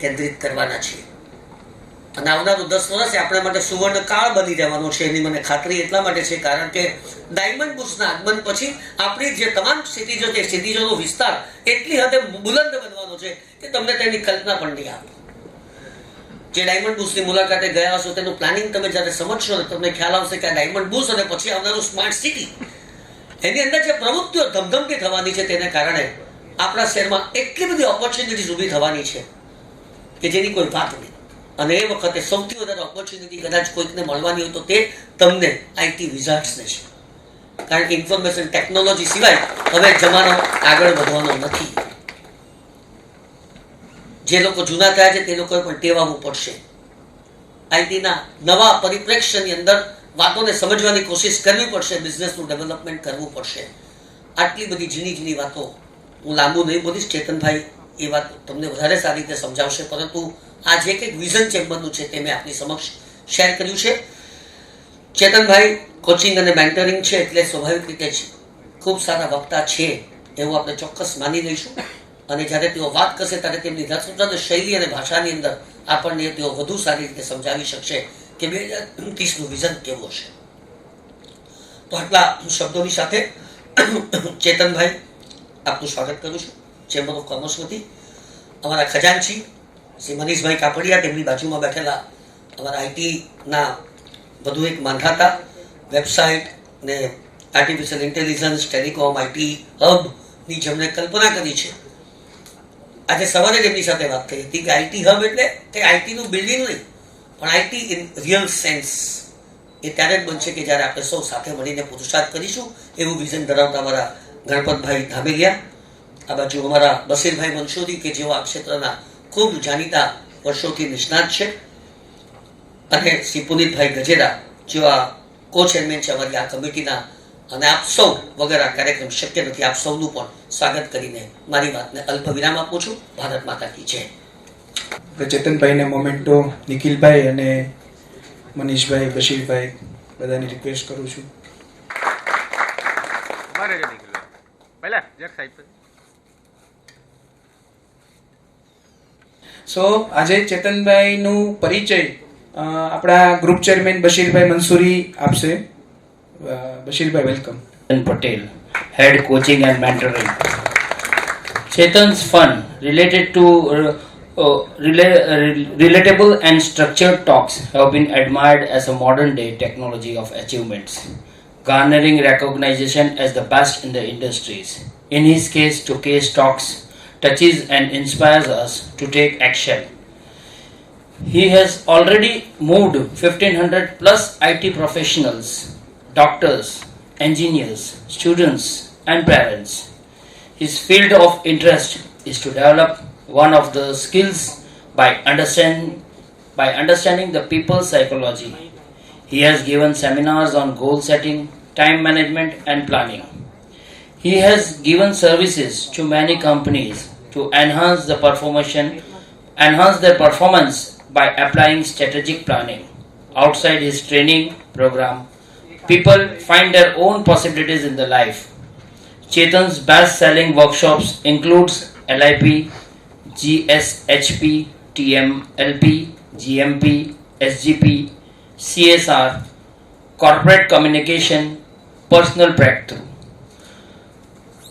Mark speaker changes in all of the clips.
Speaker 1: કેન્દ્રિત કરવાના છીએ અને આવનારું 10 વર્ષ આપણા માટે સુવર્ણ કાળ બની રહેવાનો છે એની મને ખાતરી એટલા માટે છે કારણ કે ડાયમંડ બુશના આગમન પછી આપણી જે તમામ ક્ષિતિજો છે ક્ષિતિજોનો વિસ્તાર એટલી હદે બુલંદ બનવાનો છે કે તમને તેની કલ્પના પણ નહીં આવે. જે ડાયમંડ બુશની મુલાકાતે ગયા હશો તેનું પ્લાનિંગ તમે જ્યારે સમજશો ને તમને ખ્યાલ આવશે કે આ ડાયમંડ બુશ અને પછી આવનારું સ્માર્ટ સિટી એની અંદર જે પ્રવૃત્તિઓ ધમધમતી થવાની છે તેને કારણે આપણા શહેરમાં એટલી બધી ઓપોર્ચ્યુનિટીઝ ઊભી થવાની છે કે જેની કોઈ વાત નહીં. અને એ વખતે સૌથી વધારે ઓપોર્ચ્યુનિટી કદાચ કોઈકને મળવાની હોય તો તે તમને આઈટી વિઝાર્ડ્સને છે. કારણ કે ઇન્ફોર્મેશન ટેકનોલોજી સિવાય હવે જમાનો આગળ વધવાનો નથી. જે લોકો જૂના થયા છે તે લોકોએ પણ ટેવાવું પડશે. આઈટીના નવા પરિપ્રેક્ષ્યની અંદર વાતોને સમજવાની કોશિશ કરવી પડશે. બિઝનેસનું ડેવલપમેન્ટ કરવું પડશે. આટલી બધી ઝીણી ઝીણી વાતો હું લાંબુ નહીં બોલીશ. ચેતનભાઈ એ વાત તમને વધારે સારી રીતે સમજાવશે, પરંતુ આ જે કંઈક વિઝન ચેમ્બરનું છે તે મેં આપની સમક્ષ શેર કર્યું છે. ચેતનભાઈ કોચિંગ અને મેન્ટરિંગ છે એટલે સ્વાભાવિક રીતે જ ખૂબ સારા વક્તા છે એવું આપણે ચોક્કસ માની લઈશું. અને જ્યારે તેઓ વાત કરશે ત્યારે તેમની રસપ્રદ શૈલી અને ભાષાની અંદર આપણને તેઓ વધુ સારી રીતે સમજાવી શકશે કે 2030નું વિઝન કેવું હશે. તો આટલા શબ્દોની સાથે ચેતનભાઈ આપનું સ્વાગત કરું છું ચેમ્બર ઓફ કોમર્સમાંથી. અમારા ખજાનચી શ્રી મનીષભાઈ કાપડિયા, તેમની બાજુમાં બેઠેલા અમારા આઈટીના વધુ એક માંધાતા, વેબસાઇટ ને આર્ટિફિશિયલ ઇન્ટેલિજન્સ, ટેલિકોમ, આઈટી હબની જેમણે કલ્પના કરી છે. આજે સવારે જ એમની સાથે વાત થઈ હતી કે આઈટી હબ એટલે કે આઈટીનું બિલ્ડિંગ નહીં, પણ આઈટી ઇન રિયલ સેન્સ એ ત્યારે જ બનશે કે જ્યારે આપણે સૌ સાથે મળીને પુરુષાર્થ કરીશું. એવું વિઝન ધરાવતા અમારા ગણપતભાઈ ધામેલિયા, આ બાજુ અમારા બશીરભાઈ મંસૂરી કે જેઓ આ ક્ષેત્રના ખૂબ જાણીતા વર્ષોથી નિષ્ણાત છે, અને શ્રી પુનિતભાઈ ગજેરા જેઓ આ કો ચેરમેન છે અમારી આ કમિટીના. અને આપ સૌ વગર આ કાર્યક્રમ શક્ય નથી. આપ સૌનું પણ સ્વાગત કરીને મારી વાતને અલ્પ વિરામ આપું છું. ભારત માતા કી જય.
Speaker 2: ચેતનભાઈને મોમેન્ટો, નિખિલભાઈ અને મનીષભાઈ, બશીરભાઈ બધાની રિક્વેસ્ટ કરું છું. સો આજે ચેતનભાઈનું પરિચય આપણા ગ્રુપ ચેરમેન બશીરભાઈ મંસૂરી આપશે. બશીરભાઈ, welcome.
Speaker 3: Patel, head coaching and mentoring. Chetan's fun related to relatable and structured talks have been admired as a modern day technology of achievements, garnering recognition as the best in the industries. In his case to case talks touches and inspires us to take action. He has already moved 1500 plus IT professionals, doctors, engineers, students and parents. His field of interest is to develop one of the skills by understanding the people's psychology. He has given seminars on goal setting, time management and planning. He has given services to many companies to enhance their performance by applying strategic planning. Outside his training program, people find their own possibilities in their life. Chetan's best-selling workshops includes LIP, GSHP, TMLP, GMP, SGP, CSR, corporate communication, personal breakthrough.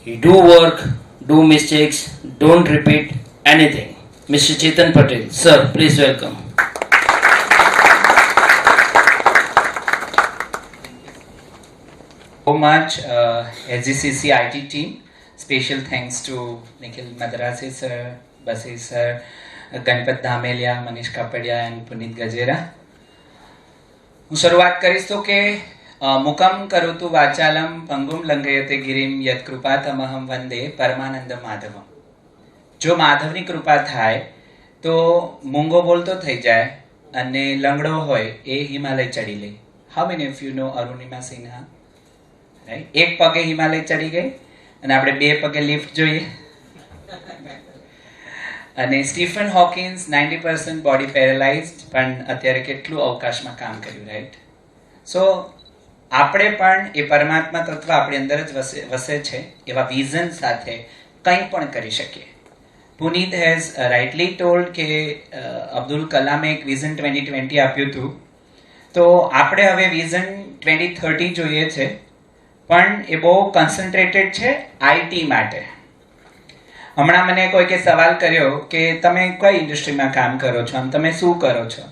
Speaker 3: He do work, do mistakes, don't repeat anything. Mr. Chetan Patel, sir, please welcome.
Speaker 4: So much SGCC IT team. Special thanks to Nikhil Madrasi sir, Basir sir, Ganpat Dhamelia, Manish Kapadia and Punit Gajera. હું શરૂઆત કરીશ તો કે મુકમ કરોતુ વાચાલમ પંગુમ લંઘયતે ગિરિમ યત કૃપા તમહમ વંદે પરમાનંદ માધવમ. જો માધવની કૃપા થાય તો મૂંગો બોલતો થઈ જાય અને લંગડો હોય એ હિમાલય ચડી લે. How many of you know Arunima Sinha? Right, એક પગે હિમાલય ચડી ગઈ અને આપણે બે પગે લિફ્ટ જોઈએ. અને સ્ટીફન હોકિન્સ 90% બોડી પેરેલાઇઝડ પણ અત્યારે કેટલું અવકાશમાં કામ કર્યું. રાઈટ, સો આપણે પણ એ પરમાત્મા તત્વ આપણી અંદર જ વસે છે એવા વિઝન સાથે કંઈ પણ કરી શકીએ. પુનીત હેઝ રાઇટલી ટોલ્ડ કે અબ્દુલ કલામે એક વિઝન 2020 આપ્યું હતું. તો આપણે હવે વિઝન 2030 જોઈએ છે, પણ એ બહુ કન્સન્ટ્રેટેડ છે આઈટી માટે. હમણાં મને કોઈકે સવાલ કર્યો કે તમે કઈ ઇન્ડસ્ટ્રીમાં કામ કરો છો, આમ તમે શું કરો છો?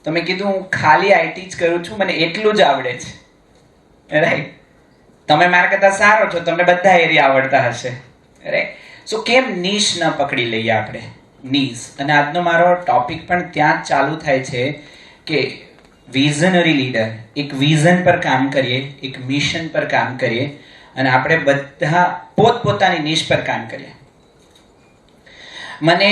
Speaker 4: તો મેં કીધું હું ખાલી આઈટી જ કરું છું, મને એટલું જ આવડે છે. રાઈટ? તમે મારા કરતાં સારો છો, તમને બધા એરિયા આવડતા હશે. રાઈટ? સો કેમ નીશ ન પકડી લઈએ આપણે? નીશ. અને આજનો મારો ટોપિક પણ ત્યાં જ ચાલુ થાય છે કે વિઝનરી લીડર, એક વિઝન પર કામ કરીએ, એક મિશન પર કામ કરીએ, અને આપણે બધા પોતપોતાની નીશ પર કામ કરીએ. મને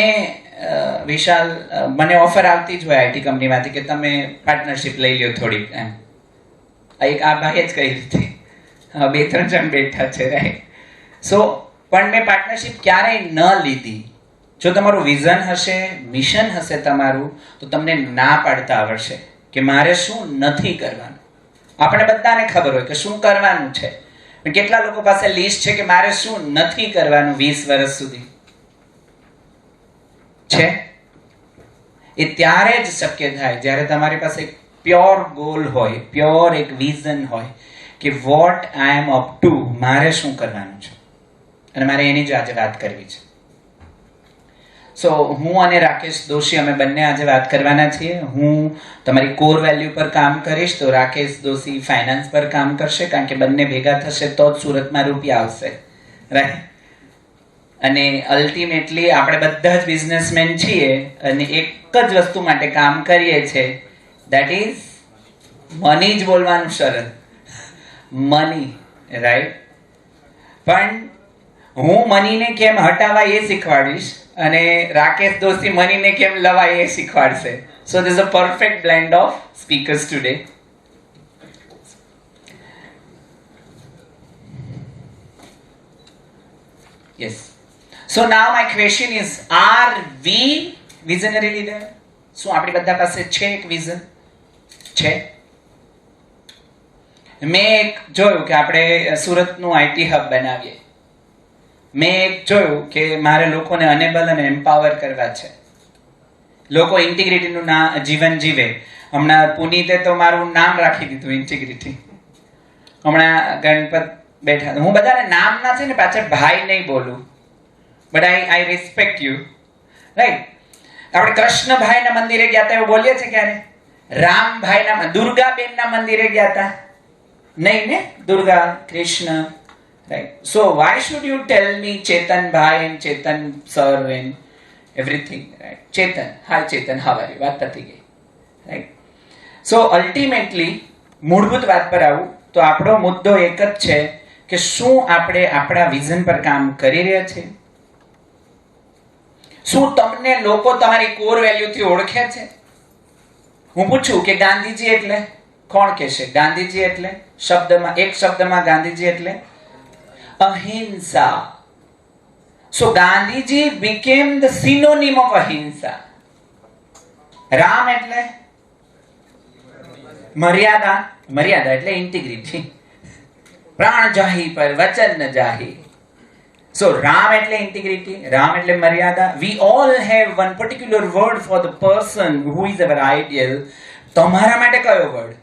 Speaker 4: વિશાલ, મને ઓફર આવતી જ હોય આઈટી કંપનીમાંથી કે તમે પાર્ટનરશિપ લઈ લ્યો થોડીક, એમ. એક આ ભાઈએ જ કહી દીધી. 2-3 જણ બેઠા છે, રાઈટ? સો પણ મેં પાર્ટનરશિપ ક્યારેય ન લીધી. જો તમારું વિઝન હશે, મિશન હશે તમારું, તો તમને ના પાડતા આવડશે કે મારે શું નથી કરવાનું. આપણે બધાને ખબર હોય કે શું કરવાનું છે, પણ કેટલા લોકો પાસે લિસ્ટ છે કે મારે શું નથી કરવાનું 20 વર્ષ સુધી? છે. એ ત્યારે જ શક્ય થાય જ્યારે તમારી પાસે એક પ્યોર ગોલ હોય, પ્યોર એક વિઝન હોય કે what I am up to, મારે શું કરવાનું છે, અને મારે એની જ આજે વાત કરવી છે. સો હું અને રાકેશ દોશી અમે બંને આજે વાત કરવાના છીએ. હું તમારી કોર વેલ્યુ પર કામ કરીશ, તો રાકેશ દોશી ફાઇનાન્સ પર કામ કરશે, કારણ કે બંને ભેગા થશે તો જ સુરતમાં રૂપિયા આવશે. રાઈટ? અને અલ્ટિમેટલી આપણે બધા જ બિઝનેસમેન છીએ અને એક જ વસ્તુ માટે કામ કરીએ છીએ, દેટ ઇઝ મની જ બોલવાનું સરળ. મની. રાઈટ? પણ હું મનીને કેમ હટાવા એ શીખવાડીશ, અને રાકેશ દોશી મનીને કેમ લવાય એ શીખવાડશે. So this a perfect blend of speakers today. Yes. So now my question is, are we visionary leader? શું આપણી બધા પાસે છે એક વિઝન? છે. મેં એક જોયું કે આપણે સુરતનું આઈટી હબ બનાવીએ. મેં એક જોયું કે મારે લોકોને અનેબલ અને એમ્પાવર કરવા છે. લોકો ઇન્ટિગ્રિટીનું જીવન જીવે. હમણાં પુનીતે તો મારું નામ રાખી દીધું ઇન્ટિગ્રિટી. હમણાં ગણપત બેઠા, હું બધાને નામ ના છે ને પાછળ ભાઈ નહીં બોલું, but I respect you. Right? આપણે કૃષ્ણભાઈના મંદિરે ગયા હતા એવું બોલીએ છીએ ક્યારે? રામભાઈના, દુર્ગાબેનના મંદિરે ગયા હતા નહીં ને? Durga, Krishna. Right? So why should you tell me ચેતનભાઈ and Chetan sir and everything? Right? Chetan, hi Chetan, how are you? વાત પતી ગઈ. રાઈટ? સો અલ્ટિમેટલી મૂળભૂત વાત પર આવું તો આપણો મુદ્દો એક જ છે કે શું આપણે આપણા વિઝન પર કામ કરી રહ્યા છીએ? શું તમને લોકો તમારી કોર વેલ્યુથી ઓળખે છે? હું પૂછું કે ગાંધીજી એટલે કોણ કહેશે? ગાંધીજી એટલે શબ્દમાં, એક શબ્દમાં ગાંધીજી એટલે અહિંસા. સો Gandhiji became the synonym of અહિંસા. રામ એટલે મર્યાદા. મર્યાદા એટલે ઇન્ટિગ્રિટી. પ્રાણ જાહી પર વચન ન જાહી. સો રામ એટલે ઇન્ટિગ્રિટી, રામ એટલે મર્યાદા. We all have one particular word for the person who is our ideal. તમારા માટે કયો વર્ડ?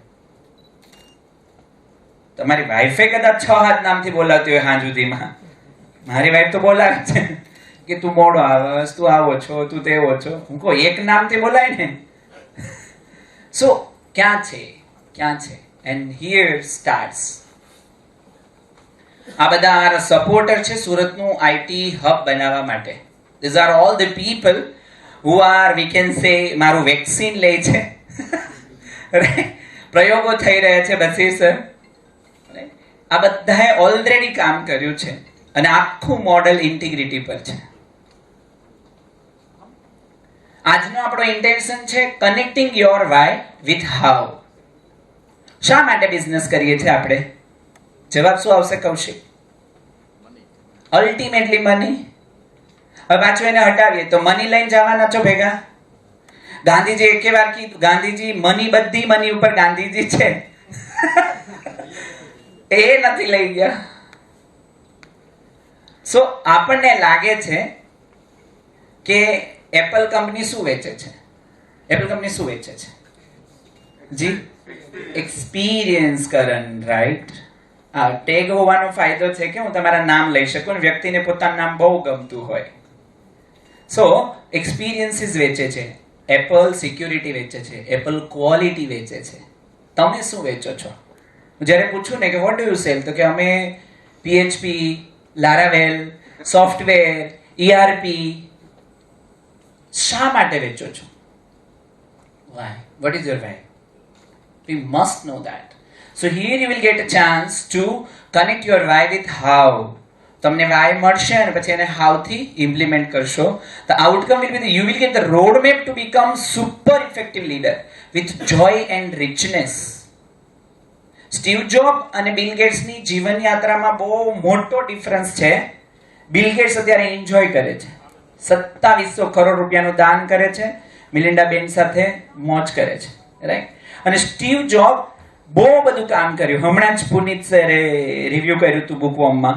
Speaker 4: તમારી વાઈફે કદાચ 6 નામથી બોલાવતી હોય હાં સુધીમાં. મારી વાઈફ તો બોલાવે છે કે તું મોડો આવસ, તું આવો છો, તું તેવો છો. હું કહું એક નામથી બોલાય ને. સો ક્યાં છે? ક્યાં છે? And here starts. આ બધા મારા સપોર્ટર છે સુરતનું આઈટી હબ બનાવવા માટે. This are all the people who are, we can say, મારું વેક્સિન લે છે. પ્રયોગો થઈ રહ્યા છે બસીર સર. આ બધાએ ઓલરેડી કામ કર્યું છે અને આખું મોડેલ ઇન્ટિગ્રિટી પર છે. આજનો આપણો ઇન્ટેન્શન છે connecting your why with how. શા માટે બિઝનેસ કરીએ છીએ આપણે? જવાબ શું આવશે કૌશિક? Ultimately money. હવે પાછું એને હટાવીએ તો મની લઈને જવાના છો ભેગા? ગાંધીજી એકે વાર કીધું, ગાંધીજી મની, બધી મની ઉપર ગાંધીજી છે. એ નથી લઈ ગયા. સો આપણને લાગે છે કે એપલ કંપની શું વેચે છે? એપલ કંપની શું વેચે છે? જી, એક્સપિરિયન્સ કરણ, રાઈટ? આ ટેગ હોવાનો ફાયદો છે કે હું તમારા નામ લઈ શકું અને વ્યક્તિને પોતાનું નામ બહુ ગમતું હોય. સો એક્સપિરિયન્સીસ વેચે છે. એપલ સિક્યુરિટી વેચે છે. એપલ ક્વોલિટી વેચે છે. તમે શું વેચો છો? જ્યારે પૂછું ને કે વોટ ડુ યુ સેલ, તો કે અમે PHP, લારાવેલ, સોફ્ટવેર, ERP. શા માટે વેચો છો? Why? What is your why? We must know that. So here you will get a chance to connect your why with how. તમને why મળશે અને પછી એને how થી implement કરશો. The outcome will be that you will get the roadmap to become super effective leader with joy and richness. Steve job અને bill ગેટ્સની જીવન યાત્રામાં બહુ મોટો ડિફરન્સ છે. બિલ ગેટ્સ અત્યારે એન્જોય કરે છે, 2700 કરોડ રૂપિયાનું દાન કરે છે, મિલિન્ડા બેન સાથે મોજ કરે છે, રાઈટ? અને સ્ટીવ જોબ બહુ બધું કામ કર્યું. હમણાં જ પુનિત સરે રિવ્યુ કર્યું હતું બુકવોર્મમાં,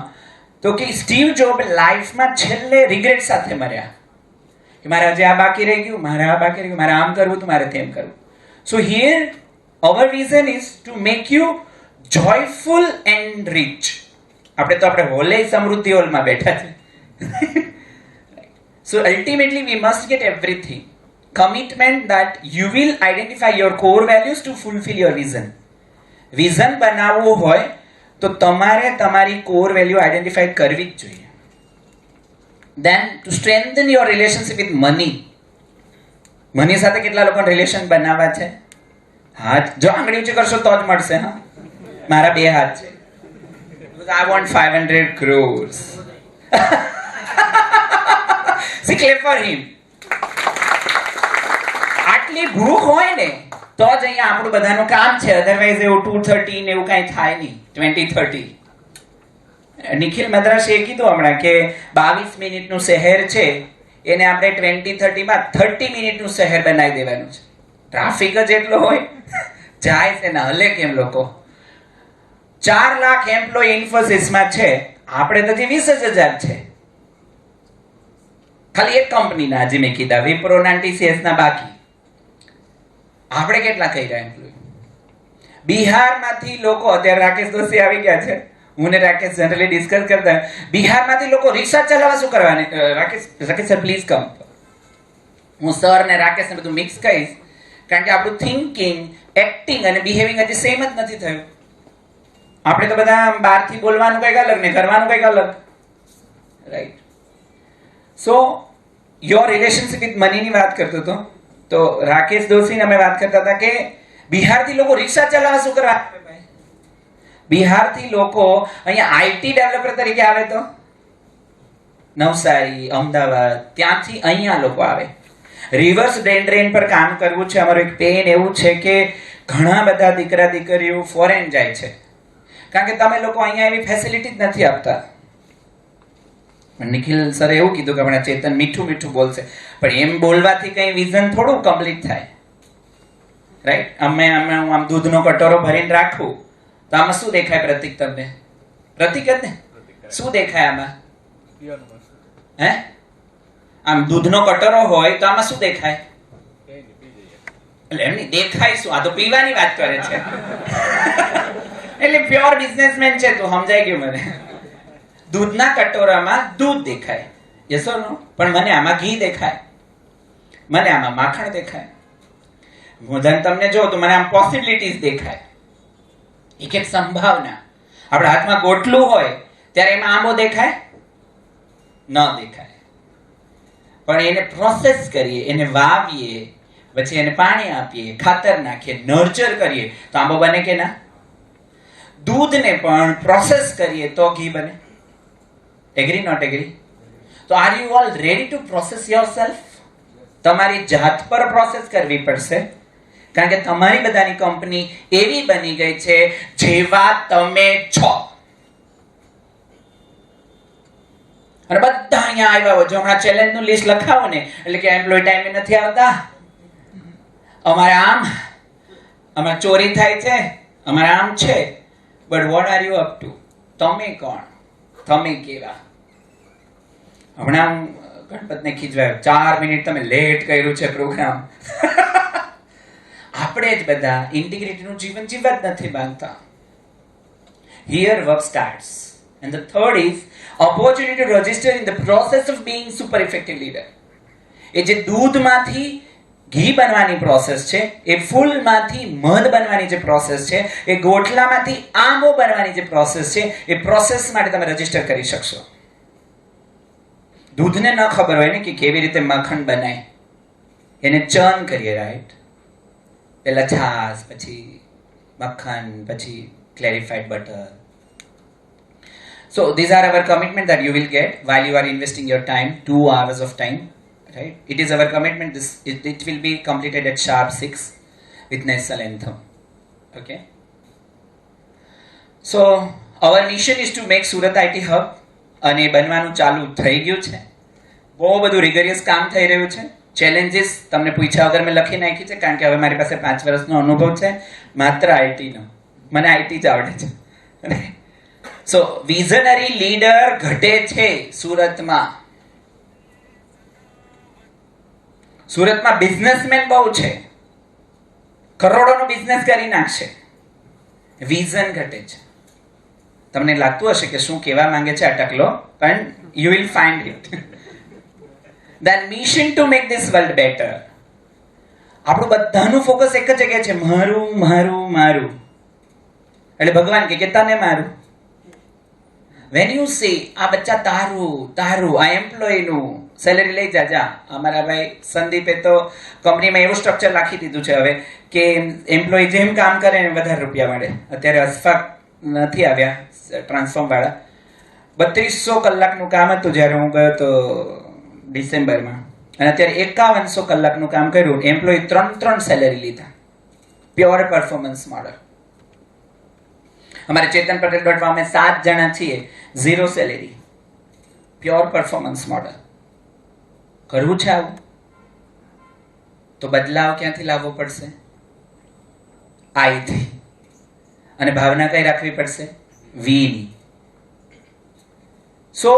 Speaker 4: તો કે સ્ટીવ જોબ લાઈફમાં છેલ્લે રિગ્રેટ સાથે મર્યા કે મારે આજે આ બાકી રહી ગયું, મારે આ બાકી રહી ગયું, મારે આમ કરવું હતું, મારે તેમ કરવું. So here our vision is to make you joyful and rich. આપણે હોલે સમૃદ્ધિ હોલમાં બેઠા છે. So ultimately we must get everything. Commitment that you will identify your core values to fulfill your vision. Vision બનાવવું હોય તો તમારે તમારી કોર વેલ્યુ આઈડેન્ટિફાઈ કરવી જ જોઈએ. Then to strengthen your relationship with money. Money સાથે કેટલા લોકોને રિલેશન બનાવવા છે? હાથ જો આંગળી ઊંચી કરશો તો જ મળશે. હા, મારા 2 હાથ છે. I want 500 crores. See, clap for him. આટલી ભૂખ હોય ને તો જ અહીંયા આપણું બધાનું કામ છે. અધરવાઇઝ એવું 230 ને એવું કાંઈ થાય નહીં. 2030 નિખિલ મદ્રાસે કીધું હમણાં કે 22 મિનિટનું શહેર છે એને આપણે 2030 માં 30 મિનિટનું શહેર બનાવી દેવાનું છે. ટ્રાફિક જ એટલો હોય, જાય છે ને હલે કેમ લોકો? 4 લાખ એમ્પ્લોય ઇન્ફોસિસમાં છે, આપણે તો 20,000 છે ખાલી એક કંપનીના. હજી મેં કીધા વિપ્રો ના TCS ના બાકી. આપણે કેટલા કર્યા એમ્પ્લોય? બિહારમાંથી લોકો, અત્યારે રાકેશ દોશી આવી ગયા છે, હું ને રાકેશ જનરલી ડિસ્કસ કરતા, બિહારમાંથી લોકો રિક્ષા ચલાવવા શું કરવાની? Rakesh sir please come. હું સર ને રાકેશ ને બધું મિક્સ કહીશ, કારણ કે આપણું થિંકિંગ, એક્ટિંગ અને બિહેવિંગ હજી સેમ જ નથી થયું. આપણે તો બધા બહારથી બોલવાનું કંઈક અલગ ને કરવાનું કંઈક અલગ, right? So your relationship with મનીની વાત કરતો હતો તો રાકેશ દોશીને અમે વાત કરતા હતા કે બિહારથી લોકો રિક્ષા ચલાવવા શું કરવા? બિહારથી લોકો અહીંયા આઈટી ડેવલપર તરીકે આવે તો નવસારી, અમદાવાદ, ત્યાંથી અહીંયા લોકો આવે. રિવર્સ ડ્રેન પર કામ કરવું છે. અમારું એક પેન એવું છે કે ઘણા બધા દીકરા દીકરીઓ ફોરેન જાય છે કારણ કે તમે લોકો અહીંયા એવી ફેસિલિટી જ નથી આપતા. નિખિલ સરે એવું કીધું કે હમણાં ચેતન મીઠું મીઠું બોલશે, પણ એમ બોલવાથી કઈ વિઝન થોડું કમ્પ્લીટ થાય, રાઈટ? અમે હું આમ દૂધનો કટોરો ભરીને રાખું તો આમાં શું દેખાય પ્રતિક? તમને પ્રતિક જ ને? શું દેખાય આમાં? હે? આમ દૂધનો કટોરો હોય તો આમાં શું દેખાય? એટલે એમની દેખાય શું? આ તો પીવાની વાત કરે છે. એટલે પ્યોર બિઝનેસમેન છે તો સમજાઈ ગયું મને. દૂધના કટોરામાં દૂધ દેખાય, યસ ઓર નો? પણ મને આમાં ઘી દેખાય, મને આમાં માખણ દેખાય. હું તમને જો તો મને આમ પોસિબિલિટીઝ દેખાય, એક એક સંભાવના. આપણા હાથમાં ગોટલું હોય ત્યારે એમાં આંબો દેખાય? ન દેખાય. પણ એને પ્રોસેસ કરીએ, એને વાવીએ, પછી એને પાણી આપીએ, ખાતર નાખીએ, નર્ચર કરીએ તો આંબો બને કે ના? દૂધને પણ પ્રોસેસ કરીએ તો ઘી બને. Agree not agree? તો are you all ready to process yourself? તમારી જાત પર પ્રોસેસ કરવી પડશે, કારણ કે તમારી બધાની કંપની એવી બની ગઈ છે જેવા તમે છો. અને બધા અહીંયા આવ્યા હોય. જો હમણાં ચેલેન્જનું લિસ્ટ લખાવો ને એટલે કે એમ્પ્લોય ટાઈમે નથી આવતા, અમારે આમ, અમારે ચોરી થાય છે, અમારે આમ છે. But what are you up to? તમે કોણ? તમે કેવા? હમણાં ગણપતને ખીજવાયો, 4 મિનિટ તમે લેટ કર્યું છે પ્રોગ્રામ. આપણે જ બધા ઇન્ટિગ્રિટીનું જીવન જીવવા જ નથી માંગતા. Here work starts. And the third is opportunity to register in the process of being super effective leader. એ જે દૂધમાંથી ઘી બનવાની પ્રોસેસ છે, એ ફૂલમાંથી મધ બનવાની જે પ્રોસેસ છે, એ ગોઠલામાંથી આંબો બનવાની જે પ્રોસેસ છે, એ પ્રોસેસ માટે તમે રજીસ્ટર કરી શકશો. દૂધને ન ખબર હોય ને કે કેવી રીતે માખણ બનાય, એને ચર્ન કરીએ, રાઈટ? પહેલા છાશ, પછી મક્ખન, પછી clarified butter. So these are our commitment that you will get while you are investing your time, 2 hours of time, right? It is our commitment. It will be completed at sharp 6 with national anthem. Okay. So our mission is to make Surat IT hub, અને બનવાનું ચાલુ થઈ ગયું છે. બહુ બધું રિગરિયસ કામ થઈ રહ્યું છે. ચેલેન્જીસ તમને પૂછ્યા વગર મેં લખી નાખી છે, કારણ કે હવે મારી પાસે 5 વર્ષનો અનુભવ છે માત્ર આઈટીનો. મને આઈટી જ આવડે છે. સો વિઝનરી લીડર ઘટે છે સુરતમાં. સુરતમાં બિઝનેસમેન બહુ છે, કરોડોનો બિઝનેસ કરી નાખશે. વિઝન ઘટે છે. તમને લાગતું હશે કે શું કહેવા માંગે છે આ ટકલો, પણ you will find it. The mission to make this world better. આપણું બધાનું ફોકસ એક જ જગ્યાએ છે, મારું મારું મારું. એટલે ભગવાન કે તને મારું. When you say આ બચ્ચા તારું તારું, આ એમ્પ્લોયનું સેલેરી લઈ જા. અમારા ભાઈ સંદીપે તો કંપનીમાં એવું સ્ટ્રક્ચર રાખી દીધું છે હવે કે એમ્પ્લોય જેમ કામ કરે ને વધારે રૂપિયા મળે. અત્યારે અશફાક નથી આવ્યા ટ્રાન્સફોર્મ વાળા, 3200 કલાકનું કામ હતું જ્યારે હું ગયો તો ડિસેમ્બરમાં, અને અત્યારે 5100 કલાકનું કામ કર્યું. એમ્પ્લોય 3 સેલેરી લીધા. Pure performance model. અમારે ચેતન પટેલ ડોટમાં અમે 7 જણા છીએ, 0 સેલેરી. Pure performance model. કરવું છે આવું તો બદલાવ ક્યાંથી લાવવો પડશે? આઈથી. અને ભાવના કઈ રાખવી પડશે? વીની. સો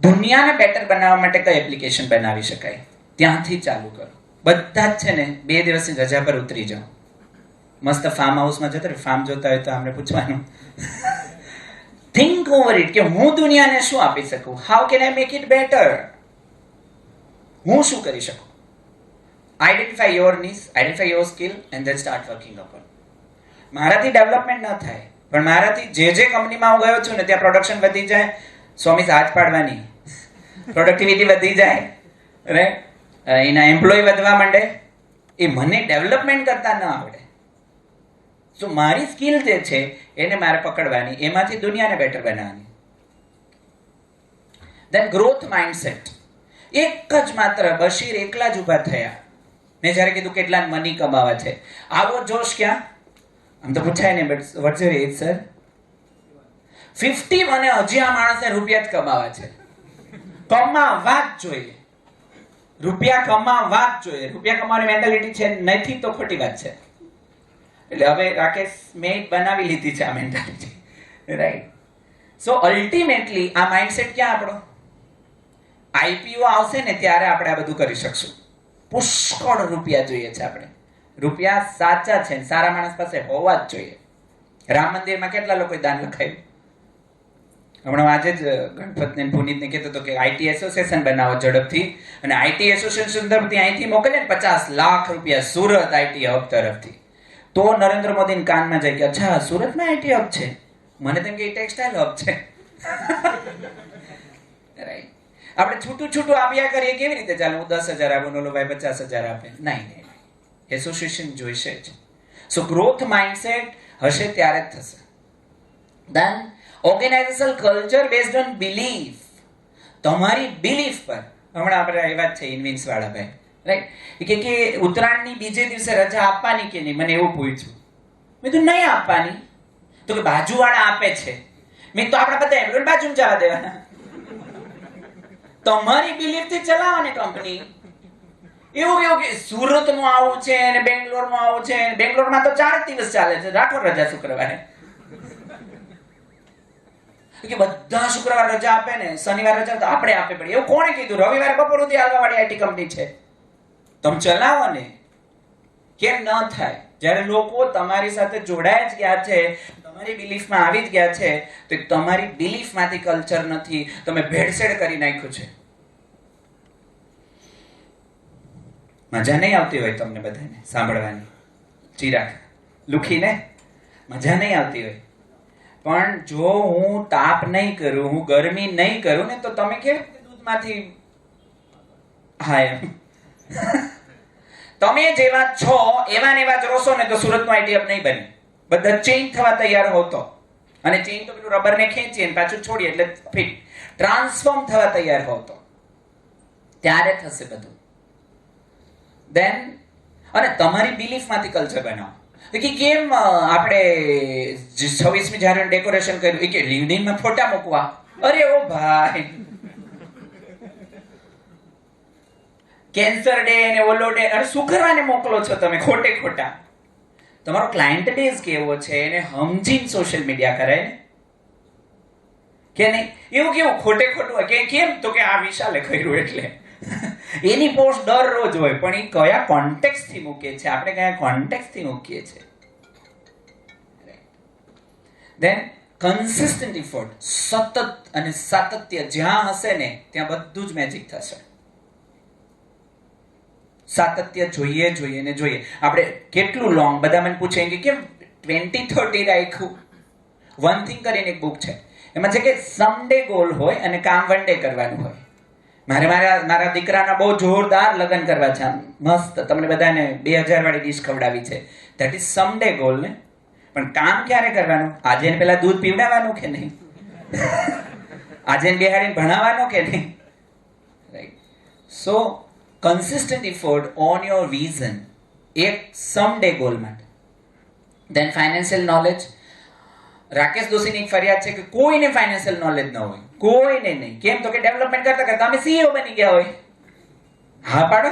Speaker 4: દુનિયાને બેટર બનાવવા માટે કઈ એપ્લિકેશન બનાવી શકાય, ત્યાંથી ચાલુ કરો. બધા જ છે ને 2 દિવસની રજા પર ઉતરી જાઓ. મસ્ત ફાર્મ હાઉસમાં જતો રહે. ફાર્મ જોતા હોય તો આપણે પૂછવાનું, થિંક ઓવર ઇટ કે હું દુનિયાને શું આપી શકું, how can I make it better. હું શું કરી શકું? Identify your needs, identify your skill and then start working upon. મારાથી ડેવલપમેન્ટ ન થાય, પણ મારાથી જે કંપનીમાં હું ગયો છું ને ત્યાં પ્રોડક્શન વધી જાય, સ્વામી હાથ પાડવાની, પ્રોડક્ટિવિટી વધી જાય, રાઈટ? એના એમ્પ્લોય વધવા માંડે. એ મને ડેવલપમેન્ટ કરતા ન આવડે. સો મારી સ્કિલ જે છે એને મારે પકડવાની, એમાંથી દુનિયાને બેટર બનાવવાની. દેન ગ્રોથ માઇન્ડસેટ. એક જ માત્ર બશીર એકલા જ ઊભા થયા. મેં જ્યારે કીધું કેટલા મની કમાવા છે, આવો જોશ ક્યાં? આમ તો પૂછાય ને, but what's your age sir? 50, અને હજી આ માણસે રૂપિયા જ કમાવા છે. કમાવા જ જોઈએ, રૂપિયા કમાવા જ જોઈએ. રૂપિયા કમાવાની મેન્ટાલિટી છે નથી તો ખોટી વાત છે. એટલે હવે રાકેશ મેં બનાવી લીધી છે આ મેન્ટાલિટી, રાઈટ? સો અલ્ટિમેટલી આ માઇન્ડસેટ ક્યાં આપણો? આઈપીઓ આવશે ને ત્યારે આપણે આ બધું કરી શકશું. પુષ્કળ રૂપિયા જોઈએ છે આપણે. રૂપિયા સાચા છે, સારા માણસ પાસે હોવા જ જોઈએ. રામ મંદિરમાં કેટલા લોકોએ દાન લખાયું? હમણાં આજે જ ગણપતને પુનિતને કહેતો હતો કે આઈટી એસોસિએશન બનાવો ઝડપથી, અને આઈટી એસોસિએશન તરફથી અહીંથી મોકલે ને 50 લાખ રૂપિયા સુરત આઈટી હબ તરફથી, તો નરેન્દ્ર મોદીને કાનમાં જાય કે અચ્છા સુરતમાં આઈટી હબ છે, મને તેમ કે ટેક્સટાઇલ હબ છે. રાઈટ? આપણે છૂટું છૂટું આપ્યા કરીએ, કેવી રીતે ચાલે? હું 10,000 આપું, ઓલો ભાઈ 50,000 આપે. નહીં, એસોસિએશન જોઈશે જ. સો ગ્રોથ માઇન્ડસેટ હશે ત્યારે જ થશે. Then organisational culture based on belief. તમારી બિલીફ પર. હમણાં આપણે આવ્યા જ છે ઇન્વિન્સ વાળા ભાઈ, રાઈટ? કે ઉત્તરાયણની બીજે દિવસે રજા આપવાની કે નહીં, મને એવું પૂછ્યું. મેં તો નહીં આપવાની. તો કે બાજુવાળા આપે છે. મેં તો આપણા બધા એમ્પ્લોય બાજુમાં જવા દેવાના. તમારી બિલીફથી ચલાવવાની કંપની. એવું કે સુરતમાં આવું છે અને બેંગ્લોરમાં આવું છે. બેંગ્લોરમાં તો 4 દિવસ ચાલે છે, રાખો રજા શુક્રવારે.
Speaker 5: કે બધા શુક્રવાર રજા આપે ને શનિવાર રજા તો આપણે આપે પડે. એવું કોણે કીધું? રવિવારે બપોર સુધી હાલવાવાળી આઈટી કંપની છે. તમે ચલાવો ને. કેમ ન થાય? જ્યારે લોકો તમારી સાથે જોડાઈ જ ગયા છે, તમારી બિલીફમાં આવી જ ગયા છે, તો તમારી બિલીફમાંથી કલ્ચર નથી, તમે ભેળસેળ કરી નાખ્યું છે. મજા નહીં આવતી હોય તમને બધાને સાંભળવાની? ચિરાગ લુખીને મજા નહીં આવતી હોય, પણ જો હું તાપ નહીં કરું, હું ગરમી નહીં કરું ને, તો તમે કેવી રીતે દૂધમાંથી હા એમ તમે જેવા છો એવા ને એવા જ રોશો ને તો સુરતનું આઈટી હબ નહીં બને. બધા ચેન્જ થવા તૈયાર હોતો, અને ચેન્જ તો પેલું રબરને ખેંચીએ ને પાછું છોડીએ એટલે ફિટ ટ્રાન્સફોર્મ થવા તૈયાર હોતો, ત્યારે થશે બધું. દેન અને તમારી બિલીફમાંથી કલ્ચર બનાવો. કે કેમ આપણે 26મી જાન્યુઆરી ડેકોરેશન કર્યું કે લિંક્ડઇનમાં ફોટા મૂકવા? અરે ઓ ભાઈ, કેન્સર ડે ને ઓલો ડે, અરે શું કરવાને મોકલો છો તમે ખોટે ખોટા? તમારો ક્લાયન્ટ બેઝ કેવો છે એને સમજીને સોશિયલ મીડિયા કરાય ને, કે નહીં? એવું કેવું ખોટે ખોટું હોય કે કેમ? તો કે આ વિશાલે કર્યું એટલે એની પોસ્ટ દરરોજ હોય, પણ એ કયા કોન્ટેક્સ્ટ થી મૂકે છે, આપણે કયા કોન્ટેક્સ્ટ થી મૂકીએ છીએ. દેન કન્સિસ્ટન્ટ ઇફોર્ટ, સતત અને સાતત્ય જ્યાં હશે ને ત્યાં બધું જ મેજિક થશે. સાતત્ય જોઈએ જોઈએ ને જોઈએ. આપણે કેટલું લોંગ, બધા મને પૂછે કે કેમ 20-30 રાખ્યું? વન થિંગ કરીને એક બુક છે, એમાં છે કે સમડે ગોલ હોય અને કામ વન ડે કરવાનું હોય. મારા દીકરાના બહુ જોરદાર લગ્ન કરવા છે, મસ્ત, તમને બધાને 2000 વાળી ડીશ ખવડાવી છે. ધેટ ઇઝ સમડે ગોલ ને. પણ કામ ક્યારે કરવાનું? આજે એને પેલા દૂધ પીવડાવવાનું કે નહીં? આજે એને બેહાડીને ભણાવવાનું કે નહીં? Right. So consistent effort on your vision, એક someday goal માટે. Then financial knowledge. રાકેશ દોશીની એક ફરિયાદ છે કે કોઈને ફાઇનાન્શિયલ નોલેજ ન હોય, કોઈને નહીં. કેમ? તો કે ડેવલપમેન્ટ કરતા કરતા અમે સીઈઓ બની ગયા હોય. હા પાડો.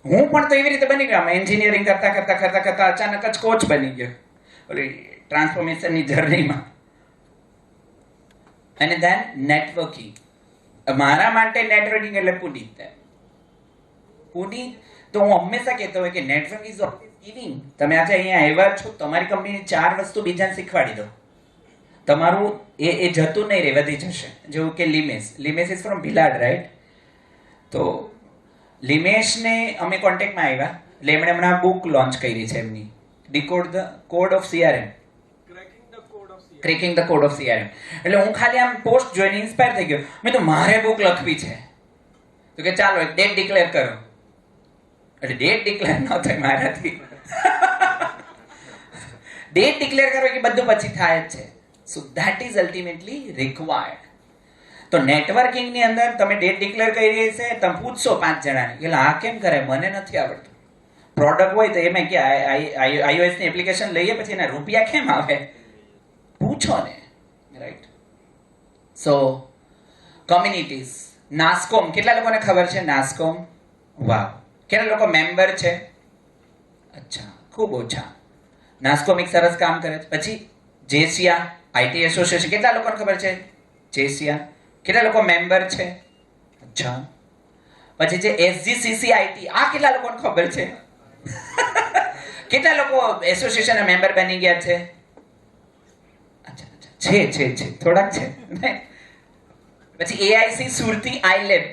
Speaker 5: હું પણ તો એવી રીતે બની ગયો, એન્જિનિયરિંગ કરતા કરતા કરતા કરતા અચાનક જ કોચ બની ગયો ઓલી ટ્રાન્સફોર્મેશનની જર્નીમાં. અને ધેન નેટવર્કિંગ. મારા માટે નેટવર્કિંગ એટલે પુનીત. તો હું હંમેશા કહેતો હોય કે નેટવર્ક ઇઝ ઓલવેઝ ગિવિંગ. તમે આજે અહીંયા આવ્યા છો, તમારી કંપનીની 4 વસ્તુ બીજાને શીખવાડી દો, તમારું એ જતું નહીં રહે, વધી જશે. જેવું કે લિમેશ ઇઝ ફ્રોમ ભિલાડ, રાઈટ? તો લિમેશને અમે કોન્ટેક્ટમાં આવ્યા, એટલે એમણે હમણાં બુક લોન્ચ કરી છે એમની, decode the code of CRM, cracking the code of CRM. એટલે હું ખાલી આમ પોસ્ટ જોઈને ઇન્સ્પાયર થઈ ગયો. મેં તો મારે બુક લખવી છે, તો કે ચાલો એક ડેટ ડિક્લેર કરો. એટલે ડેટ ડિક્લેર ન થાય મારાથી. ડેટ ડિક્લેર કરો કે બધું પછી થાય જ છે. So that is ultimately required. તો નેટવર્કિંગની અંદર તમે ડેટ ડિક્લેર કરી છે, તમે પૂછશો 5 જણાને એટલે આ કેમ કરે, મને નથી આવડતું. પ્રોડક્ટ હોય તો એમાં કે iOS ની એપ્લિકેશન લઈએ પછી એના રૂપિયા કેમ આવે, પૂછો ને, રાઈટ? સો કમ્યુનિટીઝ. નાસ્કોમ, કેટલા લોકોને ખબર છે નાસ્કોમ? વાહ. કેટલા લોકો મેમ્બર છે? અચ્છા, ખૂબ ઓછા. નાસ્કોમ એક સરસ કામ કરે છે. પછી જેસિયા આઈટી એસોસિએશન, કેટલા લોકોને ખબર છે જેસિયા? કેટલા લોકો મેમ્બર છે? અચ્છા. પછી જે SGCC આઈટી, આ કેટલા લોકોને ખબર છે? કેટલા લોકો એસોસિએશનના મેમ્બર બની ગયા છે? છે થોડાક છે. પછી AIC સુરતી iLab,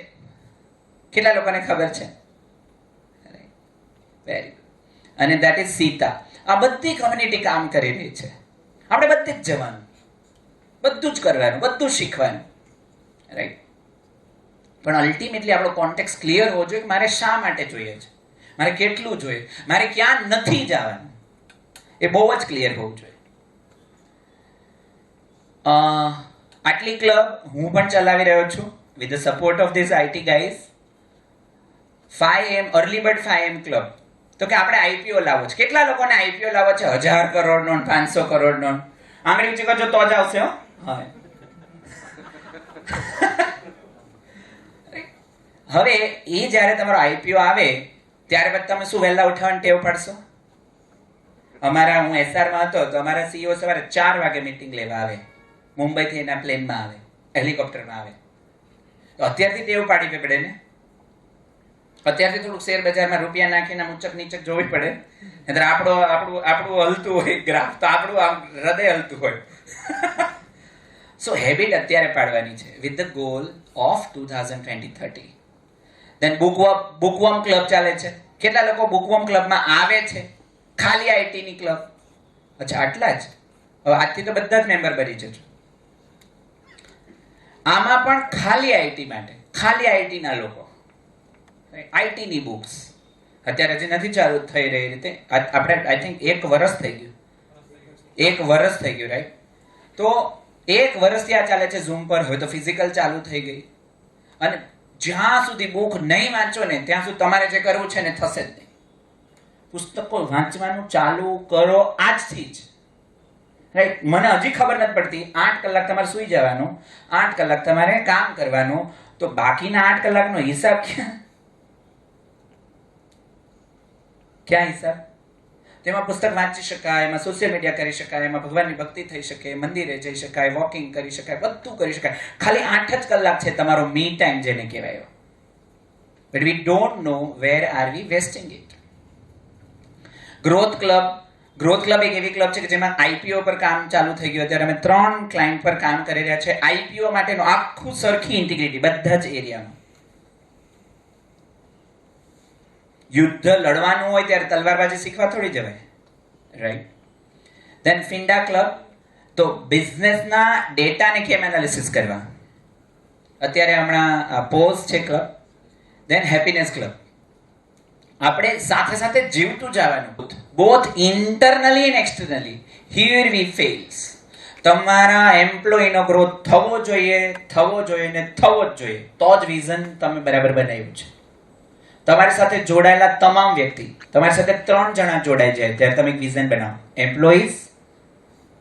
Speaker 5: કેટલા લોકોને ખબર છે? Very good. અને ધેટ ઇઝ સીતા. આ બધી કમ્યુનિટી કામ કરી રહી છે. આપણે બધે જ જવાનું, બધું જ કરવાનું, બધું શીખવાનું, રાઈટ? પણ અલ્ટિમેટલી આપણો કોન્ટેક્ટ ક્લિયર હોવો જોઈએ કે મારે શા માટે જોઈએ છે, મારે કેટલું જોઈએ, મારે ક્યાં નથી જવાનું, એ બહુ જ ક્લિયર હોવું જોઈએ. આટલી ક્લબ હું પણ ચલાવી રહ્યો છું with the support of this IT guys. 5am early bird 5am club. તો કે આપણે IPO લાવવો છે. કેટલા લોકોને IPO લાવવો છે? 1000 કરોડનો, 500 કરોડનો? આંગળી ઊંચી કરજો તો જ આવશે. હા. હવે એ જ્યારે તમારો IPO આવે ત્યારે પછી તમે શું વહેલા ઉઠાવવાની ટેવ પાડશો? અમારા હું SR માં હતો તો અમારા CEO સવારે 4 વાગે મીટિંગ લેવા આવે, મુંબઈથી એના પ્લેનમાં આવે, હેલિકોપ્ટરમાં આવે. તો અત્યારથી ટેવ પાડી પડે ને. અત્યારથી થોડુંક શેર બજારમાં રૂપિયા નાખીને ઊંચક નીચક જોવી પડે. નહીંતર આપણું હલતું હોય ગ્રાફ, તો આપણું આમ હૃદય હલતું હોય. સો હેબિટ અત્યારે પાડવાની છે with the goal of 2020-30. Then bookworm club ચાલે છે. કેટલા લોકો બુકવર્મ ક્લબમાં આવે છે? ખાલી IT ની ક્લબ. અચ્છા, આટલા જ. હવે આજથી તો બધા જ મેમ્બર બની જજો. આમાં પણ ખાલી IT માટે, ખાલી IT ના લોકો, IT ની બુક્સ અત્યારે હજી નથી ચાલુ થઈ રહી રીતે. આપણે આઈ થિંક 1 વર્ષ થઈ ગયું, 1 વર્ષ થઈ ગયું, રાઈટ? તો 1 વર્ષથી આ ચાલે છે. ઝૂમ પર હોય તો ફિઝિકલ ચાલુ થઈ ગઈ. અને જ્યાં સુધી બુક નહીં વાંચો ને ત્યાં સુધી તમારે જે કરવું છે ને થશે જ નહીં. પુસ્તકો વાંચવાનું ચાલુ કરો આજથી જ, રાઈટ? મને હજી ખબર નથી પડતી. 8 કલાક તમારે સૂઈ જવાનું, 8 કલાક તમારે કામ કરવાનું, તો બાકીના 8 કલાકનો હિસાબ ક્યાં હિસાબ? તેમાં પુસ્તક વાંચી શકાય, એમાં સોશિયલ મીડિયા કરી શકાય, એમાં ભગવાનની ભક્તિ થઈ શકે, મંદિરે જઈ શકાય, વોકિંગ કરી શકાય, બધું કરી શકાય. ખાલી 8 જ કલાક છે તમારો મી ટાઈમ જેને કહેવાય. But we don't know where are we wasting it. Growth club એક એવી ક્લબ છે કે જેમાં IPO પર કામ ચાલુ થઈ ગયું. અત્યારે અમે 3 ક્લાયન્ટ પર કામ કરી રહ્યા છે. IPO માટેનું આખું સરખી ઇન્ટિગ્રિટી બધા જ એરિયામાં. યુદ્ધ લડવાનું હોય ત્યારે તલવારબાજી શીખવા થોડી જવાય, રાઈટ? દેન ફિન્ડા ક્લબ, તો બિઝનેસના ડેટાને કેમ એનાલિસિસ કરવા. અત્યારે હમણાં પોઝ છે ક્લબ. દેન હેપીનેસ ક્લબ. આપણે સાથે સાથે જીવતું જવાનું, both internally and externally. Here we fails. તમારા એમ્પ્લોયનો ગ્રોથ થવો જોઈએ ને થવો જ જોઈએ. તો જ વિઝન તમે બરાબર બનાવ્યું છે. તમારી સાથે જોડાયેલા તમામ વ્યક્તિ, તમારી સાથે 3 જણા જોડાઈ જાય ત્યારે તમે એક વિઝન બનાવો. એમ્પ્લોઈઝ,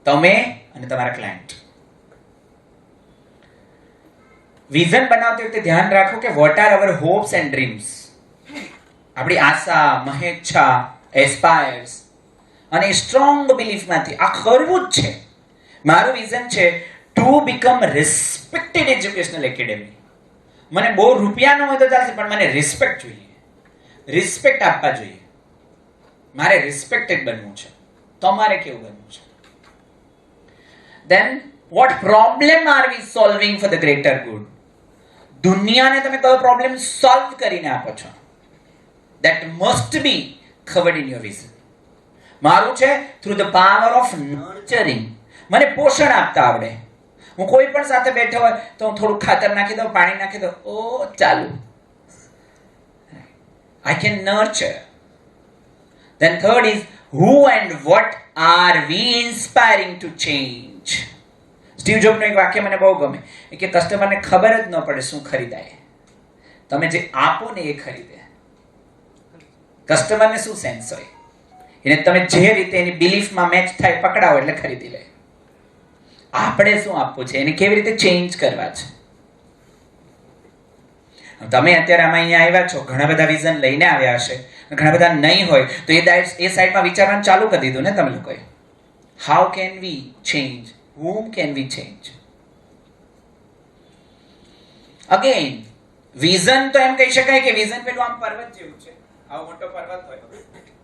Speaker 5: તમે અને તમારા ક્લાયન્ટ. વિઝન બનાવતી વખતે ધ્યાન રાખો કે what are our hops and dreams. આપણી આશા, મહેચ્છા, એસ્પાયર્સ અને સ્ટ્રોંગ બિલીફમાંથી આ કરવું જ છે. મારું વિઝન છે to become respected educational academy. મને બહુ રૂપિયા ન હોય તો ચાલશે, પણ મને રિસ્પેક્ટ જોઈએ, રિસ્પેક્ટ આપવા જોઈએ. મારે રિસ્પેક્ટેડ બનવું છે. તમારે કેવું બનવું છે? Then what problem are we solving for the greater good. દુનિયાને તમે કયો પ્રોબ્લેમ સોલ્વ કરીને આપો છો, that must be covered in your vision. મારું છે through the power of nurturing. મને પોષણ આપતા આવડે. હું કોઈ પણ સાથે બેઠો હોય તો હું થોડું ખાતર નાખી દઉં, પાણી નાખી દઉં, ઓ ચાલુ. I can nurture. Then third is who and what are we inspiring to change. Steve જોબનું એક વાક્ય મને બહુ ગમે કે કસ્ટમરને ખબર જ ન પડે શું ખરીદાય, તમે જે આપો ને એ ખરીદે. કસ્ટમરને શું સેન્સ હોય, એને તમે જે રીતે એની બિલીફમાં મેચ થાય પકડાવો એટલે ખરીદી લે. આપણે શું આપવું છે, એને કેવી રીતે ચેન્જ કરવા છે. તમે અત્યારે આમાં અહીંયા આવ્યા છો, ઘણા બધા વિઝન લઈને આવ્યા હશે, ઘણા બધા નહીં હોય તો એ સાઈડમાં વિચારવાનું ચાલુ કરી દીધું ને તમે લોકોએ. How can we change, whom can we change? Again, vision તો એમ કહી શકાય કે વિઝન પેલું આમ પર્વત જેવું છે. આવો મોટો પર્વત હોય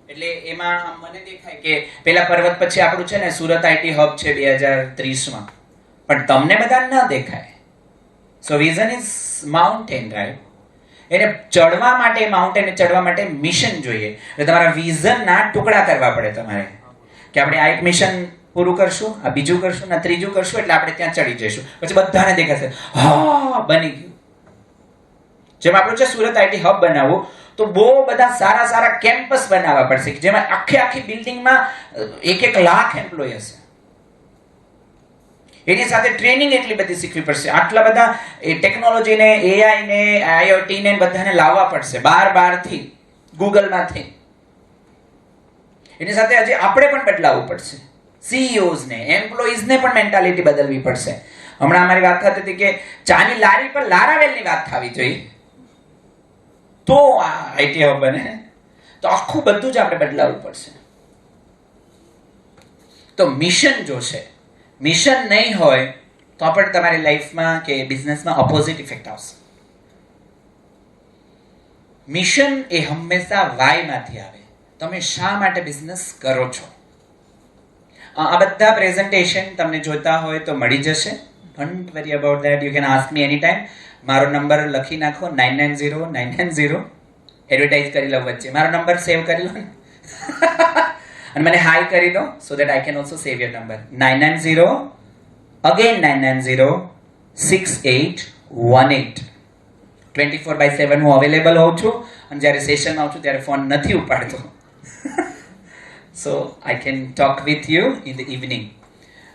Speaker 5: એટલે એમાં મને દેખાય કે પેલા પર્વત પછી આપણું છે ને સુરત IT હબ છે 2030માં, પણ તમને બધા ન દેખાય. સો વિઝન ઇઝ માઉન્ટેન, રાઈટ? એને ચડવા માટે, માઉન્ટેન ચડવા માટે મિશન જોઈએ. એટલે તમારા વિઝનના ટુકડા કરવા પડે તમારે, કે આપણે આ એક મિશન પૂરું કરશું, આ બીજું કરશું, આ ત્રીજું કરશું, એટલે આપણે ત્યાં ચડી જઈશું. પછી બધાને દેખાશે હા બની ગયું. જેમ આપણું છે સુરત IT હબ બનાવવું, તો બહુ બધા સારા સારા કેમ્પસ બનાવવા પડશે, જેમાં આખી બિલ્ડિંગમાં 1 લાખ એમ્પ્લોય હશે. એની સાથે ટ્રેનિંગ એટલી બધી શીખવી પડશે. આટલા બધા ટેકનોલોજીને, AI ને, IoT ને બધાને લાવવા પડશે બહારથી, ગૂગલમાંથી. એની સાથે હજી આપણે પણ બદલાવવું પડશે. CEOs ને, એમ્પ્લોઈઝ ને પણ મેન્ટાલિટી બદલવી પડશે. હમણાં અમારી વાત થતી હતી કે ચાની લારી પર લારાવેલની વાત થવી જોઈએ તો આ IT હબ બને. તો આખું બધું જ આપણે બદલાવવું પડશે. તો મિશન જોશે. મિશન નહીં હોય તો પણ તમારી લાઈફમાં કે બિઝનેસમાં ઓપોઝિટ ઇફેક્ટ આવશે. મિશન એ હંમેશા વાયમાંથી આવે. તમે શા માટે બિઝનેસ કરો છો? આ બધા પ્રેઝન્ટેશન તમને જોતા હોય તો મળી જશે. Don't worry about that. You can ask me any time. મારો નંબર લખી નાખો 990990. એડવર્ટાઇઝ કરી લો વચ્ચે. મારો નંબર સેવ કરી લો ને અને મને હાઈ કરી દો so that I can also save your number. 990 again 9906818. 24/7 હું અવેલેબલ હોઉં છું અને જ્યારે સેશનમાં આવું છું ત્યારે ફોન નથી ઉપાડતો. So I can talk with you in the evening.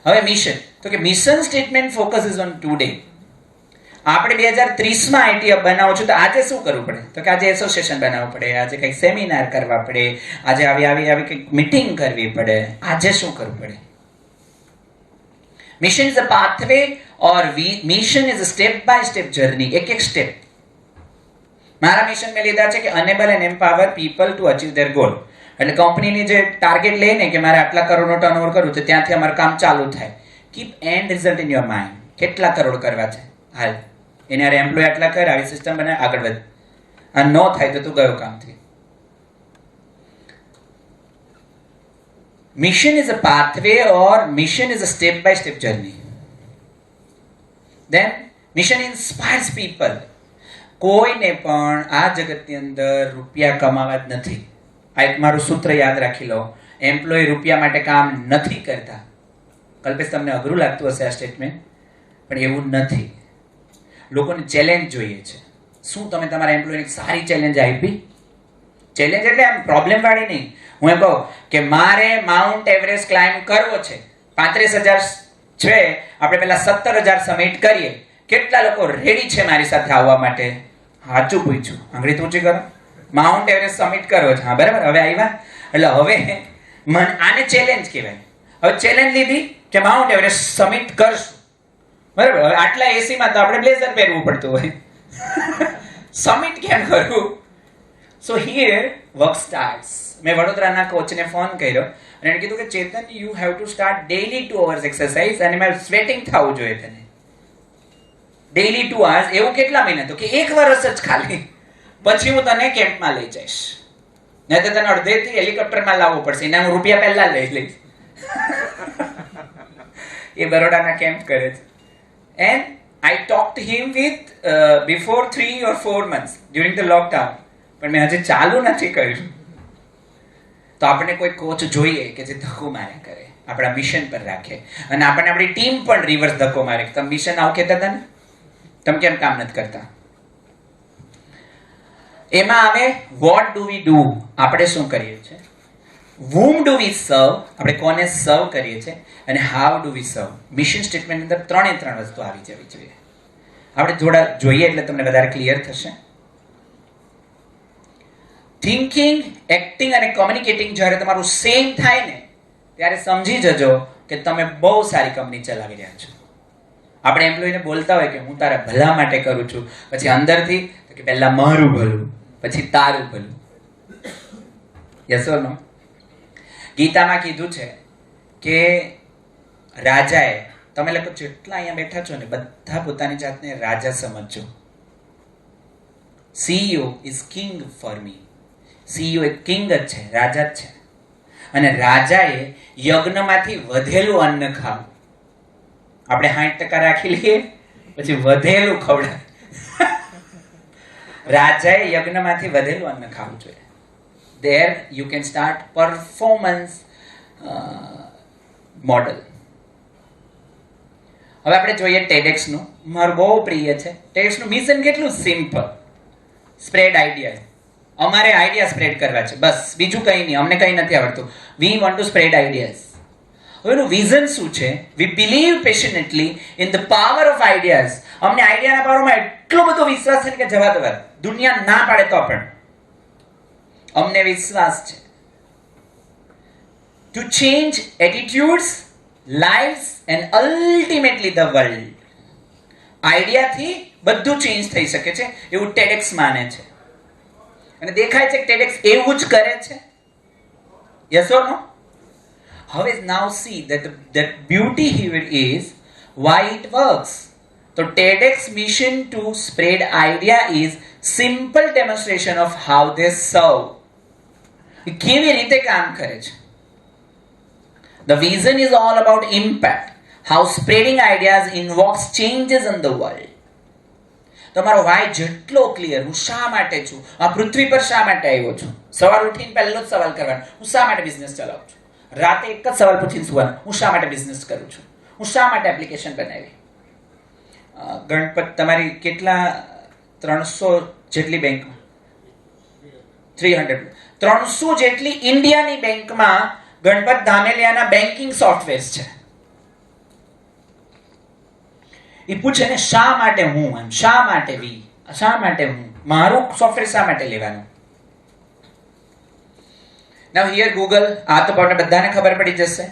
Speaker 5: હવે મિશન, તો કે mission statement focuses on today. આપણે 2030માં આઈટી હબ બનાવો છો તો આજે શું કરવું પડે? તો કે આજે એસોસિએશન બનાવવું પડે, આજે કંઈક સેમિનાર કરવા પડે, આજે આવી કંઈક મીટિંગ કરવી પડે. આજે શું કરવું પડે? Mission is a pathway or mission is a step by step journey. એક સ્ટેપ. મારા મિશન મેં લીધા છે કે enable and empower people to achieve their goal. એટલે કંપનીની જે ટાર્ગેટ લઈને કે મારે આટલા કરોડનો ટર્નઓવર કરવું તો ત્યાંથી અમારું કામ ચાલુ થાય. Keep and result in your mind. કેટલા કરોડ કરવા છે હાલ, એને યાર એમ્પ્લોય આટલા કર, આવી સિસ્ટમ બનાવે, આગળ વધ. આ ન થાય તો તું ગયો કામથી. Mission is a pathway or mission is a step by step journey. Then mission inspires people. કોઈને પણ આ જગતની અંદર રૂપિયા કમાવા જ નથી. આ એક મારું સૂત્ર યાદ રાખી લો. એમ્પ્લોય રૂપિયા માટે કામ નથી કરતા. કલ્પેશ, તમને અઘરું લાગતું હશે આ સ્ટેટમેન્ટ, પણ એવું નથી. લોકોને ચેલેન્જ જોઈએ છે. શું તમે તમારા એમ્પ્લોયને સારી ચેલેન્જ આપી? ચેલેન્જ એટલે આમ પ્રોબ્લેમ વાળી નહીં. હું એમ કહું કે મારે માઉન્ટ એવરેસ્ટ ક્લાઇમ્બ કરવો છે, 35,000 છે, આપણે પહેલા 17,000 સબમિટ કરીએ. કેટલા લોકો રેડી છે મારી સાથે આવવા માટે? સાચું પૂછ્યું, આંગળી ઊંચી કરો. માઉન્ટ એવરેસ્ટ સબમિટ કરવો છે. હા, બરાબર. હવે આવ્યા. એટલે હવે આને ચેલેન્જ કહેવાય. હવે ચેલેન્જ લીધી કે માઉન્ટ એવરેસ્ટ સબમિટ કરશું. બરાબર. હવે આટલા એસીમાં તો આપણે બ્લેઝર પહેરવું પડતું હોય. સબમિટ કેમ કરવું? So here work starts. મેં વડોદરાના કોચને ફોન કર્યો અને એને કીધું કે Chetan, you have to start daily 2 hours exercise અને મારે સ્વેટિંગ થવું જોઈએ તને. Daily 2 hours. એવું કેટલા મહિના? તો કે 1 વર્ષ જ ખાલી. પછી હું તને કેમ્પમાં લઈ જઈશ. નહીં તો તને અડધેથી હેલિકોપ્ટરમાં લાવવું પડશે. એના હું રૂપિયા પહેલા લઈ લઈશ. એ બરોડાના કેમ્પ કરે છે. And I talked to him with before 3 or 4 months during the lockdown. પણ મેં હજી ચાલુ નથી કર્યું. તો આપણે કોઈ કોચ જોઈએ કે જે ધક્કો માર્યા કરે, આપણા મિશન પર રાખે, અને આપણને આપણી ટીમ પણ રિવર્સ ધક્કો મારે. તમે મિશન આવું કહેતા હતા ને, તમે કેમ કામ નથી કરતા? એમાં આવે વોટ ડુ વી ડુ. આપણે શું કરીએ છીએ? whom do we serve, આપણે કોને સર્વ કરીએ છીએ, અને how do we serve. Mission statement અંદર 3 વસ્તુ આવી જવી જોઈએ. આપણે થોડા જોઈએ એટલે તમને વધારે ક્લિયર થશે. થિંકિંગ, એક્ટિંગ અને કોમ્યુનિકેટિંગ જ્યારે તમારું સેમ થાય ને, ત્યારે સમજી જજો કે તમે બહુ સારી કંપની ચલાવી રહ્યા છો. આપણે એમ્પ્લોયને બોલતા હોય કે હું તારા ભલા માટે કરું છું, પછી અંદરથી કે પહેલા મારું ભલું, પછી તારું ભલું. યસ ઓર નો? ગીતામાં કીધું છે કે રાજાએ, તમે લોકો જેટલા અહીંયા બેઠા છો ને બધા પોતાની જાતને રાજા સમજજો. CEO is king for me. CEO એક કિંગ જ છે, રાજા જ છે. અને રાજાએ યજ્ઞમાંથી વધેલું અન્ન ખાવું. આપણે 60% રાખી લઈએ, પછી વધેલું ખવડાવે. રાજાએ યજ્ઞમાંથી વધેલું અન્ન ખાવું જોઈએ. There you can start performance model. હવે આપણે જોઈએ TEDx નું. મારું બહુ પ્રિય છે. TEDx નું મિશન કેટલું સિમ્પલ. Spread idea. અમારે આઈડિયા સ્પ્રેડ કરવા છે, બસ, બીજું કંઈ નહીં. અમને કંઈ નથી આવડતું. We want to spread ideas. હવે એનું વિઝન શું છે? We believe passionately in the power of ideas. અમને આઈડિયાના પાવરમાં એટલો બધો વિશ્વાસ છે કે જવા દો, દુનિયા ના પાડે તો પણ અમને વિશ્વાસ છે. To change attitudes, lives and ultimately the world. આઈડિયાથી બધું ચેન્જ થઈ શકે છે એવું TEDx માને છે. અને દેખાય છે કે TEDx એવું જ કરે છે. યસ ઓર નો? હવે now see that beauty here is why it works. So TEDx mission to spread idea is simple demonstration of how they serve. કેવી રીતે કામ કરે છે. The vision is all about impact, how spreading ideas invokes changes in the world. તમારો Y જેટલો clear, હું શા માટે છું, આ પૃથ્વી પર શા માટે આવ્યો છું, સવાર ઉઠીને પહેલો જ સવાલ કરવાનો, હું શા માટે બિઝનેસ ચલાવું છું, રાતે એક જ સવાલ પૂછીને સુવાનું, હું શા માટે બિઝનેસ કરું છું, હું શા માટે એપ્લિકેશન બનાવી. ગણપત તમારી કેટલા 300 જેટલી બેંકમાં 300 જેટલી ઇન્ડિયાની બેંકમાં ગણપત ધામેલિયાના બેન્કિંગ સોફ્ટવેર્સ છે. એ પૂછે ને શા માટે હું, એમ શા માટે વી, શા માટે હું, મારું સોફ્ટવેર શા માટે લેવાનું. નાઉ હિયર ગૂગલ, આ તો આપણને બધાને ખબર પડી જશે.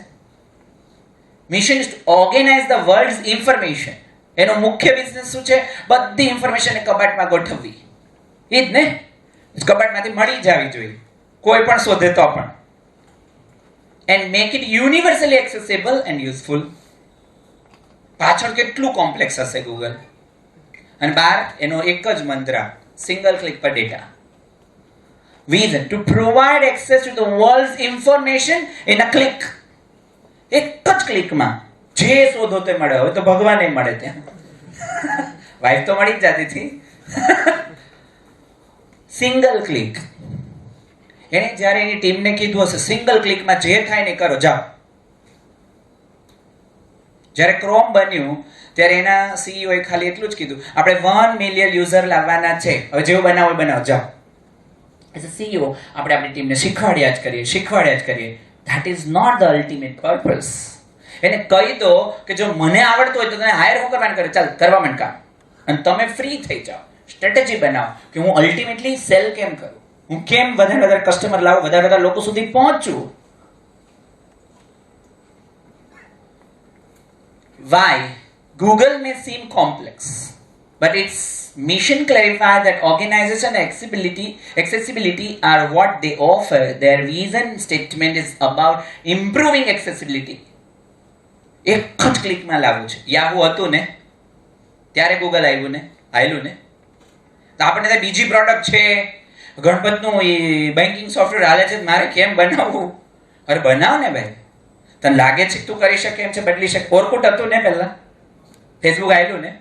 Speaker 5: Mission is to organise the world's information. એનો મુખ્ય બિઝનેસ શું છે? બધી ઇન્ફોર્મેશન કબાટમાં ગોઠવવી. એ જ ને, કબાટમાંથી મળી જવી જોઈએ, કોઈ પણ શોધે તો પણ. And make it universally accessible and useful. પાછળ કેટલું કોમ્પ્લેક્સ હશે ગૂગલ. અને બાર એનો એક જ મંત્ર, સિંગલ ક્લિક પર data. Vision to provide access to the world's information in a click. એક જ ક્લિકમાં જે શોધો તે મળે. હવે તો ભગવાન મળે ત્યાં. વાઇફ તો મળી જ જતી હતી. Single click. એને જ્યારે એની ટીમને કીધું હશે સિંગલ ક્લિકમાં જે થાય ને કરો, જાઓ. જ્યારે ક્રોમ બન્યું ત્યારે એના સીઈઓએ ખાલી એટલું જ કીધું, આપણે 1 મિલિયન યુઝર લાવવાના છે, હવે જેવું બનાવો બનાવો, જાઓ. એઝ અ સીઈઓ આપણે આપણી ટીમને શીખવાડ્યા જ કરીએ. That is not the ultimate purpose. એને કહી દો કે જો મને આવડતું હોય તો તને હાયર હું કરવાનું કરે, ચાલ કરવા માંડ કામ, અને તમે ફ્રી થઈ જાઓ. સ્ટ્રેટેજી બનાવો કે હું અલ્ટિમેટલી સેલ કેમ કરું, હું કેમ વધારે કસ્ટમર લાવું, વધારે લોકો સુધી પહોંચું. Why? Google may seem complex, but its mission clarifies that organization and accessibility are what they offer. Their vision statement is about improving accessibility. એક જ ક્લિકમાં લાવવું છે. યાહુ હતું ને ત્યારે ગૂગલ આવેલું ને. તો આપણને ત્યાં બીજી પ્રોડક્ટ છે, ગણપતનું એ બેન્કિંગ સોફ્ટવેર હાલે છે, મારે કેમ બનાવવું? અરે બનાવ ને ભાઈ, તને લાગે છે તું કરી શકે એમ છે, બદલી શકે. ઓરકુટ હતું ને પહેલા, ફેસબુક આવેલું ને,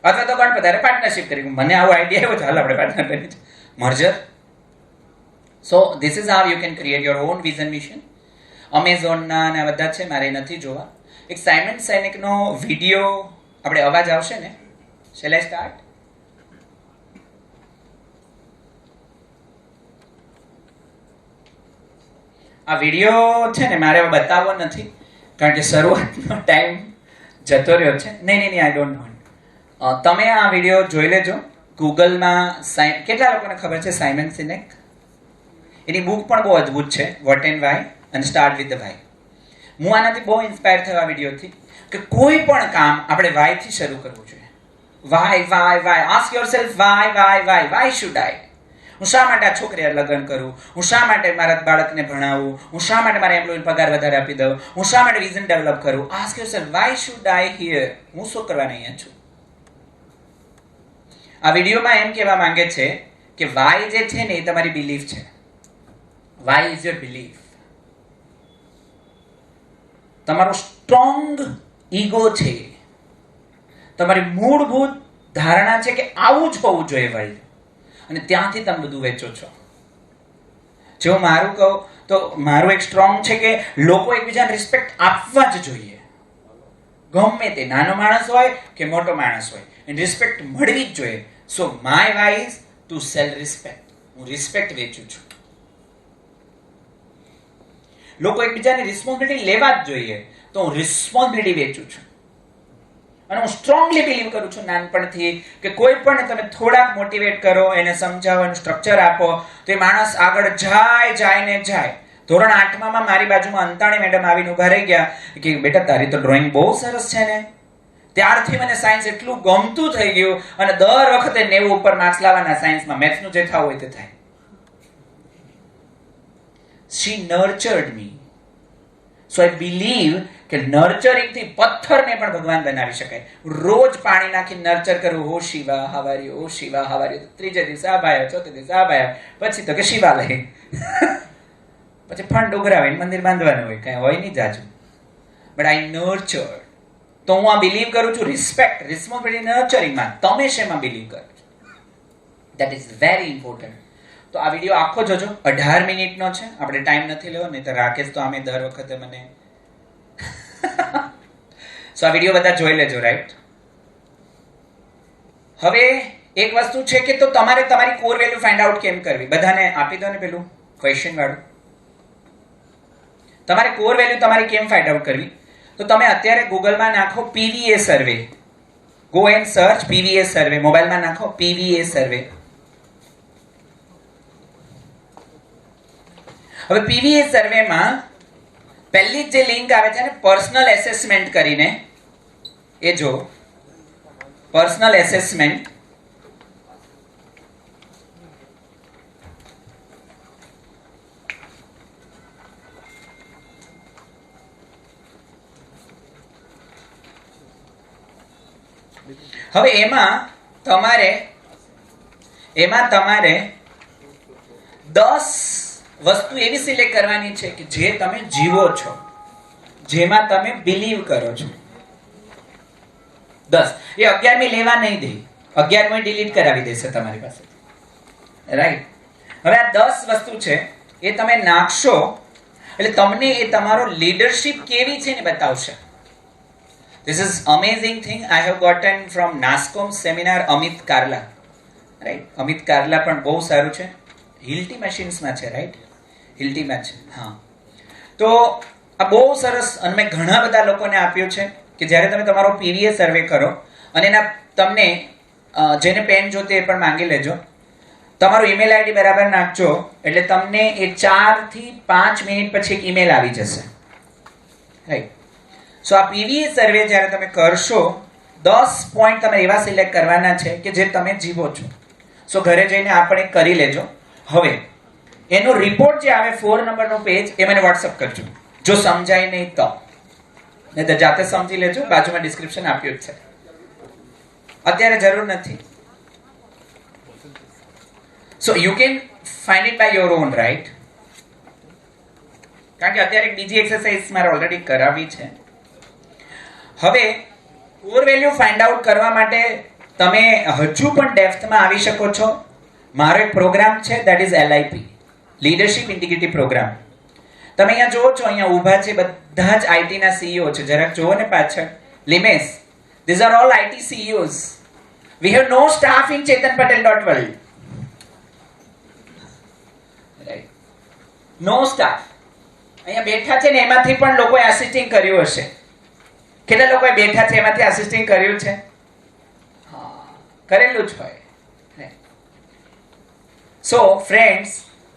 Speaker 5: અથવા તો ગણપત અરે પાર્ટનરશિપ કરી, મને આવો આઈડિયા આવ્યો, ચાલો આપણે પાર્ટનર કરી merger. So this is how you can create your own vision mission. અમેઝોનના ને આ બધા છે, મારે નથી જોવા. એક સાયમન સૈનિકનો વિડીયો, આપણે અવાજ આવશે ને, શેલ આઈ સ્ટાર્ટ? આ વિડીયો છે ને મારે હવે બતાવવો નથી, કારણ કે શરૂઆતનો ટાઈમ જતો રહ્યો છે. નહીં, આઈ ડોન્ટ વોન્ટ. તમે આ વિડીયો જોઈ લેજો ગૂગલમાં. કેટલા લોકોને ખબર છે સાયમન સિનેક? એની બુક પણ બહુ અદ્ભુત છે, વોટ એન્ડ વાય અને સ્ટાર્ટ વિથ ધ વાય. હું આનાથી બહુ ઇન્સ્પાયર થયો આ વિડીયોથી, કે કોઈ પણ કામ આપણે વાયથી શરૂ કરવું જોઈએ. Why. Ask yourself why should I. હું શા માટે આ છોકરીએ લગ્ન કરું, હું શા માટે મારા બાળકને ભણાવું, હું શા માટે મારા એમ્પ્લોયને પગાર વધારે આપી દઉં, હું શા માટે વિઝન ડેવલપ કરું. Ask yourself why should I here. હું શું કરવાના અહીંયા છું? આ વિડીયોમાં એમ કહેવા માંગે છે કે વાય જે છે ને એ તમારી બિલીફ છે. Why is your belief. તમારો સ્ટ્રોંગ ઈગો છે, તમારી મૂળભૂત ધારણા છે કે આવું જ હોવું જોઈએ વર્લ્ડ, અને ત્યાંથી તમે બધું વેચો છો. જો મારું કહું તો મારું એક સ્ટ્રોંગ છે કે લોકો એકબીજાને રિસ્પેક્ટ આપવા જ જોઈએ, ગમે તે નાનો માણસ હોય કે મોટો માણસ હોય, એને રિસ્પેક્ટ મળવી જ જોઈએ. So my why is to sell respect. હું રિસ્પેક્ટ વેચું છું. લોકો એકબીજાની રિસ્પોન્સિબિલિટી લેવા જ જોઈએ, તો હું રિસ્પોન્સિબિલિટી વેચું છું. અને હું સ્ટ્રોંગલી બિલીવ કરું છું નાનપણથી કે કોઈ પણ તમે થોડાક મોટિવેટ કરો, એને સમજાવવાનું સ્ટ્રક્ચર આપો, તો એ માણસ આગળ જાય. ધોરણ 8માં મારી બાજુમાં અંતાણી મેડમ આવીને ઉભા રહી ગયા કે બેટા તારી તો ડ્રોઈંગ બહુ સરસ છે ને. ત્યારથી મને સાયન્સ એટલું ગમતું થઈ ગયું, અને દર વખતે 90 ઉપર માર્ક્સ લાવવાના સાયન્સમાં, મેથ્સનું જે થવું હોય તે થાય. She nurtured me. So I believe કે નર્ચરિંગ થી પથ્થરને પણ ભગવાન બનાવી શકાય. રોજ પાણી નાખી નર્ચર કરવું, ઓ શિવા હવારી, ઓ શિવા હવારી, ત્રીજે દિવસે આ ભાઈ, ચોથે દિવસે આ ભાઈ, પછી તો કે શિવાલય પછી ફંડ ઉઘરાવીને મંદિર બાંધવાનું હોય, કઈ હોય નહીં જાજુ. But I nurture. તો હું આ બિલીવ કરું છું રિસ્પેક્ટ, રિસ્પોન્સિબિલિટી, નર્ચરિંગમાં. તમે શેમાં બિલીવ કરો છો? That is very important. તો આ વિડીયો આખો જોજો. 18 મિનિટનો છે. આપણે ટાઈમ નથી લેવો, નહીં તો રાકેશ તો આમે દર વખતે મને સો આ વિડીયો બધા જોઈ લેજો, રાઈટ? હવે એક વસ્તુ છે કે તો તમારે તમારી કોર વેલ્યુ ફાઇન્ડ આઉટ કેમ કરવી? બધાને આપી દો ને પેલું ક્વેશ્ચન વાળું. તમારે કોર વેલ્યુ તમારી કેમ ફાઇન્ડ આઉટ કરવી? તો તમે અત્યારે ગૂગલમાં નાખો પીવીએ સર્વે. ગો એન્ડ સર્ચ પીવીએ સર્વે. મોબાઈલમાં નાખો પીવીએ સર્વે. હવે પીવીએ સર્વેમાં પહેલી જ જે લિંક આવે છે ને પર્સનલ એસેસમેન્ટ કરીને, એ જો પર્સનલ એસેસમેન્ટ. હવે એમાં તમારે 10 વસ્તુ એવી સિલેક્ટ કરવાની છે કે જે તમે જીવો છો, જેમાં તમે બિલીવ કરો છો. 10. એ 11મી લેવા નહીં દે, 11મી ડિલીટ કરાવી દેશે તમારી પાસે, રાઈટ? હવે આ 10 વસ્તુ છે એ તમે નાખશો એટલે તમને એ તમારો લીડરશિપ કેવી છે ને બતાવશે. This is amazing thing I have gotten from NASCOM seminar Amit Karla, right? Amit Karla પણ બહુ સારું છે. હિલ્ટી મશીન્સમાં છે, રાઈટ? હિલ્ટીમાં છે, હા. તો આ બહુ સરસ, અને મેં ઘણા બધા લોકોને આપ્યું છે કે જ્યારે તમે તમારો પીવીએ સર્વે કરો અને એના તમને જેને પેન જોતે એ પણ માંગી લેજો. તમારું ઈમેલ આઈડી બરાબર નાખજો એટલે તમને એ 4 થી 5 મિનિટ પછી એક ઈમેલ આવી જશે, રાઈટ? સો આ પીવીએ સર્વે જ્યારે તમે કરશો 10 પોઈન્ટ તમે એવા સિલેક્ટ કરવાના છે કે જે તમે જીવો છો. સો ઘરે જઈને આપણે કરી લેજો. હવે એનો રિપોર્ટ જે આવે 4 નંબરનો પેજ એ મને વોટ્સઅપ કરજો, જો સમજાય નહીં તો. નહીં તો જાતે સમજી લેજો, બાજુમાં ડિસ્ક્રિપ્શન આપ્યું જ છે. અત્યારે જરૂર નથી. So you can find it by your own, right? કારણ કે અત્યારે એક બીજી એક્સરસાઇઝ મારે ઓલરેડી કરાવી છે. હવે કોર વેલ્યુ ફાઇન્ડ આઉટ કરવા માટે તમે હજુ પણ ડેપ્થમાં આવી શકો છો. મારો એક પ્રોગ્રામ છે, that is LIP, leadership integrity programme. તમે અહીંયા જુઓ છો, અહીંયા ઊભા છે બધા જ IT ના CEO છે. જરાક જુઓ ને પાછળ, Limesh. These are all IT CEOs. We have no staff in chetanpatel.world. Right? No staff. અહીંયા બેઠા છે ને એમાંથી પણ લોકોએ આસિસ્ટિંગ કર્યું હશે. કેટલા લોકોએ બેઠા છે એમાંથી આસિસ્ટિંગ કર્યું છે? હા, કરેલું જ હોય. સો ફ્રેન્ડ્સ,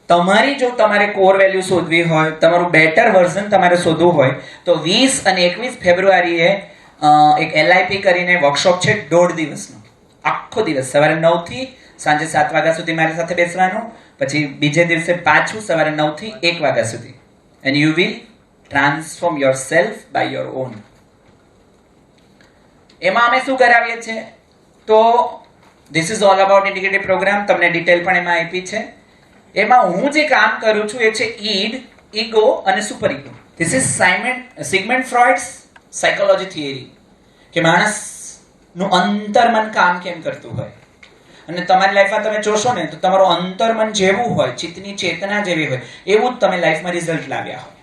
Speaker 5: તમારી જો તમારે કોર વેલ્યુ શોધવી હોય, તમારું બેટર વર્ઝન તમારે શોધવું હોય તો 20 અને 21 ફેબ્રુઆરીએ એક LIP કરીને વર્કશોપ છે 1.5 દિવસનો. આખો દિવસ સવારે 9 થી સાંજે 7 વાગ્યા સુધી મારી સાથે બેસવાનું, પછી બીજે દિવસે પાછું સવારે 9 થી 1 વાગ્યા સુધી. And you will transform yourself by your own. એમાં અમે શું કરાવીએ છીએ? તો this is all about integrated programme. તમને ડિટેલ પણ એમાં આપી છે. એમાં હું જે કામ કરું છું એ છે ઈડ, ઈગો અને super ego. This is Sigmund Freud's psychology theory, કે માણસનું અંતર્મન કામ કેમ કરતું હોય. અને તમારી લાઈફમાં તમે જોશો ને તો તમારું અંતર્મન જેવું હોય, ચિત્તની ચેતના જેવી હોય, એવું જ તમે લાઈફમાં રિઝલ્ટ લાવ્યા હોય.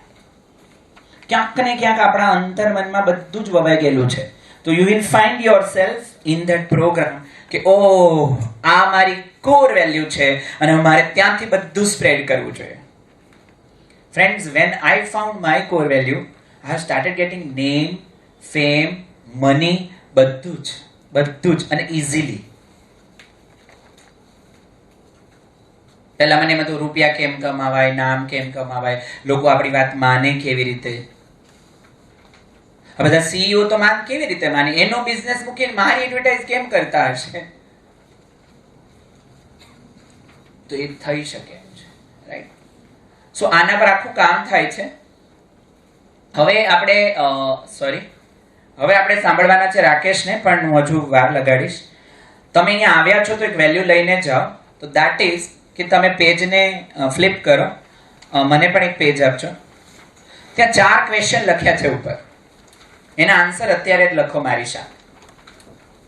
Speaker 5: ક્યાંક ને ક્યાંક આપણા અંતર્મનમાં બધું જ વવાઈ ગયેલું છે. તો you will find yourself in that programme કે ઓહ, આ મારી કોર વેલ્યુ છે અને મારે ત્યાંથી બધું સ્પ્રેડ કરવું જોઈએ. Friends, when I found my core value, I have started getting name, fame, money, બધું જ અને ઇઝીલી. પહેલા મને એમ હતું રૂપિયા કેમ કમાવાય, નામ કેમ કમાવાય, લોકો આપણી વાત માને કેવી રીતે. આ બધા CEO તો માન કેવી રીતે માને, એનો બિઝનેસ મૂકીને મારી એડવર્ટાઇઝ કેમ કરતા હશે? તો એ થઈ શકે એમ છે, રાઈટ? સો આના પર આખું કામ થાય છે. હવે આપણે સાંભળવાના છે રાકેશને, પણ હું હજુ વાર લગાડીશ. તમે અહીંયા આવ્યા છો તો એક વેલ્યુ લઈને જાઓ. તો દેટ ઇઝ કે તમે પેજને ફ્લિપ કરો. મને પણ એક પેજ આપજો. ત્યાં 4 ક્વેશ્ચન લખ્યા છે ઉપર. એના આન્સર અત્યારે જ લખો મારી સામે.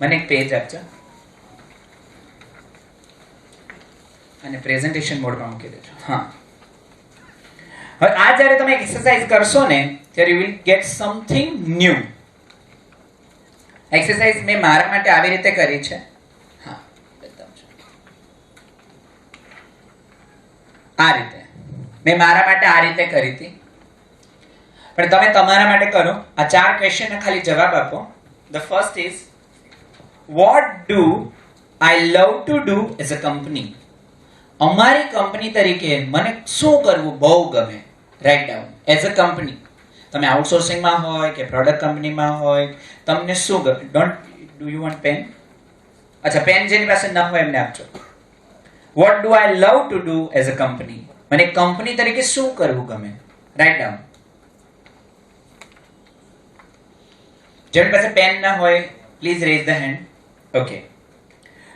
Speaker 5: મને એક પેજ આપજો અને પ્રેઝન્ટેશન મોડમાં મૂકી દેજો. હા, હવે આ જ્યારે તમે એક્સરસાઇઝ કરશો ને ત્યારે you will get something new. Exercise મેં મારા માટે આવી રીતે કરી છે. હા, બતાવું છું. આ રીતે મેં મારા માટે આ રીતે કરી હતી, પણ તમે તમારા માટે કરો. આ 4 ક્વેશ્ચનના ખાલી જવાબ આપો. The first is what do I love to do as a company. અમારી કંપની તરીકે મને શું કરવું બહુ ગમે. Write down as a company. તમે આઉટસોર્સિંગમાં હોય કે પ્રોડક્ટ કંપનીમાં હોય, તમને શું ગમે. Don't do you want pen? અચ્છા, પેન જેની પાસે ન હોય એમને આપજો. What do I love to do as a company. મને કંપની તરીકે શું કરવું ગમે. Write down. જેની પાસે પેન ના હોય please raise the hand. Okay,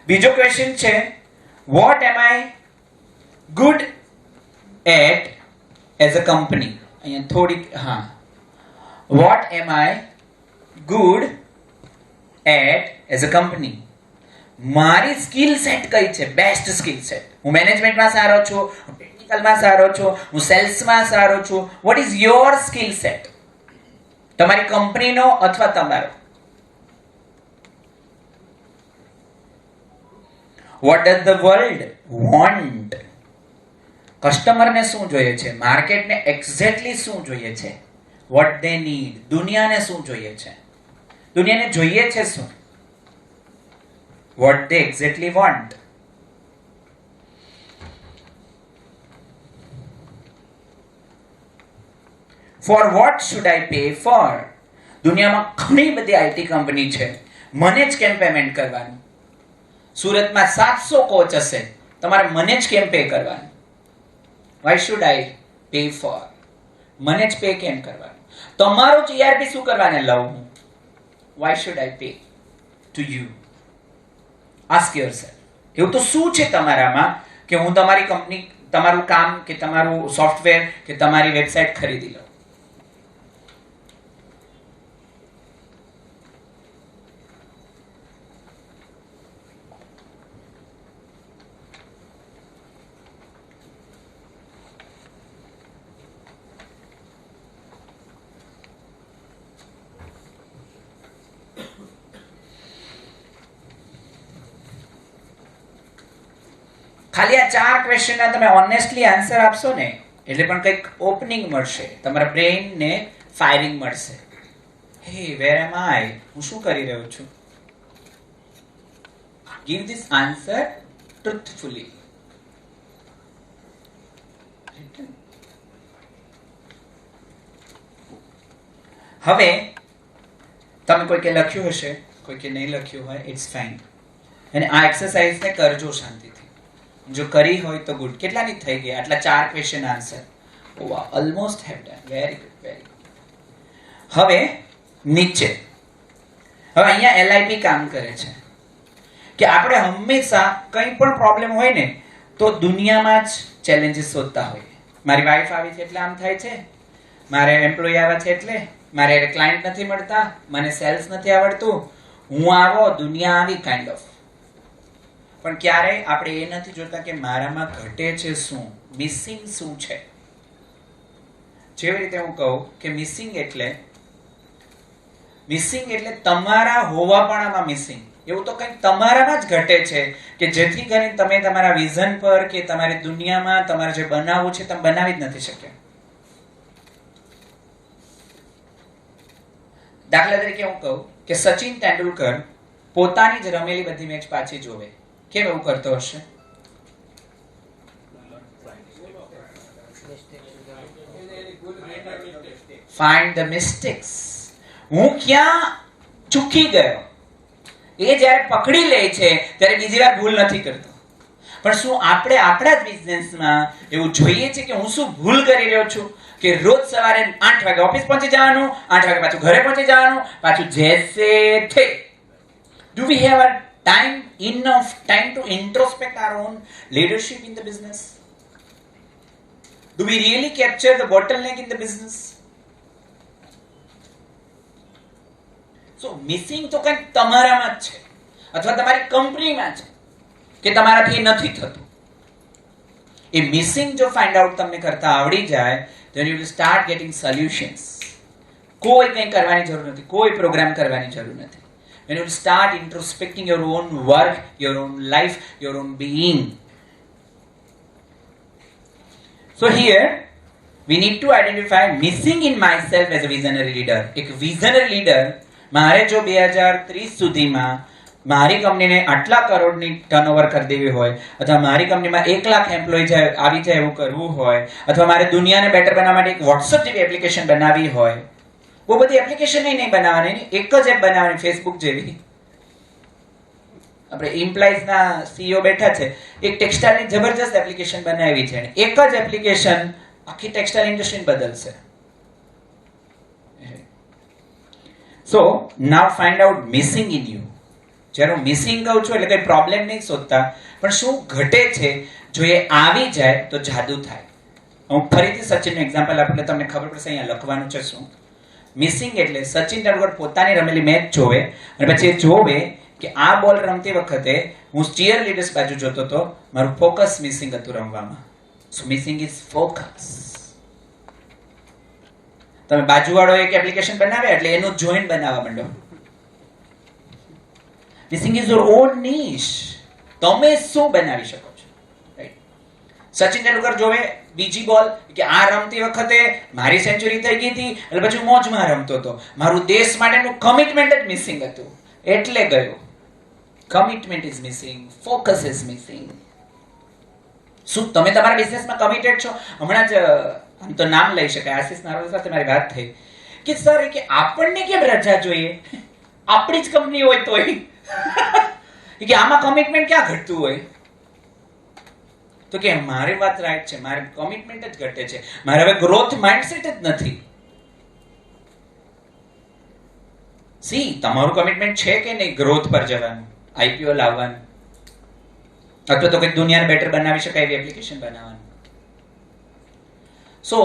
Speaker 5: બીજો ક્વેશ્ચન છે what am I good at as a company. અહીંયા થોડીક, હા, what am I good at as a company. મારી સ્કિલ સેટ કઈ છે, બેસ્ટ સ્કિલ સેટ. હું મેનેજમેન્ટમાં સારો છું, હું ટેકનિકલમાં સારો છું, હું સેલ્સમાં સારો છું. What is your skill set? તમારી કંપનીનો અથવા તમારો. What does the world want. કસ્ટમરને શું જોઈએ છે, માર્કેટને એક્ઝેક્ટલી શું જોઈએ છે. What they need. દુનિયાને શું જોઈએ છે, દુનિયાને જોઈએ છે શું. What they exactly want. For what should I pay for. દુનિયામાં ઘણી બધી આઈટી કંપની છે, મને જ કેમ પેમેન્ટ કરવાનું. સુરતમાં 700 કોચ હશે, તમારે મને જ કેમ પે કરવાનું. Why should I pay for. મને જ પે કેમ કરવાનું. તમારો જ ERP શું કરવાને લઉં હું. Y should I pay to you. Ask yourself. એવું તો શું છે તમારામાં કે હું તમારી કંપની, તમારું કામ કે તમારું સોફ્ટવેર કે તમારી વેબસાઇટ ખરીદી લઉં. ખાલી આ 4 ક્વેશ્ચનના તમે ઓનેસ્ટલી આન્સર આપશો ને એટલે પણ કંઈક ઓપનિંગ મળશે, તમારા બ્રેઇનને ફાયરિંગ મળશે. હે વેર એમ આઈ. હું શું કરી રહ્યો છું. Give this answer truthfully. હવે તમે કોઈકે લખ્યું હશે, કોઈકે નહીં લખ્યું હોય, ઇટ્સ ફાઇન. અને આ એક્સરસાઇઝને કરજો શાંતિથી. જો કરી હોય તો ગુડ. કેટલાની થઈ ગઈ આટલા 4 ક્વેશ્ચન આન્સર? વાહ, almost have done. Very good, very good. હવે નીચે, હવે અહીંયા LIP કામ કરે છે કે આપણે હંમેશા કંઈ પણ પ્રોબ્લેમ હોય ને તો દુનિયામાં જ ચેલેન્જીસ શોધતા હોઈએ. મારી વાઈફ આવી છે એટલે આમ થાય છે, મારે એમ્પ્લોય આવ્યા છે એટલે, મારે ક્લાયન્ટ નથી મળતા, મને સેલ્સ નથી આવડતું, હું આવો, દુનિયા આવી, કાઇન્ડ ઓફ. પણ ક્યારેય આપણે એ નથી જોતા કે મારામાં ઘટે છે શું, મિસિંગ શું છે. જેવી રીતે હું કહું કે મિસિંગ એટલે તમારા હોવાપણામાં મિસિંગ. એવું તો કંઈક તમારામાં જ ઘટે છે કે જેથી કરીને તમે તમારા વિઝન પર કે તમારી દુનિયામાં તમારે જે બનાવવું છે તમે બનાવી જ નથી શક્યા. દાખલા તરીકે હું કહું કે સચિન તેંડુલકર પોતાની જ રમેલી બધી મેચ પાછી જોવે, કેમ એવું કરતો હશે? Find the mistakes. હું ક્યાં ચૂકી ગયો એ જ્યારે પકડી લે છે ત્યારે બીજી વાર ભૂલ નથી કરતો. પણ શું આપણે આપણા જ બિઝનેસમાં એવું જોઈએ છે કે હું શું ભૂલ કરી રહ્યો છું કે રોજ સવારે 8 વાગે ઓફિસ પહોંચી જવાનું, 8 વાગે પાછું ઘરે પહોંચી જવાનું, પાછું જેસે the. Do we have enough time to introspect our own leadership in the business? Do we really capture the bottleneck in the business? So missing તો કંઈક તમારામાં જ છે અથવા તમારી કંપનીમાં છે કે તમારાથી એ નથી થતું. એ મિસિંગ જો ફાઇન્ડ આઉટ તમને કરતા આવડી જાય, then you will start getting solutions. કોઈ કંઈ કરવાની જરૂર નથી, કોઈ પ્રોગ્રામ કરવાની જરૂર નથી. When you will start introspecting your own work, your own life, your own being. So here we need to identify missing in myself as a visionary leader. એક visionary leader મારે જો 2030 સુધીમાં મારી કંપનીને આટલા કરોડની ટર્નઓવર કરી દેવી હોય, અથવા મારી કંપનીમાં 1 લાખ એમ્પ્લોય આવી જાય એવું કરવું હોય, અથવા મારે દુનિયાને બેટર બનાવવા માટે એક વોટ્સઅપ જેવી એપ્લિકેશન બનાવવી હોય, બહુ બધી એપ્લિકેશન નહીં બનાવવાની, એક જ એપ બનાવવાની ફેસબુક જેવી. આપણે ઇમ્પ્લાઇઝના સીઈઓ બેઠા છે, એક ટેક્સટાઇલની જબરજસ્ત એપ્લિકેશન બનાવી છે, એક જ એપ્લિકેશન આખી ટેક્સટાઇલ ઇન્ડસ્ટ્રીને બદલશે. So now find out missing in you. જ્યારે હું મિસિંગ કહું છું એટલે કંઈ પ્રોબ્લેમ નહીં શોધતા, પણ શું ઘટે છે જો એ આવી જાય તો જાદુ થાય. હું ફરીથી સચિનનું એક્ઝામ્પલ આપું એટલે તમને ખબર પડશે અહીંયા લખવાનું છે શું. મિસિંગ એટલે સચિન તેંડુલકર પોતાની રમેલી મેચ જોવે અને પછી એ જોવે કે આ બોલ રમતી વખતે હું ચીયર લીડર્સ બાજુ જોતો હતો, મારું ફોકસ મિસિંગ હતું રમવામાં. સો મિસિંગ ઇઝ ફોકસ. તમે બાજુવાળો એક એપ્લિકેશન બનાવે એટલે એનું જોઈન્ટ બનાવવા માંડો. Missing is your own niche. તમે શું બનાવી શકો છો, રાઈટ? સચિન તેંડુલકર જોવે બીજી બોલ કે આ રમતી વખતે મારી સેન્ચુરી થઈ ગઈ હતી એટલે પછી મોજમાં રમતો હતો, મારું દેશ માટેનું કમિટમેન્ટ જ મિસિંગ હતું એટલે ગયો. Commitment is missing, focus is missing. શું તમે તમારા બિઝનેસમાં કમિટેડ છો? હમણાં જ આમ તો નામ લઈ શકાય, આશીષ નારોલ સાથે મારી વાત થઈ કે સર કે આપણને કેમ રજા જોઈએ, આપણી જ કંપની હોય તોય કે આમાં કમિટમેન્ટ ક્યાં ઘટતું હોય? તો કે મારી વાત રાઈટ છે, મારે કમિટમેન્ટ જ ઘટે છે, મારે હવે ગ્રોથ માઇન્ડસેટ જ નથી. સી તમારું કમિટમેન્ટ છે કે નહીં ગ્રોથ પર જવાનું, આઈપીઓ લાવવાનું, અથવા તો કંઈક દુનિયાને બેટર બનાવી શકાય એવી એપ્લિકેશન બનાવવાનું. સો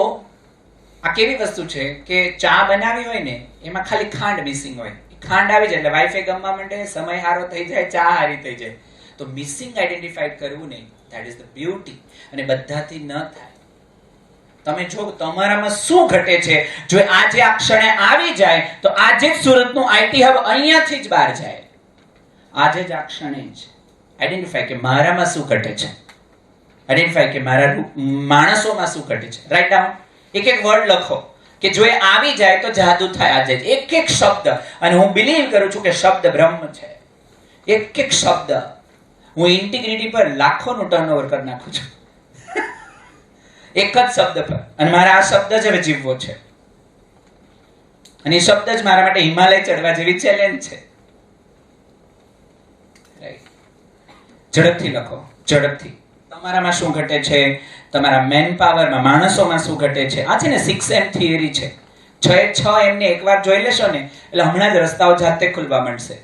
Speaker 5: આ કેવી વસ્તુ છે કે ચા બનાવી હોય ને એમાં ખાલી ખાંડ મિસિંગ હોય. ખાંડ આવી જાય એટલે વાઈફાઈ ગમવા માંડે, સમય હારો થઈ જાય, ચા હારી થઈ જાય. તો મિસિંગ આઈડેન્ટિફાઈડ કરવું નહીં, ધેટ ઇઝ ધ બ્યુટી. અને બધાથી ન થાય. તમે જો તમારામાં શું ઘટે છે, જો આજે આ ક્ષણે આવી જાય તો આજે જ સુરતનું આઈટી હબ અહીંયાથી જ બહાર જાય. આજે જ આ ક્ષણે જ આઈડેન્ટિફાઈ કે મારામાં શું ઘટે છે, આઈડેન્ટિફાઈ કે મારા માણસોમાં શું ઘટે છે. રાઈટ ડાઉન, એક એક વર્ડ લખો કે જો એ આવી જાય તો જાદુ થાય. આજે જ એક એક શબ્દ, અને હું બિલીવ કરું છું કે શબ્દ બ્રહ્મ છે. એક એક શબ્દ હું ઇન્ટિગ્રિટી પર લાખોનું ટર્નઓવર કરી નાખું છું એક જ શબ્દ પર. અને મારે આ શબ્દ જ હવે જીવવો છે, અને એ શબ્દ જ મારા માટે હિમાલય ચડવા જેવી ચેલેન્જ છે. ઝડપથી લખો, ઝડપથી. તમારામાં શું ઘટે છે, તમારા મેન પાવરમાં, માણસોમાં શું ઘટે છે. આ છે ને 6M થિયરી છે. 6M ને એકવાર જોઈ લેશો ને એટલે હમણાં જ રસ્તાઓ જાતે ખુલવા માંડશે.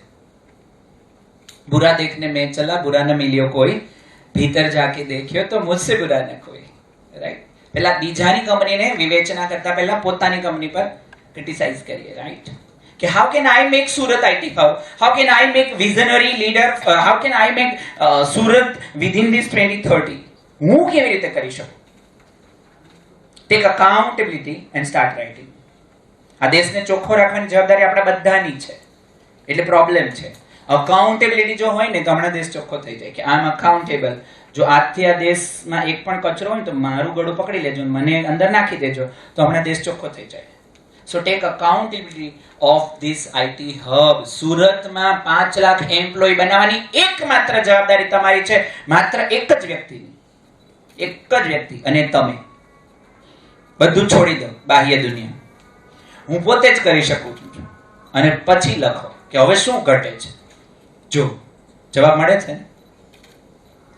Speaker 5: बुरा देखने में चला बुरा न मिलियो कोई, भीतर जाके देख्यो तो मुझसे बुरा न कोई. રાઈટ? પહેલા બીજાની કંપનીને વિવેચના કરતા પહેલા પોતાની કંપની પર ક્રિટિસાઇઝ કરીએ. રાઈટ? કે how can I make Surat IT hub? How can I make visionary leader? How can I make Surat within this 2030? હું કેવી રીતે કરી શકું? Take accountability and start writing. આ દેશને ચોખ્ખો રાખવાની જવાબદારી આપણા બધાની છે, એટલે પ્રોબ્લેમ છે. અકાઉન્ટેબિલિટી જો હોય ને તો હમણાં દેશ ચોખ્ખો થઈ જાય કે આઈ એમ અકાઉન્ટેબલ. જો આજથી આ દેશમાં એક પણ કચરો હોય ને તો મારું ગળું પકડી લેજો, મને અંદર નાખી દેજો, તો હમણાં દેશ ચોખ્ખો થઈ જાય. સો tech accountability of this IT hub. સુરતમાં 5 લાખ એમ્પ્લોય બનાવવાની એકમાત્ર જવાબદારી તમારી છે, માત્ર એક જ વ્યક્તિની, એક જ વ્યક્તિ, અને તમે. બધું છોડી દો, બાહ્ય દુનિયા. હું પોતે જ કરી શકું છું. અને પછી લખો કે હવે શું ઘટે છે. જો જવાબ મળે છે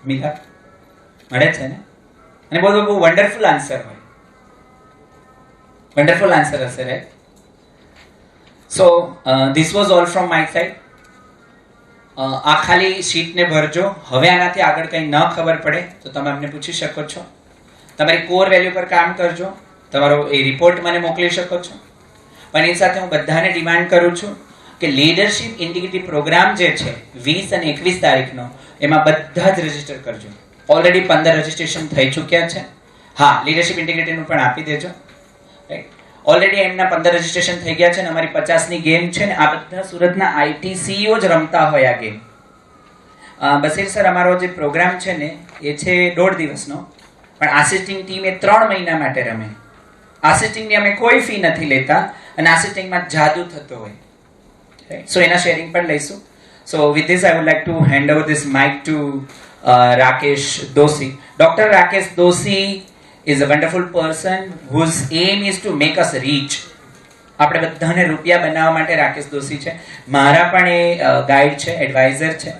Speaker 5: મીરા, મળે છે ને? અને બહુ બહુ વન્ડરફુલ આન્સર હોય, વન્ડરફુલ આન્સર હશે, right? So this was all from my side. આ ખાલી શીટને ભરજો. હવે આનાથી આગળ કંઈ ન ખબર પડે તો તમે અમને પૂછી શકો છો. તમારી કોર વેલ્યુ પર કામ કરજો. તમારો એ રિપોર્ટ મને મોકલી શકો છો. પણ એની સાથે હું બધાને ડિમાન્ડ કરું છું કે લીડરશિપ ઇન્ટિગ્રિટી પ્રોગ્રામ જે છે 20 અને 21 તારીખનો, એમાં બધા જ રજીસ્ટર કરજો. ઓલરેડી 15 રજીસ્ટ્રેશન થઈ ચૂક્યા છે. હા, લીડરશિપ ઇન્ટિગ્રિટીનું પણ આપી દેજો, રાઈટ? ઓલરેડી એમના 15 રજીસ્ટ્રેશન થઈ ગયા છે અને અમારી 50ની ગેમ છે ને આ બધા સુરતના આઈટી સીઈઓ જ રમતા હોય આ ગેમ. બસીર સર, અમારો જે પ્રોગ્રામ છે ને એ છે 1.5 દિવસનો, પણ આસિસ્ટિંગ ટીમ એ 3 મહિના માટે રમે. આસિસ્ટિંગની અમે કોઈ ફી નથી લેતા અને આસિસ્ટિંગમાં જાદુ થતો હોય, સો એના શેરિંગ પણ લઈશું. So with this I would like to hand over this mic to Rakesh Doshi. Doctor Rakesh Doshi is a wonderful person whose aim is to make us rich. આપણે બધાને રૂપિયા બનાવવા માટે રાકેશ દોશી છે. મારા પણ એ ગાઈડ છે, એડવાઇઝર છે.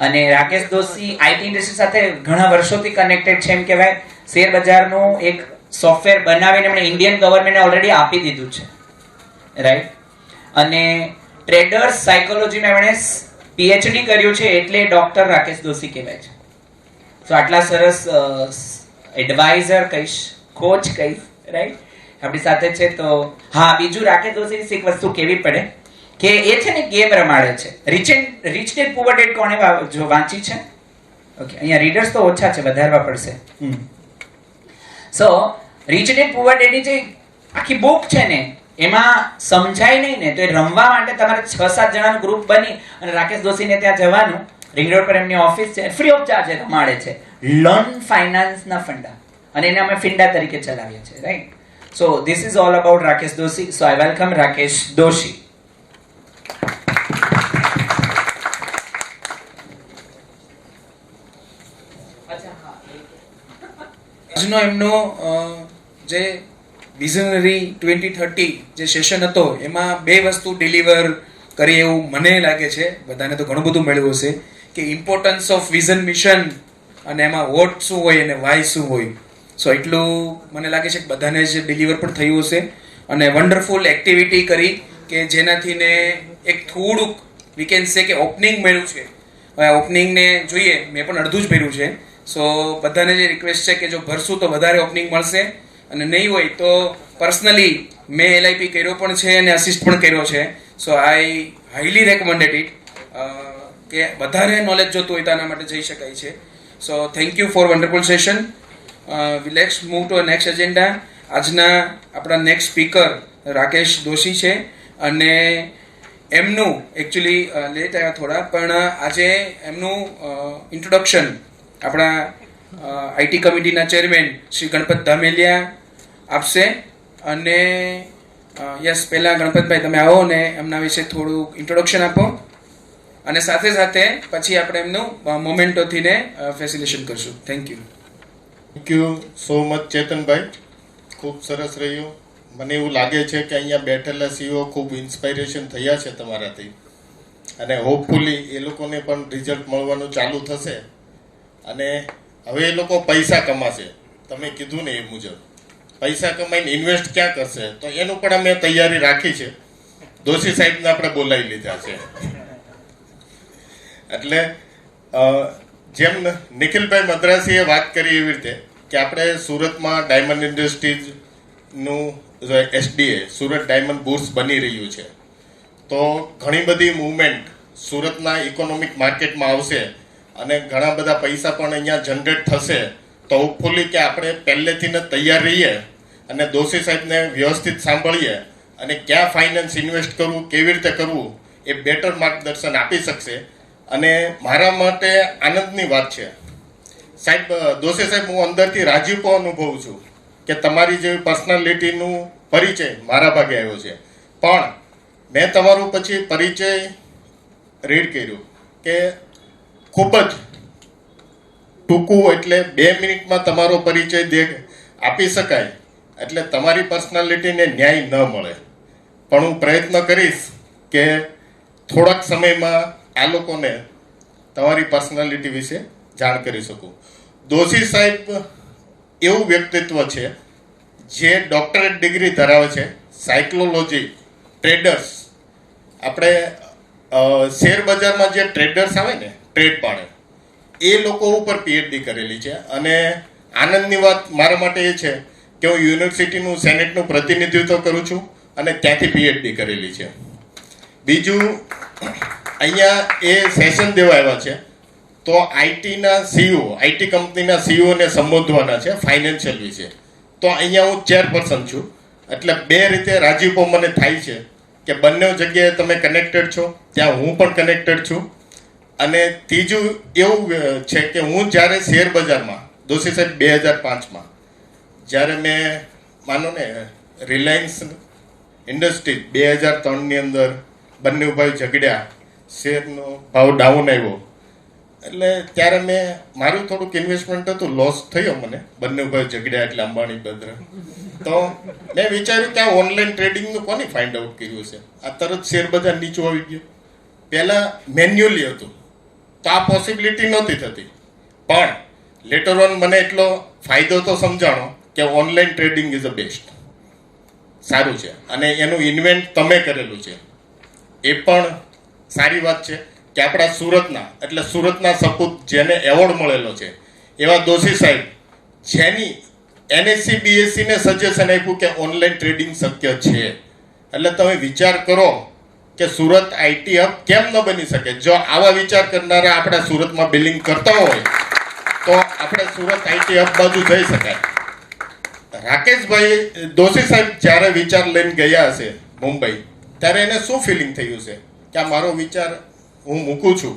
Speaker 5: અને રાકેશ દોશી આઈટી ઇન્ડસ્ટ્રી સાથે ઘણા વર્ષોથી કનેક્ટેડ છે. એમ કહેવાય શેર બજારનું એક સોફ્ટવેર બનાવીને એમણે ઇન્ડિયન ગવર્મેન્ટને ઓલરેડી આપી દીધું છે, રાઈટ? અને ટ્રેડર્સ સાયકોલોજીમાં એમણે પીએચડી કર્યું છે, એટલે ડોક્ટર રાકેશ દોશી કહેવાય છે. તો આટલા સરસ એડવાઇઝર કહીશ, કોચ કહીશ, રાઈટ? આપણી સાથે છે. તો હા, બીજું રાકેશ દોશીની એક વસ્તુ કેવી પડે કે એ છે ને ગેમ રમાડે છે. રિચ ડેડ પુઅર ડેડ કોણે જો વાંચી છે? ઓકે, અહીંયા રીડર્સ તો ઓછા છે, વધારવા પડશે. સો રિચ ડેડ પુઅર ડેડની જે આખી બુક છે ને એમાં સમજાય નહીં ને, તો એ રમવા માટે તમારે 6-7 જણાનું ગ્રુપ બની અને રાકેશ દોશીને ત્યાં જવાનું. રિંગ રોડ પર એમની ઓફિસ છે, ફ્રી ઓફ ચાર્જ રમાડે છે. લર્ન ફાઇનાન્સના ફંડા, અને એને અમે ફિંડા તરીકે ચલાવીએ છીએ, right? So this is all about Rakesh Doshi. So I welcome Rakesh Doshi.
Speaker 2: આજનો એમનો જે વિઝનરી 2030 જે સેશન હતો એમાં 2 વસ્તુ ડિલિવર કરી એવું મને લાગે છે. બધાને તો ઘણું બધું મળ્યું હશે કે ઇમ્પોર્ટન્સ ઓફ વિઝન મિશન અને એમાં વોટ શું હોય અને વાય શું હોય. સો એટલું મને લાગે છે કે બધાને જ ડિલિવર પણ થયું હશે. અને વન્ડરફુલ એક્ટિવિટી કરી કે જેનાથી ને એક થોડુંક વી કેન સે કે ઓપનિંગ મળ્યું છે. હવે ઓપનિંગને જોઈએ, મેં પણ અડધું જ ભર્યું છે. સો બધાને જે રિક્વેસ્ટ છે કે જો ભરશું તો વધારે ઓપનિંગ મળશે, અને નહીં હોય તો પર્સનલી મેં LIP કર્યો પણ છે અને અસિસ્ટ પણ કર્યો છે. સો આઈ હાઈલી રેકમેન્ડેડ ઇટ કે વધારે નોલેજ જોતું હોય તો આના માટે જઈ શકાય છે. So thank you for wonderful session. Let's move to next agenda. આજના આપણા નેક્સ્ટ સ્પીકર રાકેશ દોશી છે, અને એમનું એકચ્યુઅલી લેટ આવ્યા થોડા, પણ આજે એમનું ઇન્ટ્રોડક્શન આપણા આઈટી કમિટીના ચેરમેન શ્રી ગણપત ધામેલિયા આપશે. અને યસ, પહેલાં ગણપતભાઈ તમે આવો ને એમના વિશે થોડું ઇન્ટ્રોડક્શન આપો, અને સાથે સાથે પછી આપણે એમનું મોમેન્ટોથી ને ફેસિલિટેશન કરશું. Thank you.
Speaker 6: Thank you so much ચેતનભાઈ. ખૂબ સરસ રહ્યું. મને એવું લાગે છે કે અહીંયા બેઠેલા સીઓ ખૂબ ઇન્સ્પાયરેશન થયા છે તમારાથી, અને હોપફુલી એ લોકોને પણ રિઝલ્ટ મળવાનું ચાલુ થશે. અને હવે એ લોકો પૈસા કમાશે. તમે કીધું ને એ મુજબ પૈસા કમાઈને ઇન્વેસ્ટ ક્યાં કરશે, તો એનું પણ અમે તૈયારી રાખી છે. દોશી સાહેબને આપણે બોલાવી લીધા છે. એટલે જેમ નિખિલભાઈ મદ્રાસીએ વાત કરી એવી રીતે કે આપણે સુરતમાં ડાયમંડ ઇન્ડસ્ટ્રીઝનું SDA સુરત ડાયમંડ બુર્સ બની રહ્યું છે, તો ઘણી બધી મૂવમેન્ટ સુરતના ઇકોનોમિક માર્કેટમાં આવશે અને ઘણા બધા પૈસા પણ અહીંયા જનરેટ થશે. તો હોપફુલી કે આપણે પહેલેથી જ તૈયાર રહીએ અને દોશી સાહેબને વ્યવસ્થિત સાંભળીએ અને ક્યાં ફાઇનાન્સ ઇન્વેસ્ટ કરવું, કેવી રીતે કરવું, એ બેટર માર્ગદર્શન આપી શકશે. અને મારા માટે આનંદની વાત છે સાહેબ, દોશી સાહેબ, હું અંદરથી રાજીવ પણ અનુભવું છું કે તમારી જેવી પર્સનાલિટીનું પરિચય મારા ભાગે આવ્યો છે. પણ મેં તમારું પછી પરિચય રીડ કર્યું કે ખૂબ જ ટૂંકું, એટલે 2 મિનિટમાં તમારો પરિચય આપી શકાય, એટલે તમારી પર્સનાલિટીને ન્યાય ન મળે. પણ હું પ્રયત્ન કરીશ કે થોડાક સમયમાં આ લોકોને તમારી પર્સનાલિટી વિશે જાણ કરી શકું. દોશી સાહેબ એવું વ્યક્તિત્વ છે જે ડોક્ટરેટ ડિગ્રી ધરાવે છે સાયકોલોજી ટ્રેડર્સ. આપણે શેર બજારમાં જે ટ્રેડર્સ આવે ને, ટ્રેડ પાડે, એ લોકો ઉપર પીએચડી કરેલી છે. અને આનંદની વાત મારા માટે એ છે કે હું યુનિવર્સિટીનું સેનેટનું પ્રતિનિધિત્વ કરું છું અને ત્યાંથી પીએચડી કરેલી છે. બીજું, અહીંયા એ સેશન દેવા આવ્યા છે તો આઈટીના સીઈઓ, આઈટી કંપનીના સીઈઓને સંબોધવાના છે ફાઇનાન્શિયલ વિશે. તો અહીંયા હું ચેરપર્સન છું, એટલે બે રીતે રાજીપો મને થાય છે કે બંને જગ્યાએ તમે કનેક્ટેડ છો, ત્યાં હું પણ કનેક્ટેડ છું. અને ત્રીજું એવું છે કે હું જ્યારે શેર બજારમાં દોશી સાહેબ 2005માં જ્યારે મેં માનો ને રિલાયન્સ ઇન્ડસ્ટ્રીઝ 2003ની અંદર બંને ભાઈ ઝઘડ્યા, શેરનો ભાવ ડાઉન આવ્યો, એટલે ત્યારે મેં મારું થોડુંક ઇન્વેસ્ટમેન્ટ હતું, લોસ થયો મને, બંને ભાઈ ઝઘડ્યા એટલે અંબાણી બદ્ર. તો મેં વિચાર્યું કે આ ઓનલાઈન ટ્રેડિંગનું કોને ફાઇન્ડ આઉટ કર્યું છે. આ તરત શેર બજાર નીચું આવી ગયું. પહેલાં મેન્યુઅલી હતું તો આ પોસિબિલિટી નહોતી થતી, પણ લેટર ઓન મને એટલો ફાયદો તો સમજાણો કે online trading is a best, સારું છે. અને એનું ઇન્વેન્ટ તમે કરેલું છે એ પણ સારી વાત છે કે આપણા સુરતના, એટલે સુરતના સપૂત જેને એવોર્ડ મળેલો છે એવા દોશી સાહેબ, જેની એનએસસી બીએસસીને સજેશન આપ્યું કે ઓનલાઈન ટ્રેડિંગ શક્ય છે. એટલે તમે વિચાર કરો કે સુરત આઈટી હબ કેમ ન બની શકે. જો આવા વિચાર કરનારા આપણા સુરતમાં બિલિંગ કરતા હોય તો આપણે સુરત આઈટી હબ બાજુ જઈ શકાય. રાકેશભાઈ દોશી સાહેબ જ્યારે વિચાર લઈને ગયા હશે મુંબઈ, ત્યારે એને શું ફિલિંગ થયું છે કે આ મારો વિચાર હું મૂકું છું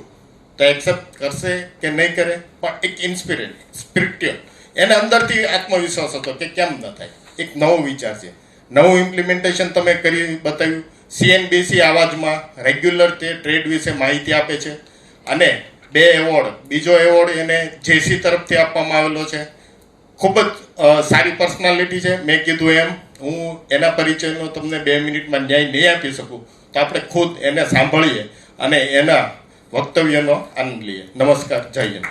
Speaker 6: તો એક્સેપ્ટ કરશે કે નહીં કરે. પણ એક સ્પિરિચ્યુઅલ એને અંદરથી આત્મવિશ્વાસ હતો કે કેમ ન થાય, એક નવો વિચાર છે, નવું ઇમ્પ્લિમેન્ટેશન તમે કરી બતાવ્યું. સીએનબીસી આવાજમાં રેગ્યુલર તે ટ્રેડ વિશે માહિતી આપે છે. અને 2 એવોર્ડ, બીજો એવોર્ડ એને જેસી તરફથી આપવામાં આવેલો છે. ખૂબ જ સારી પર્સનાલિટી છે. મેં કીધું એમ હું એના પરિચયનો તમને 2 મિનિટમાં ન્યાય નહીં આપી શકું, તો આપણે ખુદ એને સાંભળીએ અને એના વક્તવ્યનો આનંદ લઈએ. નમસ્કાર, જય હિન્દ.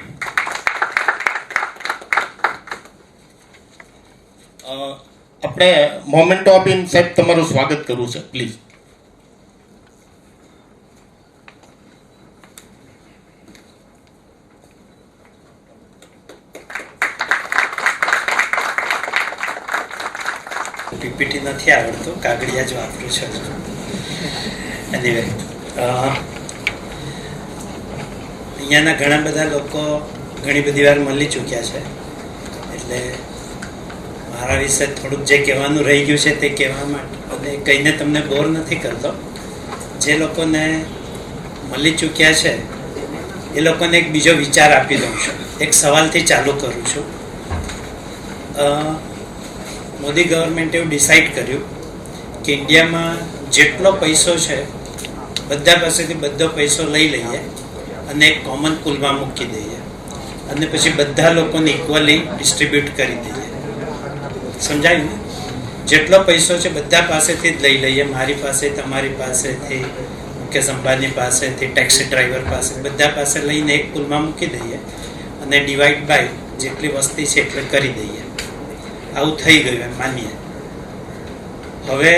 Speaker 6: આપણે મોમેન્ટો આપીને સાહેબ તમારું સ્વાગત કરવું છે, પ્લીઝ.
Speaker 7: પીપીટી નથી આવડતું, કાગળિયા જ વાપરું છું. એનીવે, અહીંયાના ઘણા બધા લોકો ઘણી બધી વાર મળી ચૂક્યા છે, એટલે મારા વિશે થોડુંક જે કહેવાનું રહી ગયું છે તે કહેવા માટે અને કહીને તમને બોર નથી કરતો. જે લોકોને મળી ચૂક્યા છે એ લોકોને એક બીજો વિચાર આપી દઉં છું. એક સવાલથી ચાલુ કરું છું. મોદી ગવર્મેન્ટે એવું ડિસાઇડ કર્યું કે ઇન્ડિયામાં જેટલો પૈસો છે બધા પાસેથી બધો પૈસો લઈ લઈએ અને એક કોમન પૂલમાં મૂકી દઈએ અને પછી બધા લોકોને ઇક્વલી ડિસ્ટ્રીબ્યુટ કરી દઈએ. સમજાયું ને? જેટલો પૈસો છે બધા પાસેથી જ લઈ લઈએ, મારી પાસે, તમારી પાસેથી, મુકેશ અંબાની પાસેથી, ટેક્સી ડ્રાઈવર પાસે, બધા પાસે લઈને એક પૂલમાં મૂકી દઈએ અને ડિવાઈડ બાય જેટલી વસ્તી છે એટલે કરી દઈએ. આવું થઈ ગયું એમ માનીએ. હવે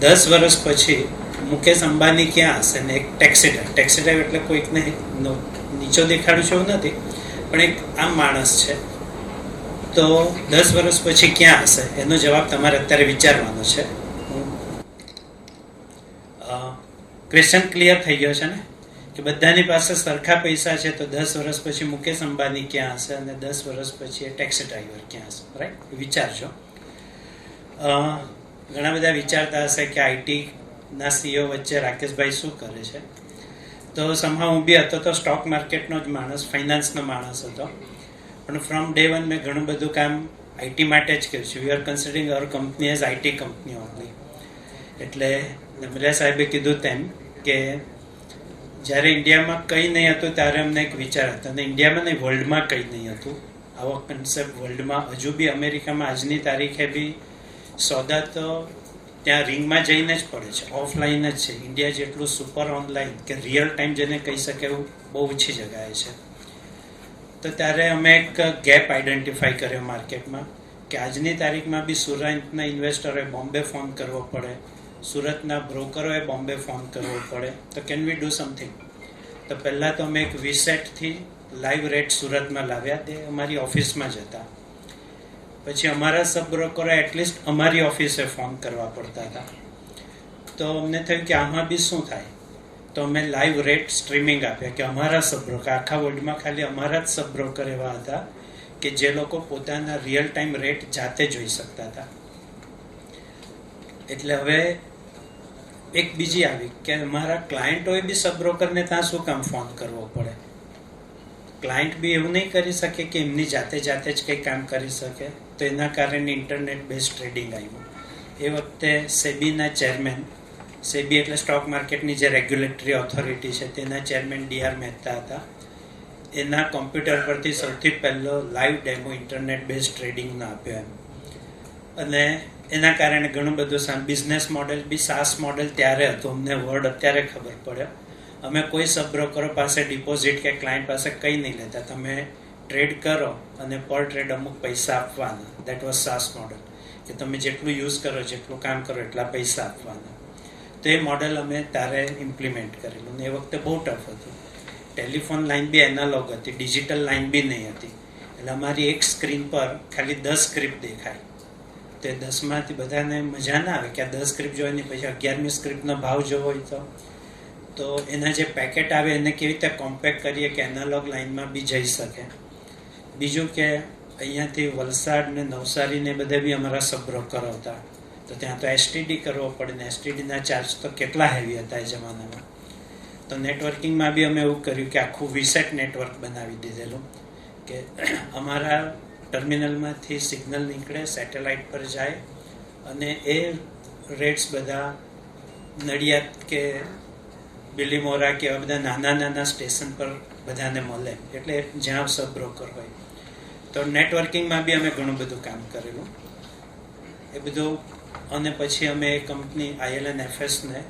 Speaker 7: 10 વર્ષ પછી મુકેશ અંબાની ક્યાં હશે ને એક ટેક્સી ડ્રાઈવર એટલે કોઈકને નીચો દેખાડું છું એવું નથી, પણ એક આમ માણસ છે, તો 10 વર્ષ પછી ક્યાં હશે એનો જવાબ તમારે અત્યારે વિચારવાનો છે. ક્વેશ્ચન ક્લિયર થઈ ગયો છે ને કે બધાની પાસે સરખા પૈસા છે, તો 10 વર્ષ પછી મુકેશ અંબાની ક્યાં હશે અને 10 વર્ષ પછી એ ટેક્સી ડ્રાઈવર ક્યાં હશે, રાઈટ? વિચારજો. ઘણા બધા વિચારતા હશે કે આઈટીના સીઈઓ વચ્ચે રાકેશભાઈ શું કરે છે. તો સમહાવ હું બી હતો તો સ્ટોક માર્કેટનો જ માણસ, ફાઇનાન્સનો માણસ હતો, પણ ફ્રોમ ડે 1 મેં ઘણું બધું કામ આઈટી માટે જ કર્યું છે. We are considering hour company as IT company only. એટલે નમરિયા સાહેબે કીધું તેમ કે જ્યારે ઇન્ડિયામાં કંઈ નહીં હતું ત્યારે અમને એક વિચાર હતો, અને ઇન્ડિયામાં નહીં વર્લ્ડમાં કંઈ નહીં હતું. આવો કન્સેપ્ટ વર્લ્ડમાં હજુ બી અમેરિકામાં આજની તારીખે બી સોદા તો ત્યાં રિંગમાં જઈને જ પડે છે, ઓફલાઈન જ છે. ઇન્ડિયા જેટલું સુપર ઓનલાઈન કે રિયલ ટાઈમ જેને કહી શકે એવું બહુ ઓછી જગાએ છે. તો ત્યારે અમે એક ગેપ આઈડેન્ટિફાઈ કર્યો માર્કેટમાં કે આજની તારીખમાં બી સુરતના ઇન્વેસ્ટરોએ બોમ્બે ફોન કરવો પડે, સુરતના બ્રોકરોએ બોમ્બે ફોન કરવો પડે, તો કેન વી ડુ સમથિંગ? તો પહેલાં તો અમે એક વીસેટથી લાઈવ રેટ સુરતમાં લાવ્યા, તે અમારી ઓફિસમાં જ હતા. પછી અમારા સબ બ્રોકરોએ એટલીસ્ટ અમારી ઓફિસે ફોન કરવા પડતા હતા. તો અમને થયું કે આમાં બી શું થાય, તો અમે લાઈવ રેટ સ્ટ્રીમિંગ આપ્યા કે અમારા સબ બ્રોકર, આખા વર્લ્ડમાં ખાલી અમારા જ સબ બ્રોકર એવા હતા કે જે લોકો પોતાના રિયલ ટાઈમ રેટ જાતે જોઈ શકતા હતા. એટલે હવે એક બીજી આવી કે અમારા ક્લાયન્ટોએ બી સબ બ્રોકરને ત્યાં શું કામ ફોન કરવો પડે? ક્લાયન્ટ બી એવું નહીં કરી શકે કે એમની જાતે જ કંઈ કામ કરી શકે. તો એના કારણે ઇન્ટરનેટ બેઝ ટ્રેડિંગ આવ્યું. એ વખતે સેબીના ચેરમેન, સેબી એટલે સ્ટોક માર્કેટની જે રેગ્યુલેટરી ઓથોરિટી છે તેના ચેરમેન DR મહેતા હતા. એના કોમ્પ્યુટર પરથી સૌથી પહેલો લાઈવ ડેમો ઇન્ટરનેટ બેઝ ટ્રેડિંગનો આપ્યો એમ. અને એના કારણે ઘણું બધું બિઝનેસ મોડેલ બી સાસ મોડેલ ત્યારે હતું, અમને વર્ડ અત્યારે ખબર પડ્યો. અમે કોઈ સબ બ્રોકરો પાસે ડિપોઝિટ કે ક્લાયન્ટ પાસે કંઈ નહીં લેતા, તમે ટ્રેડ કરો અને પર ટ્રેડ અમુક પૈસા આપવાના. દેટ વોઝ સાસ મોડેલ કે તમે જેટલું યુઝ કરો, જેટલું કામ કરો એટલા પૈસા આપવાના. તો એ મોડેલ અમે ત્યારે ઇમ્પ્લિમેન્ટ કરેલું. ને એ વખતે બહુ ટફ હતું. ટેલિફોન લાઈન બી એનાલોગ હતી, ડિજિટલ લાઈન બી નહીં હતી. એટલે અમારી એક સ્ક્રીન પર ખાલી 10 સ્ક્રિપ્ટ દેખાય. તે 10માંથી બધાને મજા ના આવે કે આ 10 સ્ક્રિપ્ટ જોઈને પછી 11મી સ્ક્રિપ્ટનો ભાવ જોવો હોય તો એના જે પેકેટ આવે એને કેવી રીતે કોમ્પેક્ટ કરીએ કે એનાલોગ લાઈનમાં બી જઈ શકે. બીજું કે અહીંયાથી વલસાડ ને નવસારી ને બધે બી અમારા સબ બ્રોકરો હતા, તો ત્યાં તો STD કરવો પડે ને STDના ચાર્જ તો કેટલા હેવી હતા એ જમાનામાં. તો નેટવર્કિંગમાં બી અમે એવું કર્યું કે આખું વીસેટ નેટવર્ક બનાવી દીધેલું કે અમારા ટર્મિનલમાંથી સિગ્નલ નીકળે, સેટેલાઇટ પર જાય અને એ રેટ્સ બધા નડિયાદ કે બિલીમોરા કે એવા બધા નાના નાના સ્ટેશન પર બધાને મળે, એટલે જ્યાં સબ બ્રોકર હોય. તો નેટવર્કિંગમાં બી અમે ઘણું બધું કામ કરેલું એ બધું. અને પછી અમે એ કંપની ILNFSને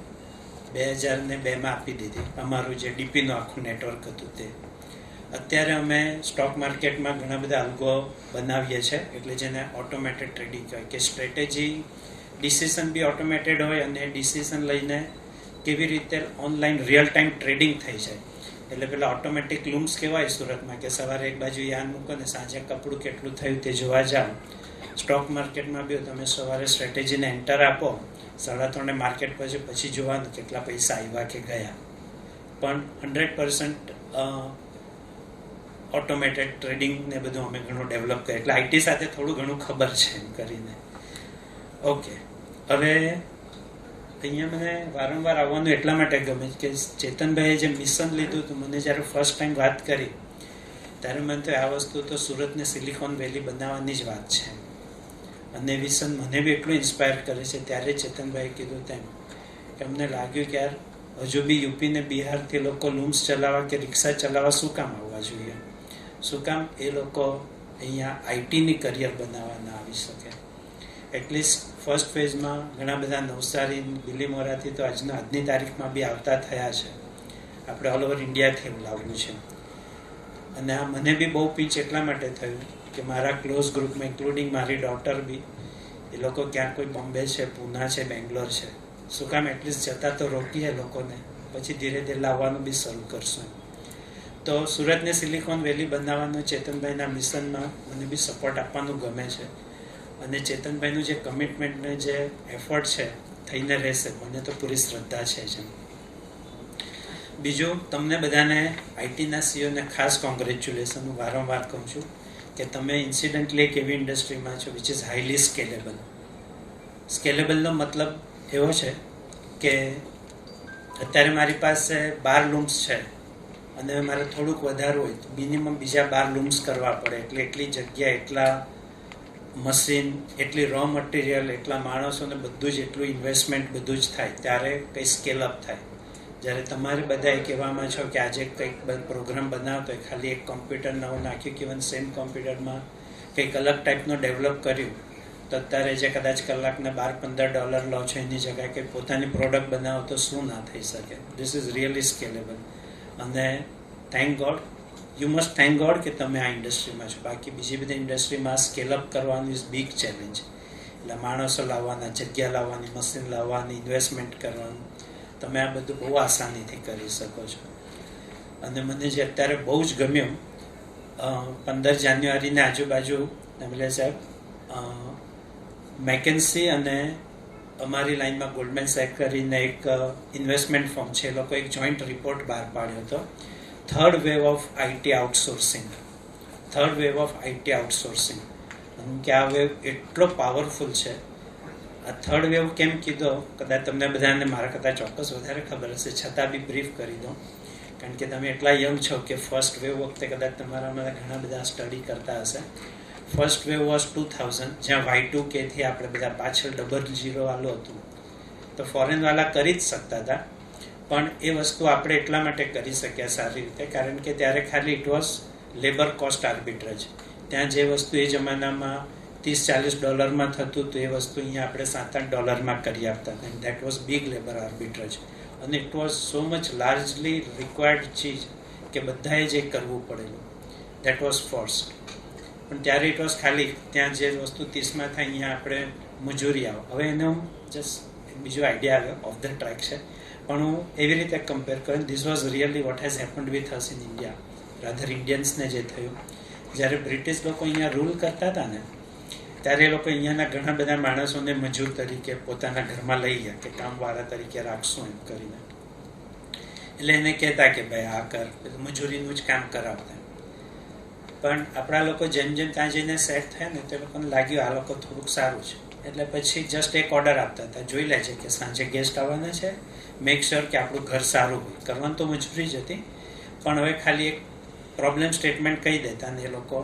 Speaker 7: 2002માં આપી દીધી, અમારું જે DPનું આખું નેટવર્ક હતું તે. અત્યારે અમે સ્ટોક માર્કેટમાં ઘણા બધા અલ્ગો બનાવીએ છીએ, એટલે જેને ઓટોમેટેડ ટ્રેડિંગ કહેવાય કે સ્ટ્રેટેજી ડિસિઝન બી ઓટોમેટેડ હોય અને ડિસિઝન લઈને કેવી રીતે ઓનલાઈન રિયલ ટાઈમ ટ્રેડિંગ થઈ જાય. એટલે પેલા ઓટોમેટિક લૂમ્સ કહેવાય સુરતમાં કે સવારે એક બાજુ યાન મૂકો ને સાંજે કપડું કેટલું થયું તે જોવા જાઓ. સ્ટોક માર્કેટમાં બી તમે સવારે સ્ટ્રેટેજીને એન્ટર આપો, 3:30 માર્કેટ પછી જોવાનું કેટલા પૈસા આવ્યા કે ગયા. પણ 100% ઓટોમેટેડ ટ્રેડિંગ ને બધું અમે ઘણું ડેવલપ કર્યું, એટલે IT સાથે થોડું ઘણું ખબર છે એમ કરીને. ઓકે, હવે અહીંયા મને વારંવાર આવવાનું એટલા માટે ગમે કે ચેતનભાઈએ જે મિશન લીધું હતું, મને જ્યારે ફર્સ્ટ ટાઈમ વાત કરી ત્યારે મને તો આ વસ્તુ તો સુરતને સિલિકોન વેલી બનાવવાની જ વાત છે. અને વિઝન મને બી એટલું ઇન્સ્પાયર કરે છે. ત્યારે ચેતનભાઈએ કીધું તેમ કે અમને લાગ્યું કે યાર હજુ બી યુપી ને બિહારથી લોકો લૂમ્સ ચલાવવા કે રિક્ષા ચલાવવા શું કામ આવવા જોઈએ? શું કામ એ લોકો અહીંયા ITની કરિયર બનાવવાના આવી શકે? એટલીસ્ટ ફર્સ્ટ ફેઝમાં ઘણા બધા નવસારી બિલીમોરાથી તો આજની તારીખમાં બી આવતા થયા છે. આપણે ઓલ ઓવર ઇન્ડિયાથી એવું લાવવું છે. અને આ મને બી બહુ પીચ એટલા માટે થયું કે મારા ક્લોઝ ગ્રુપમાં ઇન્ક્લુડિંગ મારી ડોટર બી, એ લોકો ક્યાંક કોઈ બોમ્બે છે, પૂના છે, બેંગ્લોર છે. શું કામ એટલીસ્ટ જતા તો રોકીએ લોકોને, પછી ધીરે ધીરે લાવવાનું બી શરૂ કરશું. તો સુરતને સિલિકોન વેલી બનાવવાનું ચેતનભાઈના મિશનમાં મને બી સપોર્ટ આપવાનું ગમે છે. અને ચેતનભાઈનું જે કમિટમેન્ટ ને જે એફર્ટ છે થઈને રહેશે, મને તો પૂરી શ્રદ્ધા છે જ. બીજું, તમને બધાને ITના CEOને ખાસ કોંગ્રેચ્યુલેશન. હું વારંવાર કહું છું કે તમે ઇન્સિડન્ટલી એક એવી ઇન્ડસ્ટ્રીમાં છો વિચ ઇઝ હાઈલી સ્કેલેબલ. સ્કેલેબલનો મતલબ એવો છે કે અત્યારે મારી પાસે 12 લૂમ્સ છે અને મારે થોડુંક વધારે હોય તો મિનિમમ બીજા 12 લૂમ્સ કરવા પડે. એટલે એટલી જગ્યા, એટલા મશીન, એટલી રો મટીરિયલ, એટલા માણસોને બધું જ એટલું ઇન્વેસ્ટમેન્ટ બધું જ થાય ત્યારે કંઈ સ્કેલ અપ થાય. જ્યારે તમારે બધા કહેવામાં છો કે આજે કંઈક પ્રોગ્રામ બનાવતો હોય, ખાલી એક કોમ્પ્યુટર નવું નાખ્યું કે ઇવન સેમ કોમ્પ્યુટરમાં કંઈક અલગ ટાઈપનું ડેવલપ કર્યું, તો અત્યારે જે કદાચ કલાકના $12-15 લો છો એની જગ્યાએ કંઈ પોતાની પ્રોડક્ટ બનાવો તો શું ના થઈ શકે? This is really scalable. અને thank god you must thank god કે તમે આ ઇન્ડસ્ટ્રીમાં છો. બાકી બીજી બધી ઇન્ડસ્ટ્રીમાં સ્કેલ અપ કરવાનું ઇઝ બિગ ચેલેન્જ. એટલે માણસો લાવવાના, જગ્યા લાવવાની, મશીન લાવવાની, ઇન્વેસ્ટમેન્ટ કરવાનું, તમે આ બધું બહુ આસાનીથી કરી શકો છો. અને મને જે અત્યારે બહુ જ ગમ્યું, 15 જાન્યુઆરીની આજુબાજુ નમલે સાહેબ મેકેન્સી અને અમારી લાઈનમાં ગોલ્ડમેન સેક કરીને એક ઇન્વેસ્ટમેન્ટ ફર્મ છે, એ લોકો એક જોઈન્ટ રિપોર્ટ બહાર પાડ્યો હતો, third wave of IT outsourcing. કે આ વેવ એટલો પાવરફુલ છે. આ થર્ડ વેવ કેમ કીધો કદાચ તમને બધાને મારા કરતાં ચોક્કસ વધારે ખબર હશે, છતાં બી બ્રીફ કરી દઉં, કારણ કે તમે એટલા યંગ છો કે ફર્સ્ટ વેવ વખતે કદાચ તમારામાં ઘણા બધા સ્ટડી કરતા હશે. ફર્સ્ટ વેવ વોઝ 2000, જ્યાં Y2Kથી આપણે બધા પાછળ 00 વાળું હતું, તો ફોરેનવાળા કરી જ શકતા હતા. પણ એ વસ્તુ આપણે એટલા માટે કરી શક્યા સારી રીતે, કારણ કે ત્યારે ખાલી it was labour cost arbitrage. ત્યાં જે વસ્તુ એ જમાનામાં $30-40 થતું હતું, એ વસ્તુ અહીંયા આપણે $7-8 કરી આપતા હતા. That was big labour arbitrage. અને it was so much largely required ચીજ કે બધાએ જે કરવું પડેલું. That was first. પણ ત્યારે ઇટ વોઝ ખાલી ત્યાં જે વસ્તુ 30માં થાય અહીંયા આપણે મજૂરી આવો. હવે એને હું જસ્ટ બીજો આઈડિયા આવ્યો, ઓફ ધ ટ્રેક છે, પણ હું એવી રીતે કમ્પેર કરું, this was really what has happened with us in India, rather ઇન્ડિયન્સને જે થયું. જ્યારે બ્રિટિશ લોકો અહીંયા રૂલ કરતા હતા ને, ત્યારે એ લોકો અહીંયાના ઘણા બધા માણસોને મજૂર તરીકે પોતાના ઘરમાં લઈ ગયા કે કામવાળા તરીકે રાખશું એમ કરીને. એટલે એને કહેતા કે ભાઈ આ કર, મજૂરીનું જ કામ કરાવતા. પણ આપણા લોકો જેમ જેમ ત્યાં જઈને સેટ થયા ને, તે લોકોને લાગ્યું આ લોકો થોડુંક સારું છે, એટલે પછી જસ્ટ એક ઓર્ડર આપતા હતા, જોઈ લેજે કે સાંજે ગેસ્ટ આવવાના છે, મેક શ્યોર કે આપણું ઘર સારું હોય. કરવાનું તો મજૂરી જ હતી, પણ હવે ખાલી એક પ્રોબ્લેમ સ્ટેટમેન્ટ કહી દેતા ને એ લોકો.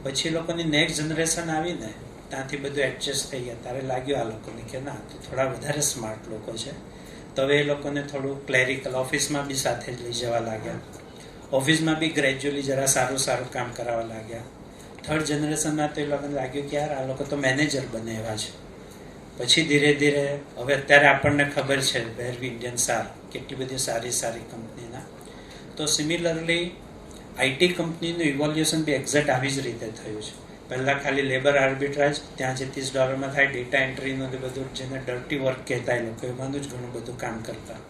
Speaker 7: પછી લોકોની નેક્સ્ટ જનરેશન આવીને ત્યાંથી બધું એડજસ્ટ થઈ ગયા, ત્યારે લાગ્યું આ લોકોને કે ના, તો થોડા વધારે સ્માર્ટ લોકો છે. તો હવે એ લોકોને થોડું ક્લેરિકલ ઓફિસમાં બી સાથે જ લઈ જવા લાગ્યા, ઓફિસમાં બી ગ્રેજ્યુઅલી જરા સારું કામ કરાવવા લાગ્યા. થર્ડ જનરેશનમાં તો એ લોકોને લાગ્યું કે યાર આ લોકો તો મેનેજર બને એવા છે. પછી ધીરે ધીરે હવે અત્યારે આપણને ખબર છે વેર વી ઇન્ડિયન્સ આર, કેટલી બધી સારી કંપનીના. તો સિમિલરલી આઈટી કંપનીનું ઇવોલ્યુશન બી એક્ઝેક્ટ આવી જ રીતે થયું છે. પહેલાં ખાલી લેબર આર્બિટ્રાજ, ત્યાં જે $30 થાય, ડેટા એન્ટ્રીનું બધું, જેને ડર્ટી વર્ક કહેતા એ લોકો, એમાંનું જ ઘણું બધું કામ કરતા.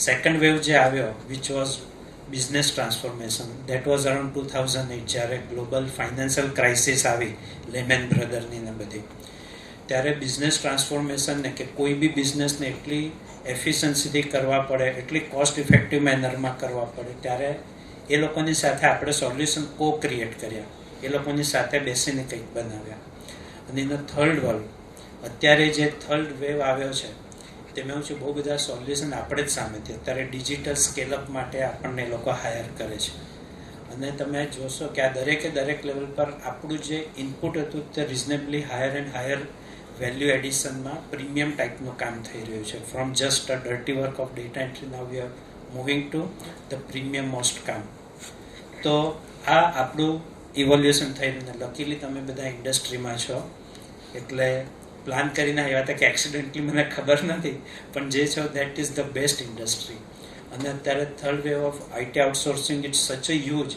Speaker 7: સેકન્ડ વેવ જે આવ્યો, which was business transformation, that was around 2008, જ્યારે ગ્લોબલ ફાઇનાન્શિયલ ક્રાઇસિસ આવી, લેમેન બ્રધરની ને બધી. ત્યારે બિઝનેસ ટ્રાન્સફોર્મેશનને કે કોઈ બી બિઝનેસને એટલી એફિશિયન્સીથી કરવા પડે, એટલી કોસ્ટ ઇફેક્ટિવ મેનરમાં કરવા પડે, ત્યારે એ લોકોની સાથે આપણે સોલ્યુશન ક્રિએટ કર્યા, એ લોકોની સાથે બેસીને કંઈક બનાવ્યા. અને એનો થર્ડ વર્લ્ડ, અત્યારે જે થર્ડ વેવ આવ્યો છે, તેમાં હું છું બહુ બધા સોલ્યુશન આપણે જ સામેથી. અત્યારે ડિજિટલ સ્કેલઅપ માટે આપણને એ લોકો હાયર કરે છે. અને તમે જોશો કે આ દરેક લેવલ પર આપણું જે ઇનપુટ હતું તે reasonably higher and higher value એડિશનમાં પ્રીમિયમ ટાઈપનું કામ થઈ રહ્યું છે. From just a dirty work of data entry now we are moving to the premium most કામ. તો આ આપણું ઇવોલ્યુશન થઈ રહ્યું. લકીલી તમે બધા ઇન્ડસ્ટ્રીમાં છો, એટલે પ્લાન કરીને આવ્યા હતા કે એક્સિડન્ટલી મને ખબર નથી, પણ જે છો that is the best industry. અને અત્યારે third wave of IT outsourcing it's such a huge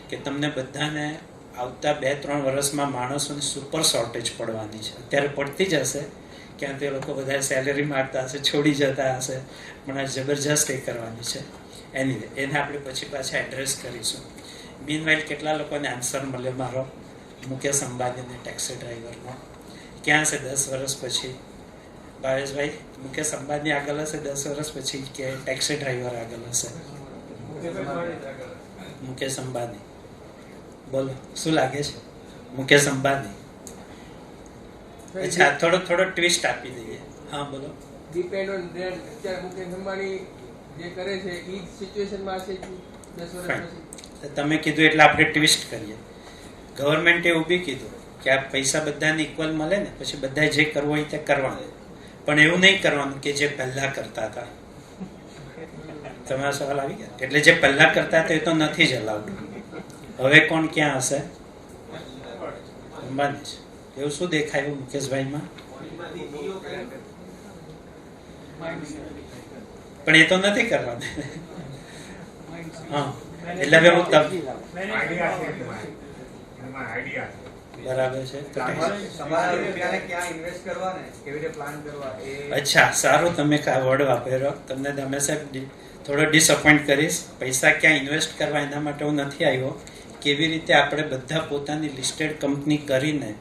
Speaker 7: કે તમને બધાને આવતા 2-3 વર્ષમાં માણસોની સુપર શોર્ટેજ પડવાની છે. અત્યારે પડતી જ હશે, ક્યાં તે લોકો બધા સેલેરી માગતા હશે, છોડી જતા હશે, પણ આ જબરજસ્ત એ કરવાની છે. એની એને આપણે પછી પાછા એડ્રેસ કરીશું. મીનવાઇલ કેટલા લોકોને આન્સર મળ્યો મારો મુકેશ અંબાણીને ટેક્સી ડ્રાઈવરનો, ક્યાં છે 10 વર્ષ પછી? ભાવેશભાઈ, મુકેશ અંબાણી આગળ હશે 10 વર્ષ પછી કે ટેક્સી ડ્રાઈવર આગળ હશે? મુકેશ અંબાણી. બોલો શું લાગે છે? મુકેશ અંબાણી. અચ્છા, થોડો ટ્વિસ્ટ આપી દઈએ. હા બોલો.
Speaker 8: Depend on brand. અત્યારે મુકેશ અંબાણી જે કરે છે એ જ સિચ્યુએશનમાં હશે 10 વર્ષ પછી.
Speaker 7: તમે કીધું એટલે આપણે ટ્વિસ્ટ કરીએ. ગવર્મેન્ટે એવું બી કીધું કે આ પૈસા બધાને ઇક્વલ મળે ને, પછી બધા જે કરવું હોય તે કરવાનું, પણ એવું નહીં કરવાનું કે જે પહેલા કરતા હતા. તમારો સવાલ આવી ગયા. એટલે જે પહેલા કરતા હતા એ તો નથી જ અલાઉડ. હવે કોણ ક્યાં હશે? અંબાણી. એવું શું દેખાયું મુકેશભાઈમાં? પણ એ તો નથી કરવાનું. હા, એટલે હવે હું બરાબર છે તો અચ્છા સારું તમે વર્ડ વાપર્યો તમને તમે સાહેબ થોડો ડિસઅપોઇન્ટ કરીશ પૈસા ક્યાં ઇન્વેસ્ટ કરવા એના માટે હું નથી આવ્યો કેવી રીતે આપણે બધા પોતાની લિસ્ટેડ કંપની કરીને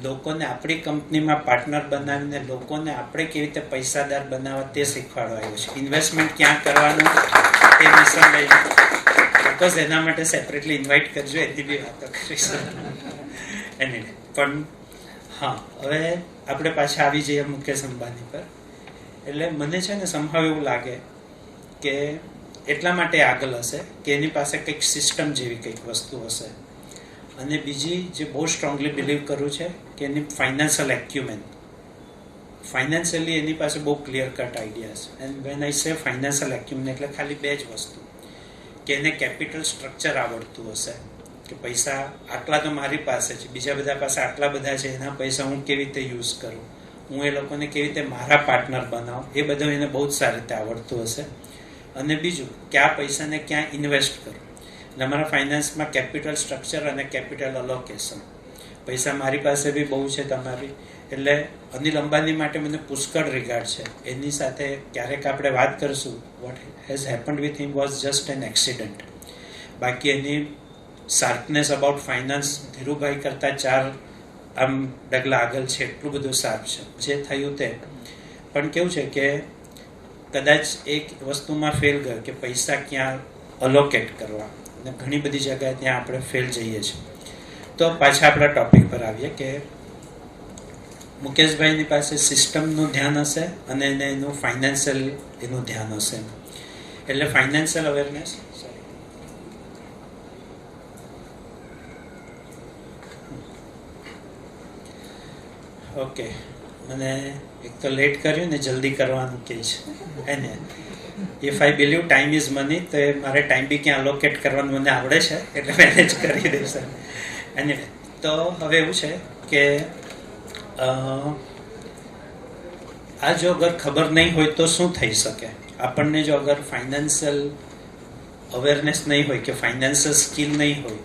Speaker 7: લોકોને આપણી કંપનીમાં પાર્ટનર બનાવીને લોકોને આપણે કેવી રીતે પૈસાદાર બનાવવા તે શીખવાડવા આવ્યો છે ઇન્વેસ્ટમેન્ટ ક્યાં કરવાનું તે મિશન લઈને બિકોઝ એના માટે સેપરેટલી ઇન્વાઇટ કરજો એની બી વાતો કરીશું એની પણ હા હવે આપણે પાછા આવી જઈએ મુકેશ અંબાણી પર એટલે મને છે ને સંભાવ એવું લાગે કે એટલા માટે આગળ હશે કે એની પાસે કંઈક સિસ્ટમ જેવી કંઈક વસ્તુ હશે અને બીજી જે બહુ સ્ટ્રોંગલી બિલીવ કરું છે કે એની ફાઇનાન્શિયલ એક્યુમેન ફાઇનાન્શિયલી એની પાસે બહુ clear cut ideas and when I સે ફાઇનાન્શિયલ એક્યુમેન એટલે ખાલી બે જ વસ્તુ કે એને કેપિટલ સ્ટ્રક્ચર આવડતું હશે કે પૈસા આટલા તો મારી પાસે છે બીજા બધા પાસે આટલા બધા છે એના પૈસા હું કેવી રીતે યુઝ કરું હું એ લોકોને કેવી રીતે મારા પાર્ટનર બનાવું એ બધું એને બહુ જ સારી રીતે આવડતું હશે અને બીજું કે આ પૈસાને ક્યાં ઇન્વેસ્ટ કરું એટલે અમારા ફાઇનાન્સમાં કેપિટલ સ્ટ્રક્ચર અને કેપિટલ અલોકેશન પૈસા મારી પાસે બી બહુ છે તમારી એટલે અનિલ અંબાણી માટે મને પુષ્કળ રિગાર્ડ છે એની સાથે ક્યારેક આપણે વાત કરીશું vote has happened with him was just an accident બાકી એની શાર્પનેસ અબાઉટ ફાઇનાન્સ ધીરુભાઈ કરતાં 4 આમ ડગલા આગળ છે એટલું બધું શાર્પ છે જે થયું તે પણ કેવું છે કે કદાચ એક વસ્તુમાં ફેલ ગયો કે પૈસા ક્યાં અલોકેટ કરવા અને ઘણી બધી જગ્યાએ ત્યાં આપણે ફેલ જઈએ છીએ તો પાછા આપણા ટોપિક પર આવીએ કે મુકેશભાઈની પાસે સિસ્ટમનું ધ્યાન હશે અને એને એનું ફાઇનાન્શિયલ એનું ધ્યાન હશે એટલે ફાઇનાન્શિયલ અવેરનેસ ઓકે મને એક તો લેટ કર્યું ને જલ્દી કરવાનું કે છે એને if I believe time is money તો એ મારે ટાઈમ બી ક્યાં અલોકેટ કરવાનું મને આવડે છે એટલે મેનેજ કરી દઈશ એને તો હવે એવું છે કે આ જો અગર ખબર નહીં હોય તો શું થઈ શકે આપણને જો અગર ફાઇનાન્શિયલ અવેરનેસ નહીં હોય કે ફાઇનાન્શિયલ સ્કિલ નહીં હોય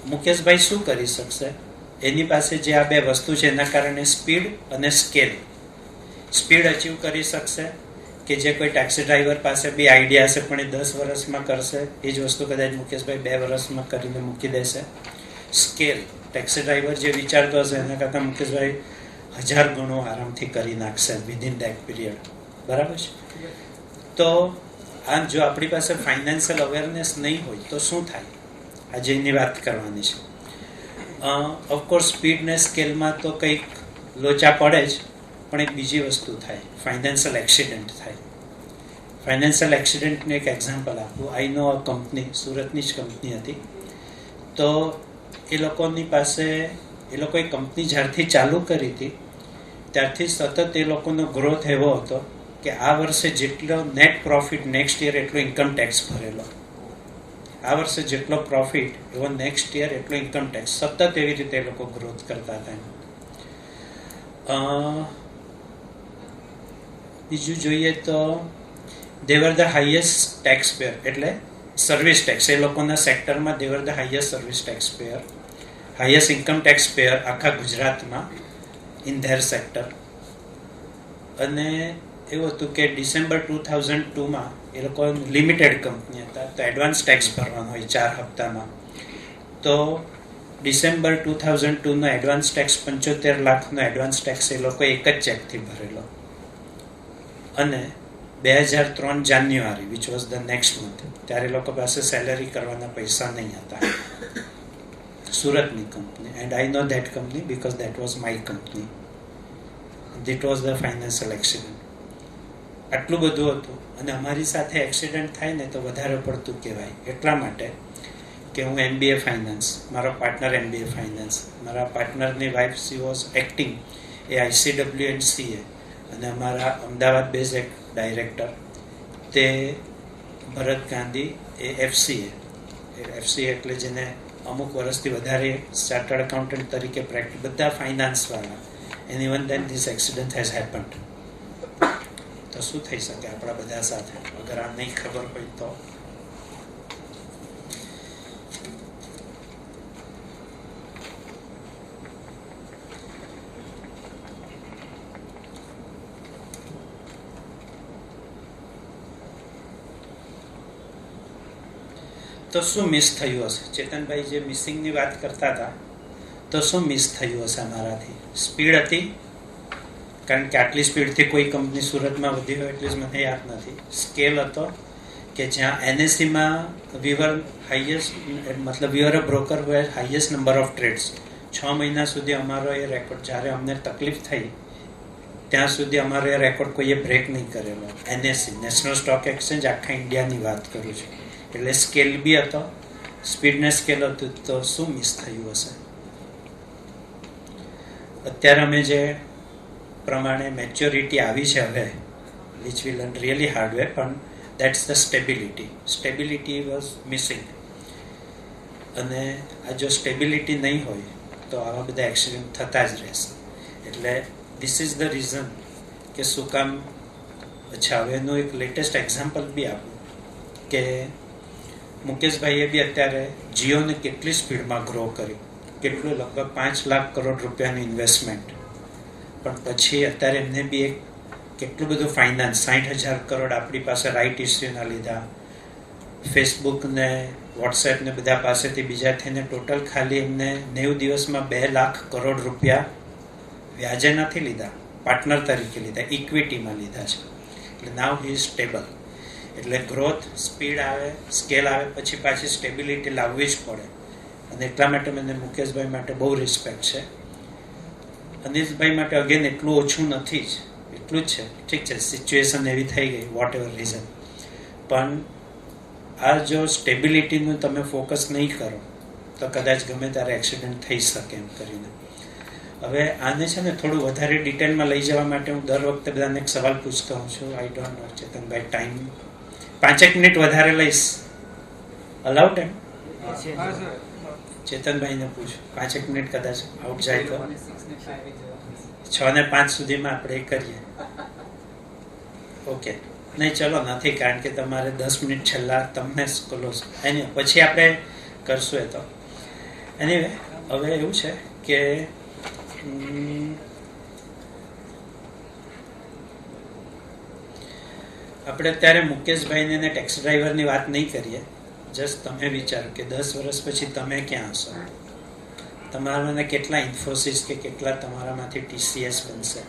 Speaker 7: મુકેશભાઈ શું કરી શકશે એની પાસે જે આ બે વસ્તુ છે એના કારણે સ્પીડ અને સ્કેલ સ્પીડ અચીવ કરી શકશે કે જે કોઈ ટેક્સી ડ્રાઈવર પાસે બી આઈડિયા હશે પણ એ 10 વર્ષમાં કરશે એ જ વસ્તુ કદાચ મુકેશભાઈ 2 વર્ષમાં કરીને મૂકી દેશે સ્કેલ ટેક્સી ડ્રાઈવર જે વિચારતો હશે એના કરતાં મુકેશભાઈ 1000 ગણો આરામથી કરી નાખશે વિધિન ધેટ પીરિયડ બરાબર છે તો આ જો આપણી પાસે ફાઇનાન્શિયલ અવેરનેસ નહીં હોય તો શું થાય આજે એની વાત કરવાની છે ઓફકોર્સ સ્પીડ ને સ્કેલમાં તો કંઈક લોચા પડે જ પણ એક બીજી વસ્તુ થાય ફાઇનાન્શિયલ એક્સિડન્ટ થાય ફાઇનાન્શિયલ એક્સિડન્ટનું એક એક્ઝામ્પલ આપું આઈ નો અ કંપની સુરતની જ કંપની હતી તો એ લોકોની પાસે એ લોકોએ કંપની જ્યારથી ચાલુ કરી હતી ત્યારથી સતત એ લોકોનો ગ્રોથ એવો હતો કે આ વર્ષે જેટલો નેટ પ્રોફિટ નેક્સ્ટ યર એટલો ઇન્કમ ટેક્સ ભરેલો આ વર્ષે જેટલો પ્રોફિટ એવો નેક્સ્ટ યર એટલો ઇન્કમ ટેક્સ સતત એવી રીતે એ લોકો ગ્રોથ કરતા હતા બીજું જોઈએ તો they were the highest tax payer એટલે સર્વિસ ટેક્સ એ લોકોના સેક્ટરમાં they were the highest service tax payer highest income tax payer આખા ગુજરાતમાં ઇન ધેર સેક્ટર અને એવું હતું કે ડિસેમ્બર 2002માં એ લોકો લિમિટેડ કંપની હતા તો એડવાન્સ ટેક્સ ભરવાનો હોય 4 હપ્તામાં તો ડિસેમ્બર 2002નો એડવાન્સ ટેક્સ 75 લાખનો એડવાન્સ ટેક્સ એ લોકો એક જ ચેકથી ભરેલો અને 2003 January which was the next month ત્યારે લોકો પાસે સેલેરી કરવાના પૈસા નહીં હતા સુરતની company and I know that company because that was my company that was the financial accident આટલું બધું હતું અને અમારી સાથે એક્સિડન્ટ થાય ને તો વધારે પડતું કહેવાય એટલા માટે કે હું MBA ફાઇનાન્સ મારો પાર્ટનર MBA ફાઇનાન્સ મારા પાર્ટનરની wife she was acting a ICW and CA અને અમારા અમદાવાદ બેઝ એક ડાયરેક્ટર તે ભરત ગાંધી એ FCA એટલે જેને અમુક વર્ષથી વધારે ચાર્ટર્ડ એકાઉન્ટન્ટ તરીકે પ્રેક્ટિસ બધા ફાઇનાન્સવાળા and even then this accident has happened તો શું થઈ શકે આપણા બધા સાથે અગર આ નહીં ખબર હોય તો તો શું મિસ થયું હશે? ચેતનભાઈ જે મિસિંગની વાત કરતા હતા, તો શું મિસ થયું હશે અમારાથી? સ્પીડ હતી, કારણ કે આટલી સ્પીડથી કોઈ કંપની સુરતમાં વધી હોય એટલી જ મને યાદ નથી. સ્કેલ હતો કે જ્યાં એનએસસીમાં વીવર હાઈએસ્ટ, મતલબ વીવર અ બ્રોકર હોય હાઈએસ્ટ નંબર ઓફ ટ્રેડ્સ. 6 મહિના સુધી અમારો એ રેકોર્ડ, જ્યારે અમને તકલીફ થઈ ત્યાં સુધી અમારો એ રેકોર્ડ કોઈએ બ્રેક નહીં કરેલો. એનએસસી, નેશનલ સ્ટોક એક્સચેન્જ, આખા ઇન્ડિયાની વાત કરું છું. એટલે સ્કેલ બી હતો, સ્પીડને સ્કેલ હતું. તો શું મિસ થયું હશે? અત્યારે અમે જે પ્રમાણે મેચ્યોરિટી આવી છે હવે, which will learn really hard way, પણ that's the stability was missing. અને આ જો સ્ટેબિલિટી નહીં હોય તો આવા બધા એક્સિડન્ટ થતા જ રહેશે. એટલે ધીસ ઇઝ ધ રીઝન કે શું કામ. અચ્છા, હવે એનું એક લેટેસ્ટ એક્ઝામ્પલ બી આપું કે મુકેશભાઈએ બી અત્યારે જીઓને કેટલી સ્પીડમાં ગ્રો કર્યું, કેટલું, લગભગ 5 લાખ કરોડ રૂપિયાનું ઇન્વેસ્ટમેન્ટ. પણ પછી અત્યારે એમને બી એક કેટલું બધું ફાઇનાન્સ, 60,000 કરોડ આપણી પાસે રાઇટ ઇસ્યુના લીધા, ફેસબુક ને વોટ્સએપ ને બધા પાસેથી બીજા થઈને ટોટલ ખાલી એમને 90 દિવસમાં 2 લાખ કરોડ રૂપિયા વ્યાજે નથી લીધા, પાર્ટનર તરીકે લીધા, ઇક્વિટીમાં લીધા છે. એટલે નાવ હી ઇઝ સ્ટેબલ. એટલે ગ્રોથ, સ્પીડ આવે, સ્કેલ આવે, પછી પાછી સ્ટેબિલિટી લાવવી જ પડે. અને એટલા માટે મને મુકેશભાઈ માટે બહુ રિસ્પેક્ટ છે. અનિશભાઈ માટે અગેન એટલું ઓછું નથી જ, એટલું જ છે. ઠીક છે, સિચ્યુએશન એવી થઈ ગઈ, વોટ એવર રીઝન. પણ આ જો સ્ટેબિલિટીનું તમે ફોકસ નહીં કરો તો કદાચ ગમે ત્યારે એક્સિડન્ટ થઈ શકે એમ કરીને. હવે આને છે ને થોડું વધારે ડિટેલમાં લઈ જવા માટે હું દર વખતે બધાને એક સવાલ પૂછતો હોઉં છું. આઈ ડોન્ટ નો ચેતનભાઈ, ટાઈમ 5 મિનિટ વધારે લઈશ, અલાઉ ટાઈમ? ચેતનભાઈને પૂછું, 5 મિનિટ કદાચ આઉટ જાય તો 6 ને 5 સુધીમાં આપણે કરીએ. ઓકે, નહીં ચલો નથી, કારણ કે તમારે 10 મિનિટ છેલ્લા તમને ક્લોઝ એની પછી આપણે કરશું. એ તો એનીવે, હવે એવું છે કે આપણે અત્યારે મુકેશભાઈને ને ટેક્સી ડ્રાઈવરની વાત નહીં કરીએ. જસ્ટ તમે વિચારો કે 10 વર્ષ પછી તમે ક્યાં હશો? તમારાને કેટલા ઇન્ફોસિસ કે કેટલા તમારામાંથી TCS બનશે?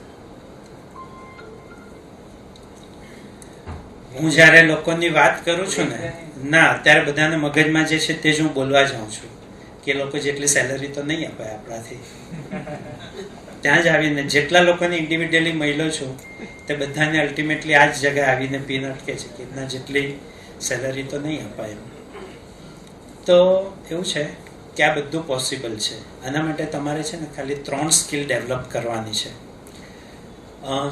Speaker 7: હું જ્યારે લોકોની વાત કરું છું ને, ના, અત્યારે બધાને મગજમાં જે છે તે જ હું બોલવા જાઉં છું કે લોકો જેટલી સેલરી તો નહીં અપાય આપણાથી. ત્યાં જ આવીને જેટલા લોકોને ઇન્ડિવિડ્યુઅલી મળ્યો છું તે બધાને અલ્ટિમેટલી આ જ જગ્યાએ આવીને પીન અટકે છે કે એના જેટલી સેલરી તો નહીં અપાય. તો એવું છે કે આ બધું પોસિબલ છે. આના માટે તમારે છે ને ખાલી 3 સ્કિલ ડેવલપ કરવાની છે.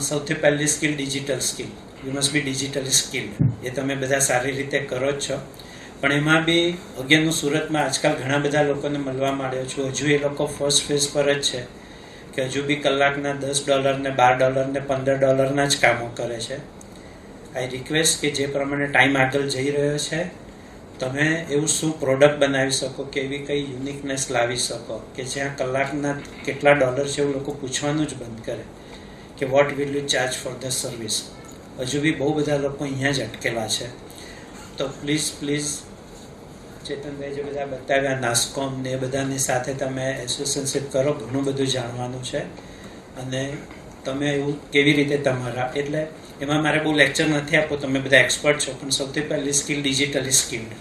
Speaker 7: સૌથી પહેલી skill digital skill. You must be digitally skilled. એ તમે બધા સારી રીતે કરો જ છો, પણ એમાં બી અગેન હું સુરતમાં આજકાલ ઘણા બધા લોકોને મળવા માંડ્યો છું. હજુ એ લોકો ફર્સ્ટ ફેઝ પર જ છે કે હજુ બી કલાકના $10 ને $12 ને $15 જ કામો કરે છે. આઈ રિક્વેસ્ટ કે જે પ્રમાણે ટાઈમ આગળ જઈ રહ્યો છે, તમે એવું શું પ્રોડક્ટ બનાવી શકો કે એવી કઈ યુનિકનેસ લાવી શકો કે જ્યાં કલાકના કેટલા ડોલર છે એવું લોકો પૂછવાનું જ બંધ કરે કે what will you charge for the service. હજુ બી બહુ બધા લોકો અહીંયા જ અટકેલા છે. તો પ્લીઝ ચેતનભાઈ જે બધા બતાવ્યા, નાસ્કોમ ને એ બધાની સાથે તમે એસોસિએશનશીપ કરો, ઘણું બધું જાણવાનું છે. અને તમે એવું કેવી રીતે તમારા, એટલે એમાં મારે બહુ લેક્ચર નથી આપવું, તમે બધા એક્સપર્ટ છો. પણ સૌથી પહેલી skill digitally skilled.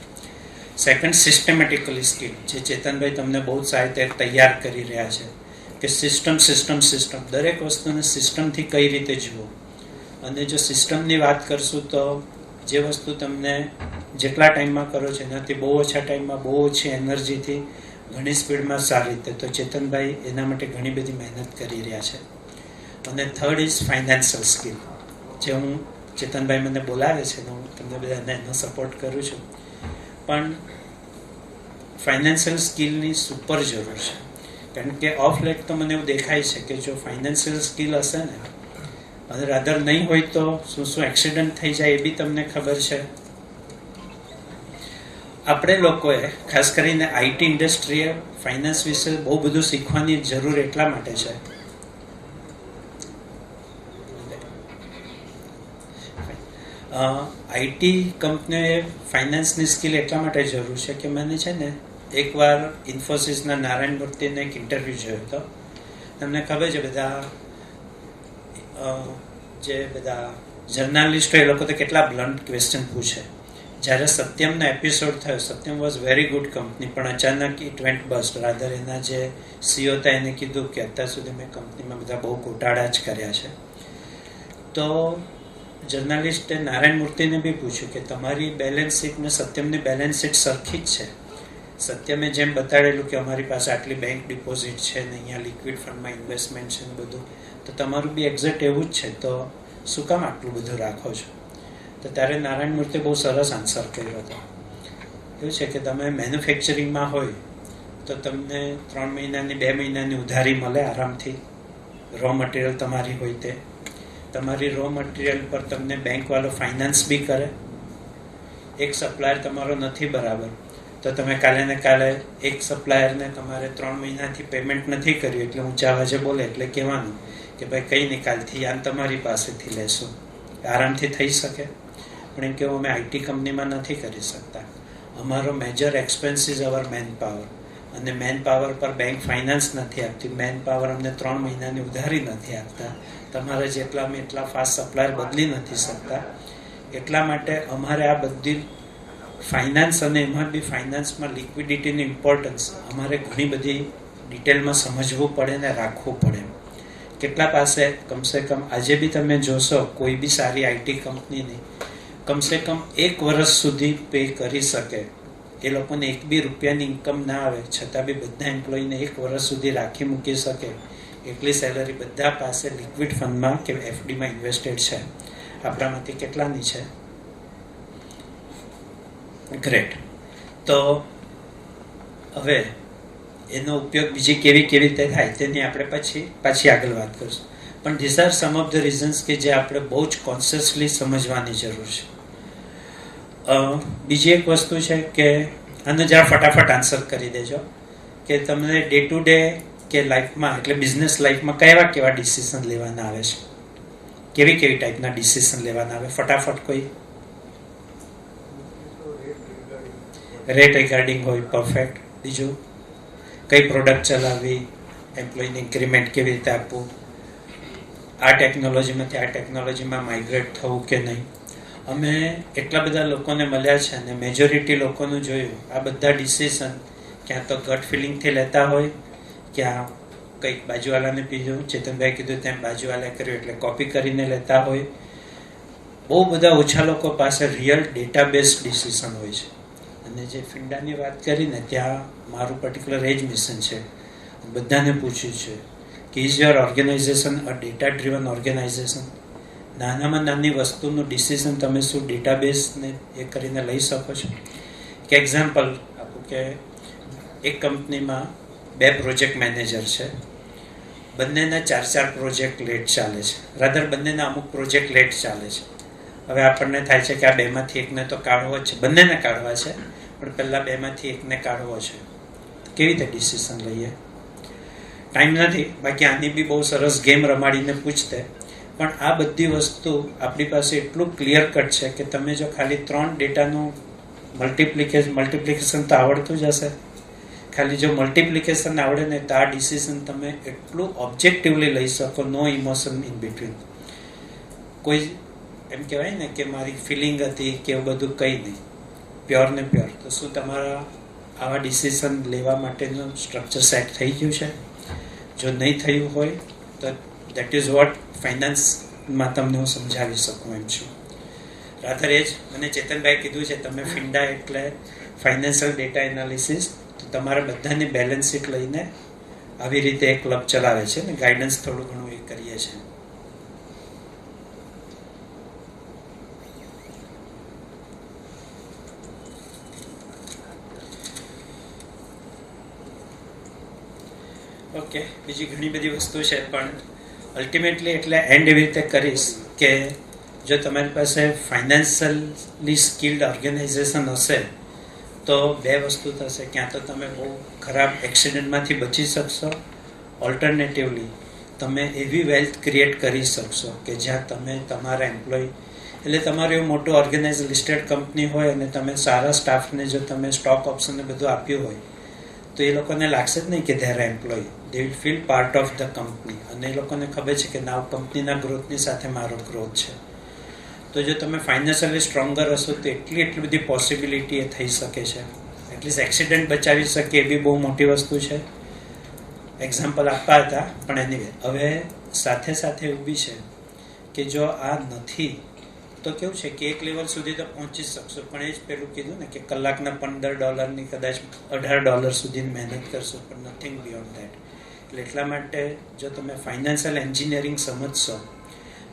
Speaker 7: Second systematically skilled, જે ચેતનભાઈ તમને બહુ સારી રીતે તૈયાર કરી રહ્યા છે કે સિસ્ટમ. દરેક વસ્તુને સિસ્ટમથી કઈ રીતે જુઓ. અને જો સિસ્ટમની વાત કરશું તો જે વસ્તુ તમને જેટલા ટાઈમમાં કરો છો એનાથી બહુ ઓછા ટાઈમમાં, બહુ ઓછી એનર્જીથી, ઘણી સ્પીડમાં સારી રીતે. તો ચેતનભાઈ એના માટે ઘણી બધી મહેનત કરી રહ્યા છે. અને થર્ડ ઇઝ ફાઇનાન્શિયલ સ્કિલ, જે હું ચેતનભાઈ મને બોલાવે છે ને હું તમને બધાને એનો સપોર્ટ કરું છું. પણ ફાઇનાન્શિયલ સ્કિલની સુપર જરૂર છે, કારણ કે ઓફ લેટ તો મને એવું દેખાય છે કે જો ફાઇનાન્શિયલ સ્કિલ હશે ને, અને રાધર નહીં હોય તો શું એક્સિડન્ટ થઈ જાય એ બી તમને ખબર છે. આપણે લોકોએ ખાસ કરીને આઈટી ઇન્ડસ્ટ્રીએ ફાઇનાન્સ વિશે બહુ બધું શીખવાની જરૂર એટલા માટે છે. આઈટી કંપનીઓએ ફાઇનાન્સની સ્કિલ એટલા માટે જરૂર છે કે મને છે ને એકવાર ઇન્ફોસિસના નારાયણ મૂર્તિને એક ઇન્ટરવ્યૂ જોયો હતો. તમને ખબર છે બધા જે બધા જર્નાલિસ્ટો એ લોકો તો કેટલા બ્લન્ટ ક્વેશ્ચન પૂછે. જ્યારે સત્યમનો એપિસોડ થયો, Satyam was very good company, પણ અચાનક ઇટ વેન્ટ બસ્ટ. રાધર એના જે સીઓ હતા એને કીધું કે અત્યાર સુધી મેં કંપનીમાં બધા બહુ ગોટાળા જ કર્યા છે. તો જર્નાલિસ્ટે નારાયણ મૂર્તિને બી પૂછ્યું કે તમારી બેલેન્સ શીટ ને સત્યમની બેલેન્સ શીટ સરખી જ છે. સત્યમે જેમ બતાડેલું કે અમારી પાસે આટલી બેંક ડિપોઝિટ છે ને અહીંયા લિક્વિડ ફંડમાં ઇન્વેસ્ટમેન્ટ છે ને બધું, તો તમારું બી એક્ઝેક્ટ એવું જ છે, તો શું કામ આટલું બધું રાખો છો? તો ત્યારે નારાયણ મૂર્તિએ બહુ સરસ આન્સર કર્યો હતો. એવું છે કે તમે મેન્યુફેક્ચરિંગમાં હોય તો તમને 3 મહિનાની 2 મહિનાની ઉધારી મળે આરામથી. રો મટીરિયલ તમારી હોય તે તમારી રો મટીરિયલ પર તમને બેંકવાળો ફાઇનાન્સ બી કરે. એક સપ્લાયર તમારો નથી બરાબર તો તમે કાલે ને કાલે એક સપ્લાયરને તમારે 3 મહિનાથી પેમેન્ટ નથી કર્યું એટલે ઊંચા અવાજે બોલે એટલે કહેવાનું કે ભાઈ કંઈ નહીં, કાલથી યાન તમારી પાસેથી લેશું. આરામથી થઈ શકે. પણ એમ કેવું અમે આઈટી કંપનીમાં નથી કરી શકતા. અમારો major expense is our man power, અને મેન પાવર પર બેંક ફાઇનાન્સ નથી આપતી. મેન પાવર અમને 3 મહિનાની ઉધારી નથી આપતા. તમારે જેટલામાં એટલા ફાસ્ટ સપ્લાયર બદલી નથી શકતા. એટલા માટે અમારે આ બધી ફાઇનાન્સ અને એમાં બી ફાઇનાન્સમાં લિક્વિડિટીની ઇમ્પોર્ટન્સ અમારે ઘણી બધી ડિટેલમાં સમજવું પડે ને રાખવું પડે. કેટલા પાસે કમસે કમ આજે બી તમે જોશો કોઈ બી સારી આઈટી કંપનીની કમસે કમ 1 વર્ષ સુધી પે કરી શકે. એ લોકોને 1 બી રૂપિયાની ઇન્કમ ના આવે છતાં બી બધા એમ્પ્લોયીને 1 વર્ષ સુધી રાખી મૂકી શકે એટલી સેલરી બધા પાસે લિક્વિડ ફંડમાં કે એફડીમાં ઇન્વેસ્ટેડ છે. આપણામાંથી કેટલાની છે? ગ્રેટ. તો હવે એનો ઉપયોગ બીજી કેવી રીતે થાય તેની આપણે પાછી આગળ વાત કરીશું. પણ this are some of the reasons કે જે આપણે બહુ જ કોન્શિયસલી સમજવાની જરૂર છે. બીજી એક વસ્તુ છે કે આનો જરા ફટાફટ આન્સર કરી દેજો કે તમને ડે ટુ ડે કે લાઈફમાં એટલે બિઝનેસ લાઈફમાં કેવા ડિસિઝન લેવાના આવે છે? કેવી ટાઈપના ડિસિઝન લેવાના આવે? ફટાફટ કોઈ રેટ રિગાર્ડિંગ હોય, પરફેક્ટ. બીજું કઈ પ્રોડક્ટ ચલાવવી, એમ્પ્લોયને ઇન્ક્રીમેન્ટ કેવી રીતે આપવું, આ ટેકનોલોજીમાંથી આ ટેકનોલોજીમાં માઇગ્રેટ થવું કે નહીં. અમે એટલા બધા લોકોને મળ્યા છે અને મેજોરિટી લોકોનું જોયું આ બધા ડિસિઝન ક્યાં તો ગટ ફિલિંગથી લેતા હોય, ક્યાં કંઈક બાજુવાલાને પીધું, ચેતનભાઈ કીધું તેમ બાજુવાલાએ કર્યું એટલે કોપી કરીને લેતા હોય. બહુ બધા ઓછા લોકો પાસે રિયલ ડેટા બેઝ ડિસિઝન હોય છે. અને જે ફિંડાની વાત કરીને ત્યાં મારું પર્ટિક્યુલર એ જ મિશન છે. બધાને પૂછ્યું છે કે is your organisation a data driven organisation? નાનામાં નાની વસ્તુનું ડિસિઝન તમે શું ડેટાબેઝને એ કરીને લઈ શકો છો? કે એક્ઝામ્પલ આપું કે એક કંપનીમાં 2 પ્રોજેક્ટ મેનેજર છે, બંનેના 4 પ્રોજેક્ટ લેટ ચાલે છે. રાધર બંનેના અમુક પ્રોજેક્ટ લેટ ચાલે છે. હવે આપણને થાય છે કે આ 2માંથી એકને તો કાઢવો જ છે, બંનેને કાઢવા છે, પણ પહેલાં 2માંથી એકને કાઢવો છે. કેવી રીતે ડિસિઝન લઈએ? ટાઈમ નથી, બાકી આની બી બહુ સરસ ગેમ રમાડીને પૂછતે. પણ આ બધી વસ્તુ આપણી પાસે એટલું ક્લિયર કટ છે કે તમે જો ખાલી 3 ડેટાનું મલ્ટિપ્લિકેશન તો આવડતું જ હશે. ખાલી જો મલ્ટિપ્લિકેશન આવડે ને તો આ ડિસિઝન તમે એટલું ઓબ્જેક્ટિવલી લઈ શકો, નો ઇમોશન ઇન બિટવીન. કોઈ એમ કહેવાય ને કે મારી ફિલિંગ હતી કે એવું બધું કંઈ નહીં, પ્યોર ને પ્યોર. તો શું તમારા આવા ડિસિઝન લેવા માટેનું સ્ટ્રક્ચર સેટ થઈ ગયું છે? જો નહીં થયું હોય તો દેટ ઇઝ વોટ ફાઇનાન્સમાં તમને હું સમજાવી શકું એમ છું. રાધર એ જ મને ચેતનભાઈ કીધું છે તમે ફિંડા એટલે ફાઇનાન્શિયલ ડેટા એનાલિસિસ, તો તમારા બધાની બેલેન્સ શીટ લઈને આવી રીતે એક ક્લબ ચલાવે છે ને ગાઈડન્સ થોડું ઘણું એ કરીએ છીએ. ઓકે, બીજી ઘણી બધી વસ્તુ છે પણ અલ્ટિમેટલી એટલે એન્ડ એવી રીતે કરીશ કે જો તમારી પાસે ફાઇનાન્શિયલી સ્કિલ્ડ ઓર્ગેનાઇઝેશન હશે તો 2 વસ્તુ થશે. ક્યાં તો તમે બહુ ખરાબ એક્સિડન્ટમાંથી બચી શકશો, ઓલ્ટરનેટિવલી તમે એવી વેલ્થ ક્રિએટ કરી શકશો કે જ્યાં તમે તમારા એમ્પ્લોય એટલે તમારું એવું મોટું ઓર્ગેનાઇઝ લિસ્ટેડ કંપની હોય અને તમે સારા સ્ટાફને જો તમે સ્ટોક ઓપ્શન ને બધું આપ્યું હોય તો એ લોકોને લાગશે જ નહીં કે their employee, they will feel part of the company, અને એ લોકોને ખબર છે કે ના કંપનીના ગ્રોથની સાથે મારો ગ્રોથ છે. તો જો તમે ફાઇનાન્શિયલી સ્ટ્રોંગર હશો તો એટલી બધી પોસિબિલિટી એ થઈ શકે છે. એટલીસ્ટ એક્સિડન્ટ બચાવી શકે એ બી બહુ મોટી વસ્તુ છે. એક્ઝામ્પલ આપવા હતા, પણ એની હવે સાથે સાથે એવું બી છે કે જો આ નથી તો કેવું છે કે એક લેવલ સુધી તો પહોંચી શકશો, પણ એ જ પેલું કીધું ને કે કલાકના $15 કદાચ $18 સુધી મહેનત કરશો, પણ નથિંગ બિયોન્ડ ધેટ. એટલે એટલા માટે જો તમે ફાઇનાન્શિયલ એન્જિનિયરિંગ સમજશો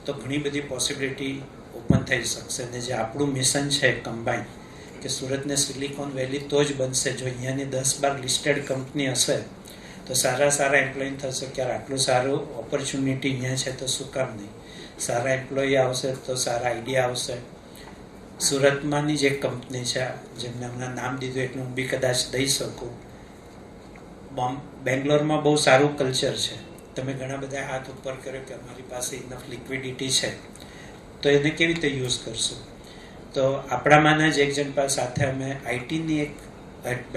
Speaker 7: તો ઘણી બધી પોસિબિલિટી ઓપન થઈ શકશે. અને જે આપણું મિશન છે કમ્બાઈન કે સુરતને સિલિકોન વેલી તો જ બનશે જો અહીંયાની 10-12 લિસ્ટેડ કંપની હશે તો સારા એમ્પ્લોય થશે કે આટલું સારું ઓપોર્ચ્યુનિટી અહીંયા છે તો શું કામ નહીં. સારા એમ્પ્લોય આવશે તો સારા આઈડિયા આવશે. સુરતમાંની જે કંપની છે જેમને હમણાં નામ દીધું એટલું હું બી કદાચ દઈ શકું. બેંગ્લોરમાં બહુ સારું કલ્ચર છે. તમે ઘણા બધા હાથ ઉપર કર્યો કે અમારી પાસે ઇનફ લિક્વિડિટી છે તો એને કેવી રીતે યુઝ કરશું. તો આપણામાંના જ એક જણ પાસે સાથે અમે આઈટીની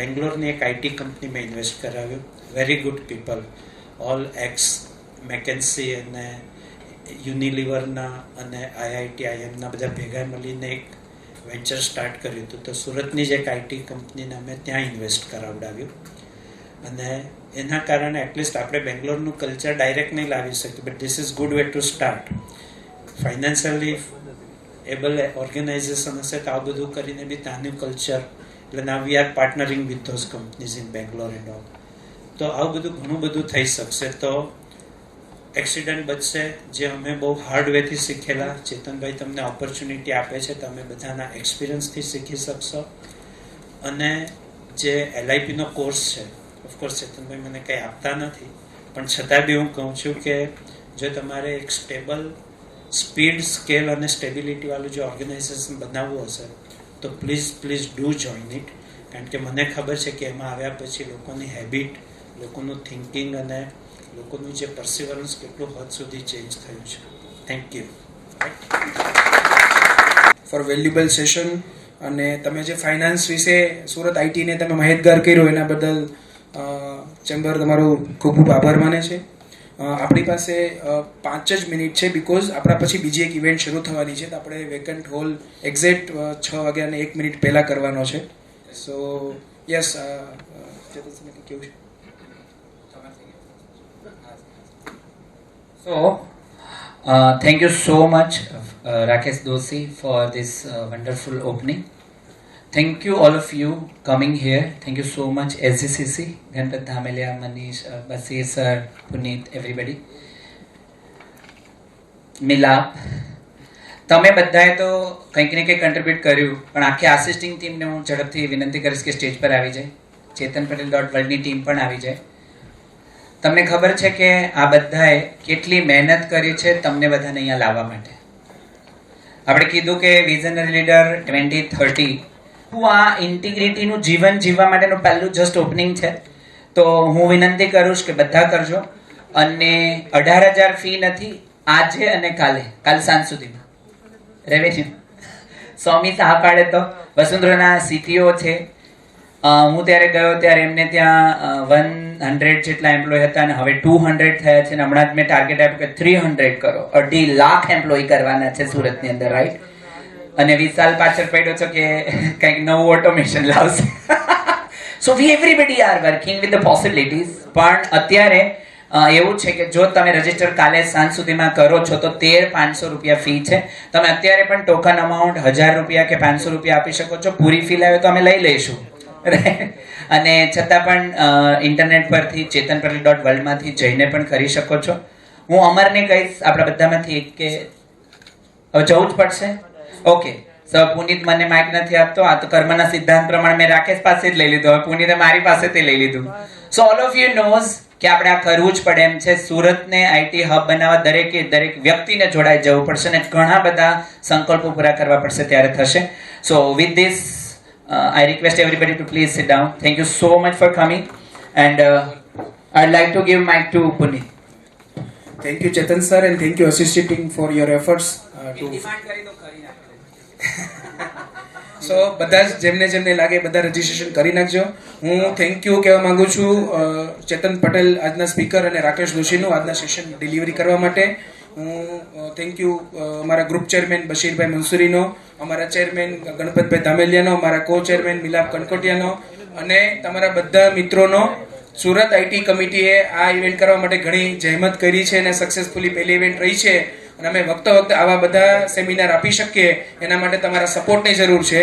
Speaker 7: બેંગ્લોરની એક આઈટી કંપનીમાં ઇન્વેસ્ટ કરાવ્યું. Very good people, all ex McKinsey અને યુનિલિવરના અને આઈઆઈટી આઈએમના બધા ભેગા મળીને એક વેન્ચર સ્ટાર્ટ કર્યું હતું. તો સુરતની જ એક આઈટી કંપનીને અમે ત્યાં ઇન્વેસ્ટ કરાવડાવ્યું. અને એના કારણે એટલીસ્ટ આપણે બેંગ્લોરનું કલ્ચર ડાયરેક્ટ નહીં લાવી શકીએ, but this is good way to start. Financially able organisation હશે તો આ બધું કરીને બી ત્યાંનું કલ્ચર, એટલે ના we are partnering with those companies in Bangalore and all. તો આવું બધું ઘણું બધું થઈ શકશે. તો એક્સિડન્ટ બચશે, જે અમે બહુ હાર્ડ વેથી શીખેલા. ચેતનભાઈ તમને ઓપોર્ચ્યુનિટી આપે છે, તમે બધાના એક્સપિરિયન્સથી શીખી શકશો. અને જે એલઆઈપીનો કોર્સ છે, ઓફકોર્સ ચેતનભાઈ મને કંઈ આપતા નથી, પણ છતાં બી હું કહું છું કે જો તમારે એક સ્ટેબલ સ્પીડ, સ્કેલ અને સ્ટેબિલિટીવાળું જો ઓર્ગેનાઇઝેશન બનાવવું હશે તો પ્લીઝ ડુ જોઈન ઇટ. કારણ કે મને ખબર છે કે એમાં આવ્યા પછી લોકોની હેબિટ, લોકોનું થિંકિંગ અને લોકોનું જે પરસિવરન્સ કેટલું હદ સુધી ચેન્જ થયું છે. Thank you
Speaker 2: for valuable session. અને તમે જે ફાઇનાન્સ વિશે સુરત આઈટીને તમે માહિતગાર કર્યો એના બદલ ચેમ્બર તમારો ખૂબ ખૂબ આભાર માને છે. આપણી પાસે 5 જ મિનિટ છે, બિકોઝ આપણા પછી બીજી એક ઇવેન્ટ શરૂ થવાની છે. તો આપણે વેકન્ટ હોલ એક્ઝેક્ટ 6 વાગ્યાને 1 મિનિટ પહેલાં કરવાનો છે. સો યસ, કેવું છે?
Speaker 4: So, thank you so much, Rakesh Doshi, for this wonderful opening. Thank you all of you coming here. Thank you so much, SGCC, Ganpat Dhamelia, Manish, Basir sir, Puneet, everybody. મિલાપ, તમે બધાએ તો કંઈક ને કંઈક contribute કર્યું, પણ આખી આસિસ્ટિંગ ટીમને હું ઝડપથી વિનંતી કરીશ કે સ્ટેજ પર આવી જાય. chetanpatel.world ની ટીમ પણ આવી જાય. તમને ખબર છે કે આ બધાએ કેટલી મહેનત કરી છે તમને બધાને અહીંયા લાવવા માટે. આપણે કીધું કે વિઝનરી લીડર 2030, હું આ ઇન્ટિગ્રિટીનું જીવન જીવવા માટેનું પહેલું જસ્ટ ઓપનિંગ છે. તો હું વિનંતી કરું કે બધા કરજો. અને 18,000 ફી નથી, આજે અને કાલ સાંજ સુધીમાં રેવન્યુ સ્વામી સાહ પાડે તો વસુંધરાના સીટીઓ છે. હું ત્યારે ગયો ત્યારે એમને ત્યાં 100 જેટલા એમ્પ્લોય હતા અને હવે 200 થયા છે. અને હમણાં જ મેં ટાર્ગેટ આપ્યું કે 300 કરો, 2.5 લાખ એમ્પ્લોય કરવાના છે સુરતની અંદર, રાઈટ. અને વિશાલ પાછળ પડ્યો છો કે કંઈક નવું ઓટોમેશન લાવશે. So we everybody are working with the possibilities. પણ અત્યારે એવું છે કે જો તમે રજીસ્ટર કાલે સાંજ સુધીમાં કરો છો તો 13,500 રૂપિયા ફી છે. તમે અત્યારે પણ ટોકન અમાઉન્ટ 1,000 રૂપિયા કે 500 રૂપિયા આપી શકો છો. પૂરી ફી લાવે તો અમે લઈ લઈશું. અને છતાં પણ ઇન્ટરનેટ પરથી chetanpatel.world માંથી જઈને પણ કરી શકો છો. હું અમરને કહીશ આપણા બધામાંથી કે હવે જવું જ પડશે. ઓકે સર, પુનિત મને માઇક નથી આપતો. આ તો કર્મના સિદ્ધાંત પ્રમાણે મેં રાકેશ પાસે જ લઈ લીધો, હવે પુનિતે મારી પાસેથી લઈ લીધું. So all of you knows કે આપણે આ કરવું જ પડે એમ છે. સુરતને આઈટી હબ બનાવવા દરેક વ્યક્તિને જોડાઈ જવું પડશે અને ઘણા બધા સંકલ્પો પૂરા કરવા પડશે, ત્યારે થશે. સો with this I request everybody to please sit down. Thank you so much for coming, and I'd like to give mic to Puneet.
Speaker 2: Thank you, Chetan sir, and thank you assisting for your efforts to સો બધા જ જેમને લાગે બધા registration કરી નાખજો. હું thank you કહેવા માંગુ છું ચેતન પટેલ આજના સ્પીકર અને રાકેશ દોશીનું આજના સેશન ડિલિવરી કરવા માટે. હું થેન્ક યુ અમારા ગ્રુપ ચેરમેન બશીરભાઈ મંસૂરીનો, અમારા ચેરમેન ગણપતભાઈ ધામેલિયાનો, અમારા કો ચેરમેન મિલાપ કનકોટિયાનો અને તમારા બધા મિત્રોનો. સુરત આઈટી કમિટીએ આ ઇવેન્ટ કરવા માટે ઘણી જહેમત કરી છે અને સક્સેસફુલી પહેલી ઇવેન્ટ રહી છે અને અમે વખતે આવા બધા સેમિનાર આપી શકીએ એના માટે તમારા સપોર્ટની જરૂર છે.